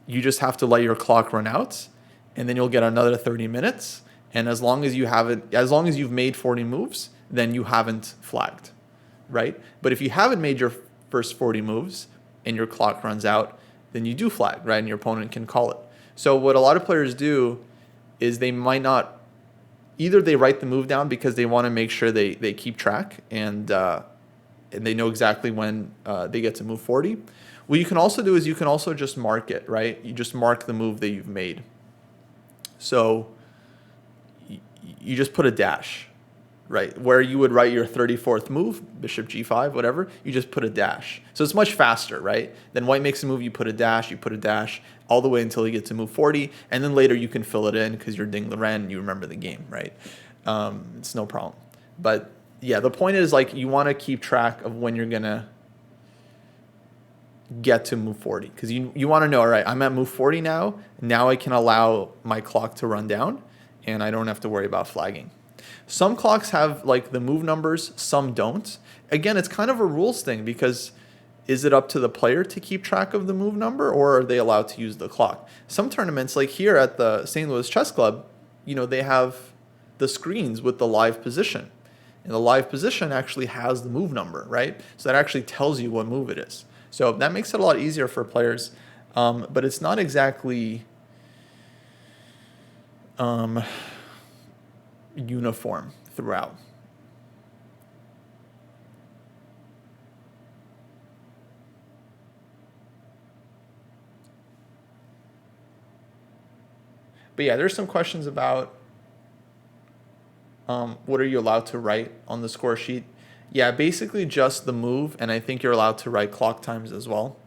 you just have to let your clock run out, and then you'll get another 30 minutes. And as long as you've made 40 moves, then you haven't flagged, right? But if you haven't made your first 40 moves and your clock runs out, then you do flag, right? And your opponent can call it. So what a lot of players do is they might not, either they write the move down because they want to make sure they keep track and they know exactly when they get to move 40. What you can also do is you can also just mark it, right? You just mark the move that you've made. So you just put a dash, right? Where you would write your 34th move, bishop g5, whatever, you just put a dash. So it's much faster, right? Then white makes a move, you put a dash, all the way until you get to move 40, and then later you can fill it in because you're Ding Liren and you remember the game, right? It's no problem. But yeah, the point is, like, you want to keep track of when you're going to get to move 40, because you want to know, all right, I'm at move 40 now I can allow my clock to run down and I don't have to worry about flagging. Some clocks have like the move numbers, some don't. Again, it's kind of a rules thing, because is it up to the player to keep track of the move number, or are they allowed to use the clock? Some tournaments, like here at the St. Louis Chess Club, they have the screens with the live position, and the live position actually has the move number, right? So that actually tells you what move it is. So that makes it a lot easier for players, but it's not exactly uniform throughout. But yeah, there's some questions about what are you allowed to write on the score sheet. Yeah, basically just the move, and I think you're allowed to write clock times as well.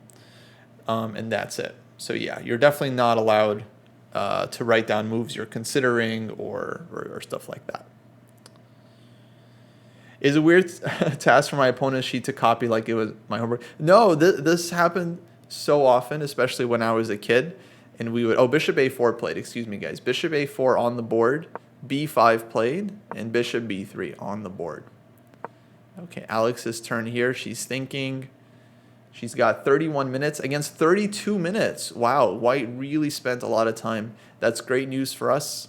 And that's it. So yeah, you're definitely not allowed to write down moves you're considering or stuff like that. Is it weird to ask for my opponent's sheet to copy like it was my homework? No, this happened so often, especially when I was a kid. And we would, bishop a4 played, excuse me, guys. Bishop a4 on the board, b5 played, and bishop b3 on the board. Okay, Alex's turn here. She's thinking. She's got 31 minutes against 32 minutes. Wow, White really spent a lot of time. That's great news for us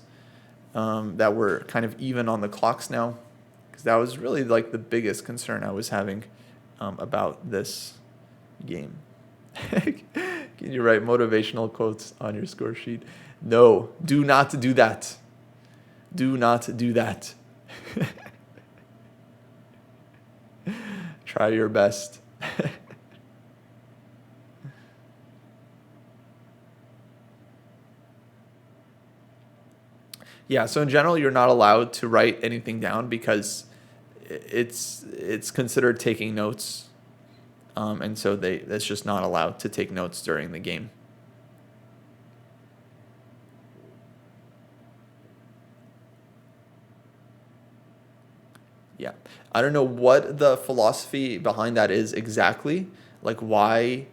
that we're kind of even on the clocks now. Because that was really like the biggest concern I was having about this game. Can you write motivational quotes on your score sheet? No, do not do that. Do not do that. Try your best. Yeah, so in general, you're not allowed to write anything down because it's considered taking notes. And so that's just not allowed to take notes during the game. Yeah. I don't know what the philosophy behind that is exactly, like why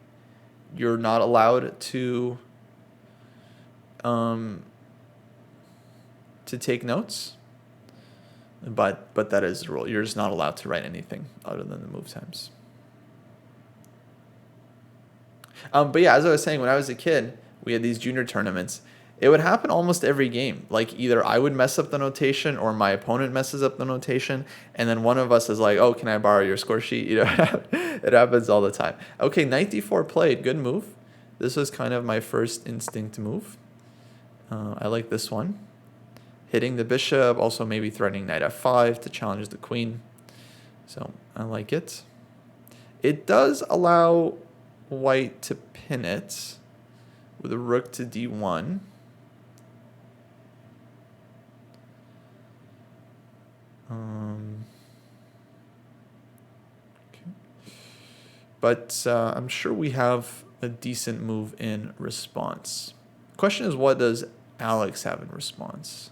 you're not allowed to take notes. But that is the rule. You're just not allowed to write anything other than the move times. But yeah, as I was saying, when I was a kid, we had these junior tournaments. It would happen almost every game. Like either I would mess up the notation or my opponent messes up the notation, and then one of us is like, "Oh, can I borrow your score sheet?" You know, it happens all the time. Okay, knight d4 played. Good move. This was kind of my first instinct move. I like this one. Hitting the bishop, also maybe threatening knight f5 to challenge the queen. So I like it. It does allow White to pin it with a rook to d1. Okay. But I'm sure we have a decent move in response. Question is, what does Alex have in response?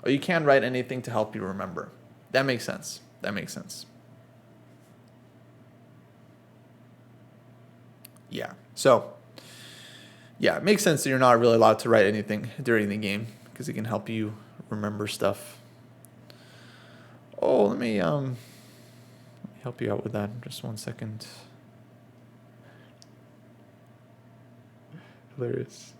Oh, you can't write anything to help you remember. That makes sense. That makes sense. Yeah. So, yeah, it makes sense that you're not really allowed to write anything during the game because it can help you remember stuff. Oh, let me help you out with that. Just 1 second. Hilarious.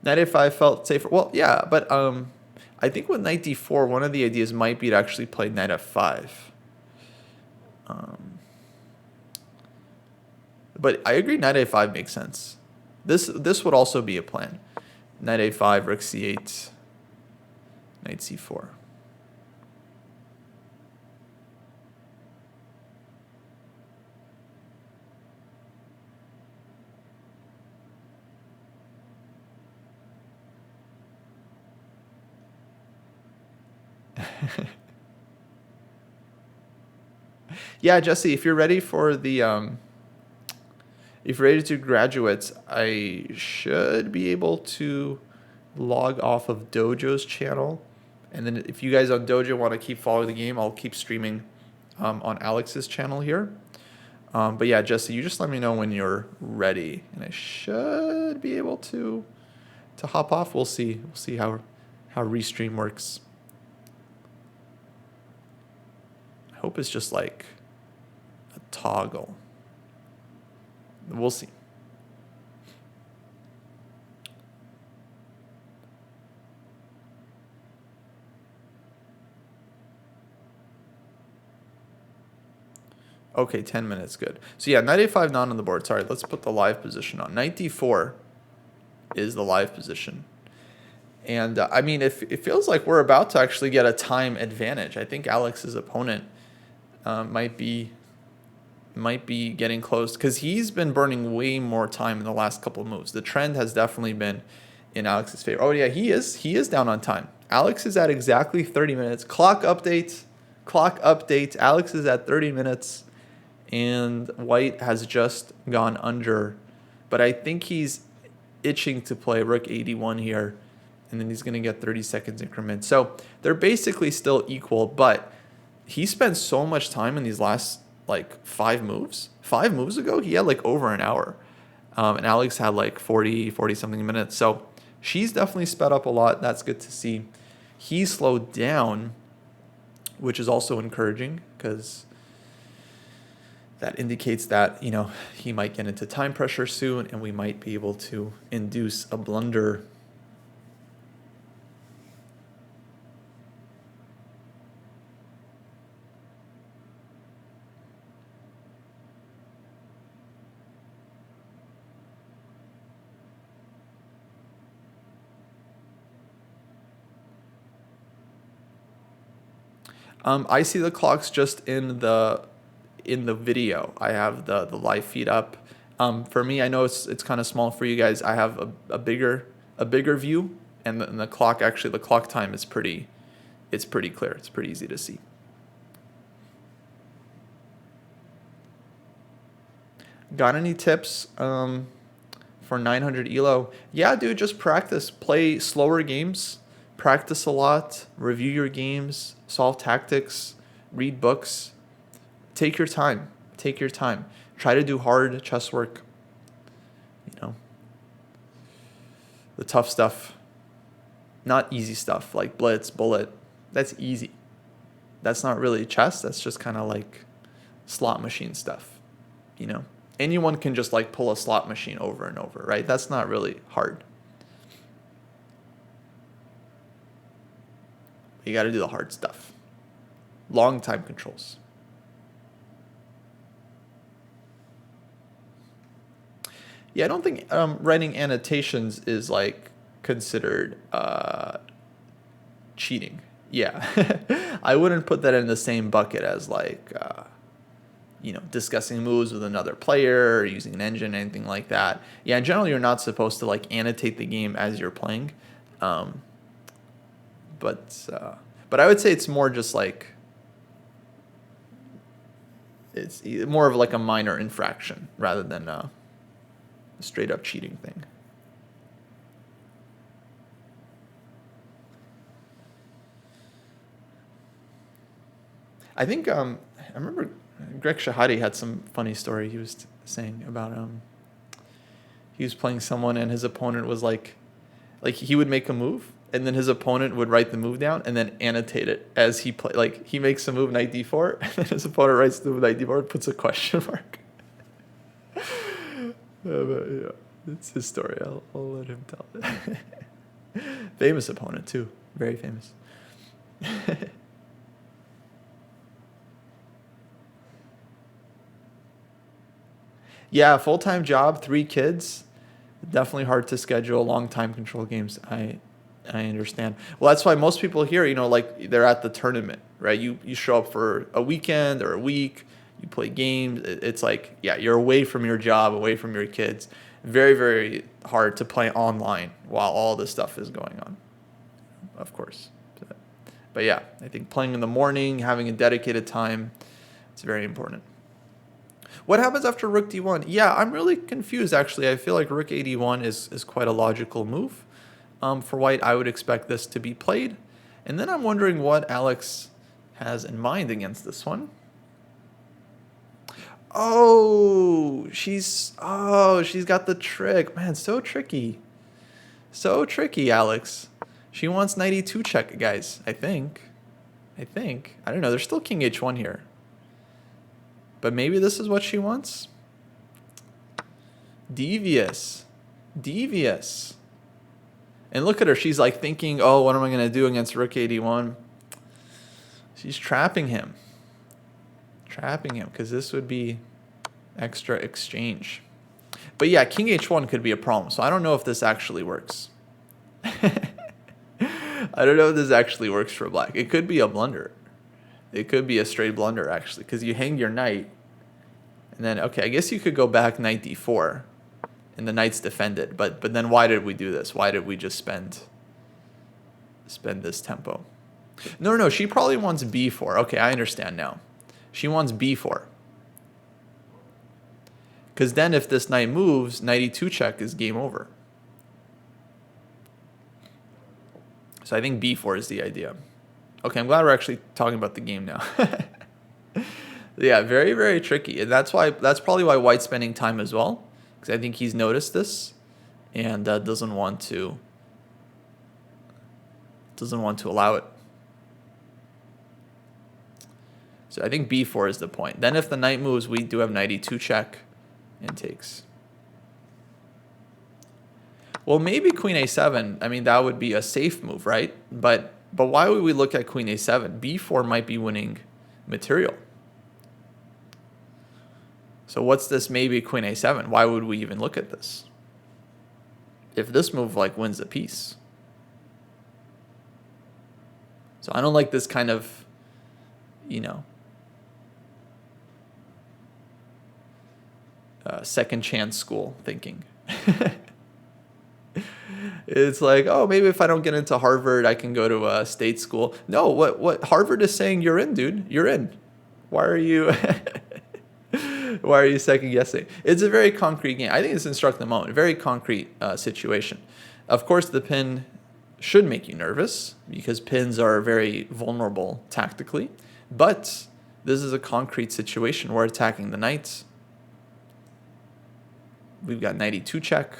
Knight a5 felt safer. Well, yeah, but I think with knight d4, one of the ideas might be to actually play knight f5. But I agree, knight a5 makes sense. This would also be a plan. Knight a5, rook c8, knight c4. Yeah, Jesse, if you're ready for the if you're ready to graduate, I should be able to log off of Dojo's channel. And then if you guys on Dojo want to keep following the game, I'll keep streaming on Alex's channel here. But yeah, Jesse, you just let me know when you're ready, and I should be able to hop off. We'll see. We'll see how Restream works. I hope it's just like a toggle. We'll see. Okay, 10 minutes, good. So yeah, knight a5 not on the board. Sorry, let's put the live position on. Knight d4 is the live position. And I mean, it feels like we're about to actually get a time advantage. I think Alex's opponent might be might be getting close because he's been burning way more time in the last couple of moves. The trend has definitely been in Alex's favor. Oh yeah, he is down on time. Alex is at exactly 30 minutes. Clock update. Alex is at 30 minutes, and White has just gone under. But I think he's itching to play Rook 81 here, and then he's going to get 30 seconds increments. So they're basically still equal, but he spent so much time in these last like 5 moves. 5 moves ago, he had like over an hour, and Alex had like 40 something minutes. So she's definitely sped up a lot. That's good to see. He slowed down, which is also encouraging because that indicates that, you know, he might get into time pressure soon and we might be able to induce a blunder. I see the clocks just in the video. I have the live feed up. For me, I know it's kind of small for you guys. I have a bigger view, and the clock, actually the clock time is pretty clear. It's pretty easy to see. Got any tips for 900 ELO? Yeah, dude, just practice. Play slower games. Practice a lot. Review your games. Solve tactics. Read books. Take your time. Try to do hard chess work. You know, the tough stuff. Not easy stuff like blitz, bullet. That's easy. That's not really chess. That's just kind of like slot machine stuff. You know, anyone can just like pull a slot machine over and over, right? That's not really hard. You got to do the hard stuff. Long time controls. Yeah, I don't think writing annotations is like considered cheating. Yeah, I wouldn't put that in the same bucket as like you know, discussing moves with another player or using an engine, anything like that. Yeah, in general, you're not supposed to like annotate the game as you're playing. But I would say it's more just like it's more of like a minor infraction rather than a straight up cheating thing. I think I remember Greg Shahadi had some funny story he was saying about he was playing someone and his opponent was like he would make a move and then his opponent would write the move down and then annotate it as he play. Like he makes a move knight d4 and then his opponent writes the move knight d4 and puts a question mark. But yeah, it's his story. I'll let him tell it. Famous opponent too, very famous. Yeah, full-time job, 3 kids. Definitely hard to schedule long time control games. I understand. Well, that's why most people here, you know, like they're at the tournament, right? You show up for a weekend or a week, you play games. It's like, yeah, you're away from your job, away from your kids. Very, very hard to play online while all this stuff is going on, of course. But yeah, I think playing in the morning, having a dedicated time, it's very important. What happens after rook d1? Yeah, I'm really confused, actually. I feel like rook 81 is quite a logical move. For white, I would expect this to be played. And then I'm wondering what Alex has in mind against this one. Oh, she's got the trick. Man, so tricky. So tricky, Alex. She wants knight e2 check, guys, I think. I don't know. There's still king h1 here. But maybe this is what she wants? Devious. And look at her. She's like thinking, oh, what am I going to do against rook 81? She's trapping him. Because this would be extra exchange. But yeah, king h1 could be a problem. So I don't know if this actually works. I don't know if this actually works for black. It could be a blunder. It could be a straight blunder, actually, because you hang your knight, And then, okay, I guess you could go back knight d4, and the knight's defended. But then why did we do this? Why did we just spend this tempo? No, she probably wants b4. Okay, I understand now. She wants b4. Because then if this knight moves, knight e2 check is game over. So I think b4 is the idea. Okay, I'm glad we're actually talking about the game now. Yeah, very, very tricky. And that's probably why White's spending time as well. Because I think he's noticed this and doesn't want to allow it. So I think b4 is the point. Then if the knight moves, we do have knight e2 check and takes. Well, maybe queen a7. I mean, that would be a safe move, right? But why would we look at queen a7? b4 might be winning material. So what's this maybe queen a7? Why would we even look at this? If this move like wins the piece. So I don't like this kind of, second chance school thinking. It's like, oh, maybe if I don't get into Harvard, I can go to a state school. No, what Harvard is saying, you're in, dude. You're in. Why are you why are you second guessing? It's a very concrete game. I think it's instruct the moment. Very concrete situation. Of course, the pin should make you nervous because pins are very vulnerable tactically. But this is a concrete situation. We're attacking the knights. We've got knight e2 check.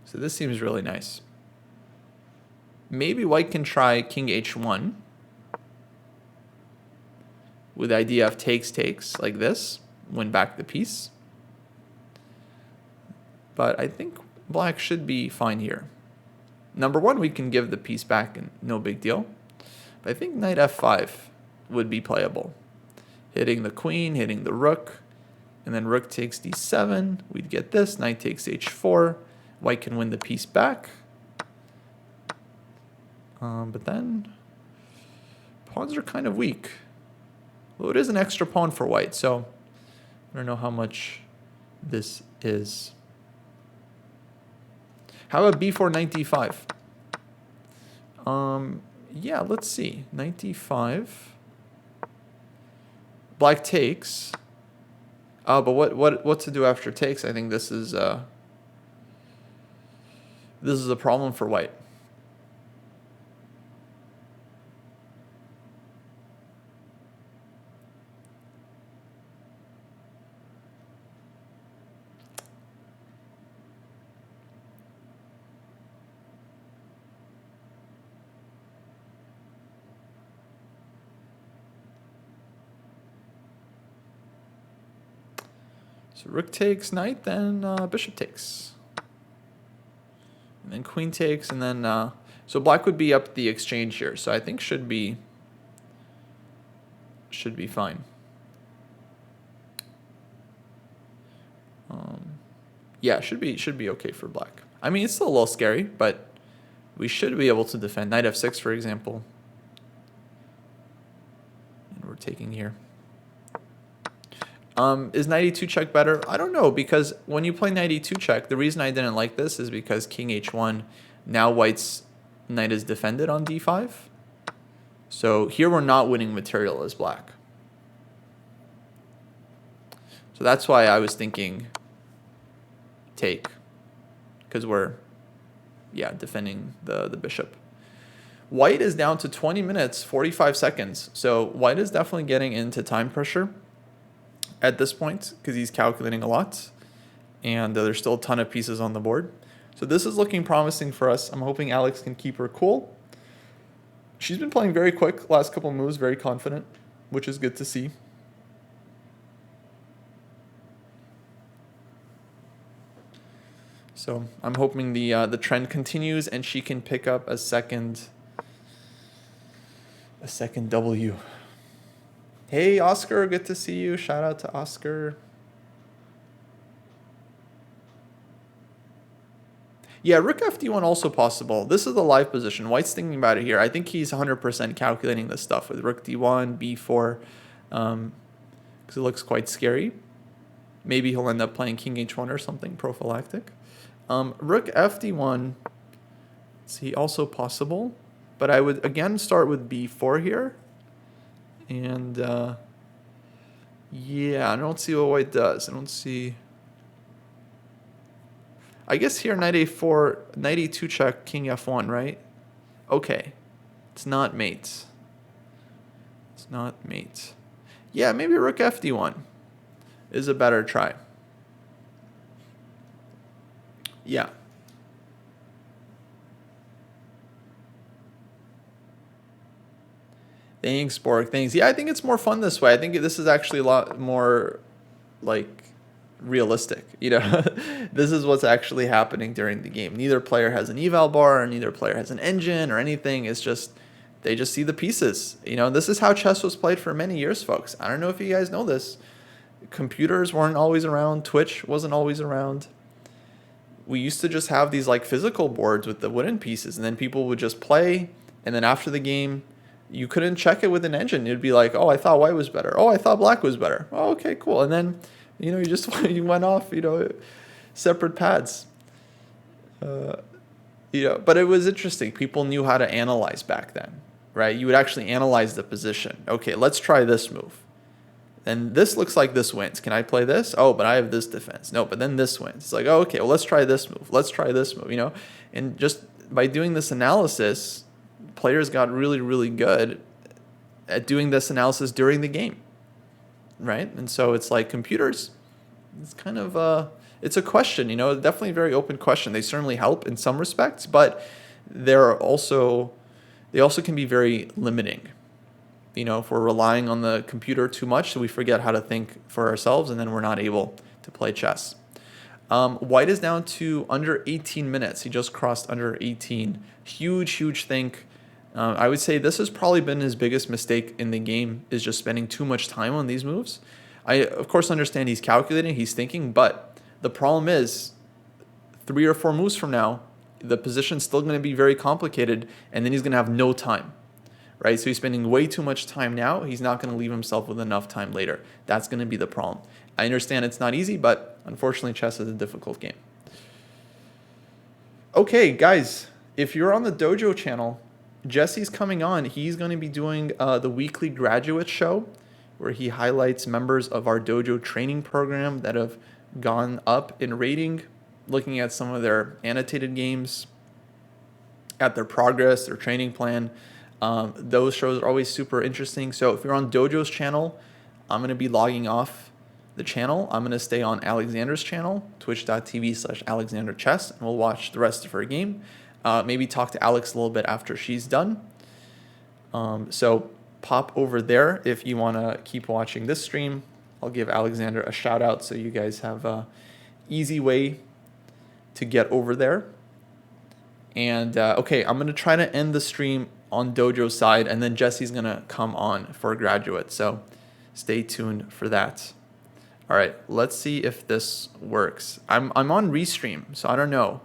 So this seems really nice. Maybe White can try king h1 with the idea of takes, like this, win back the piece. But I think Black should be fine here. Number one, we can give the piece back and no big deal. But I think knight f5 would be playable. Hitting the queen, hitting the rook, and then rook takes d7. We'd get this, knight takes h4. White can win the piece back. But then pawns are kind of weak. Well, it is an extra pawn for White, so I don't know how much this is. How about b4, knight d5? Yeah, let's see. Knight d5. Black takes. But what to do after takes? I think this is a problem for White. So rook takes, knight, then bishop takes. And then queen takes, and then... so Black would be up the exchange here, so I think should be fine. Yeah, should be okay for Black. I mean, it's still a little scary, but we should be able to defend. Knight f6, for example. And we're taking here. Is knight e2 check better? I don't know, because when you play knight e2 check, the reason I didn't like this is because king h1, now White's knight is defended on d5. So here we're not winning material as Black. So that's why I was thinking take, because we're, defending the bishop. White is down to 20 minutes, 45 seconds. So White is definitely getting into time pressure at this point because he's calculating a lot, and there's still a ton of pieces on the board. So this is looking promising for us. I'm hoping Alex can keep her cool. She's been playing very quick last couple moves, very confident, which is good to see. So I'm hoping the trend continues and she can pick up a second W. Hey, Oscar, good to see you. Shout out to Oscar. Yeah, rook FD1 also possible. This is the live position. White's thinking about it here. I think he's 100% calculating this stuff with rook D1, B4, because it looks quite scary. Maybe he'll end up playing king H1 or something prophylactic. Rook FD1 is also possible, but I would again start with B4 here. And yeah, I don't see what white does. I don't see... I guess here knight A4, knight E2 check, king F1, right? Okay. It's not mate. It's not mate. Yeah, maybe rook FD1 is a better try. Yeah. Thanks, Borg. Thanks. Yeah, I think it's more fun this way. I think this is actually a lot more, like, realistic. You know, this is what's actually happening during the game. Neither player has an eval bar, or neither player has an engine or anything. It's just, they just see the pieces. You know, this is how chess was played for many years, folks. I don't know if you guys know this. Computers weren't always around. Twitch wasn't always around. We used to just have these like physical boards with the wooden pieces, and then people would just play, and then after the game, you couldn't check it with an engine. It'd be like, oh, I thought white was better. Oh, I thought black was better. Oh, okay, cool. And then, you know, you just you went off, you know, separate paths. You know, but it was interesting. People knew how to analyze back then, right? You would actually analyze the position. Okay, let's try this move. And this looks like this wins. Can I play this? Oh, but I have this defense. No, but then this wins. It's like, oh, okay, well, let's try this move. Let's try this move, you know? And just by doing this analysis, players got really, really good at doing this analysis during the game, right? And so it's like computers, it's kind of, it's a question, you know, definitely a very open question. They certainly help in some respects, but they also can be very limiting. You know, if we're relying on the computer too much, so we forget how to think for ourselves, and then we're not able to play chess. White is down to under 18 minutes. He just crossed under 18. Huge think. I would say this has probably been his biggest mistake in the game, is just spending too much time on these moves. I, of course, understand he's calculating, he's thinking, but the problem is 3 or 4 moves from now, the position's still going to be very complicated, and then he's going to have no time. Right, so he's spending way too much time now. He's not going to leave himself with enough time later. That's going to be the problem. I understand it's not easy, but unfortunately, chess is a difficult game. Okay, guys, if you're on the Dojo channel, Jesse's coming on. He's going to be doing the weekly graduate show, where he highlights members of our Dojo training program that have gone up in rating, looking at some of their annotated games, at their progress, their training plan. Those shows are always super interesting. So if you're on Dojo's channel, I'm going to be logging off the channel. I'm going to stay on Alexandra's channel, twitch.tv/AlexandraChess, and we'll watch the rest of her game. Maybe talk to Alex a little bit after she's done. So pop over there if you want to keep watching this stream. I'll give Alexandra a shout out so you guys have an easy way to get over there. And okay, I'm going to try to end the stream on Dojo's side, and then Jesse's going to come on for a graduate. So stay tuned for that. All right, let's see if this works. I'm on Restream, so I don't know.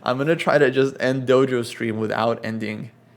I'm going to try to just end Dojo's stream without ending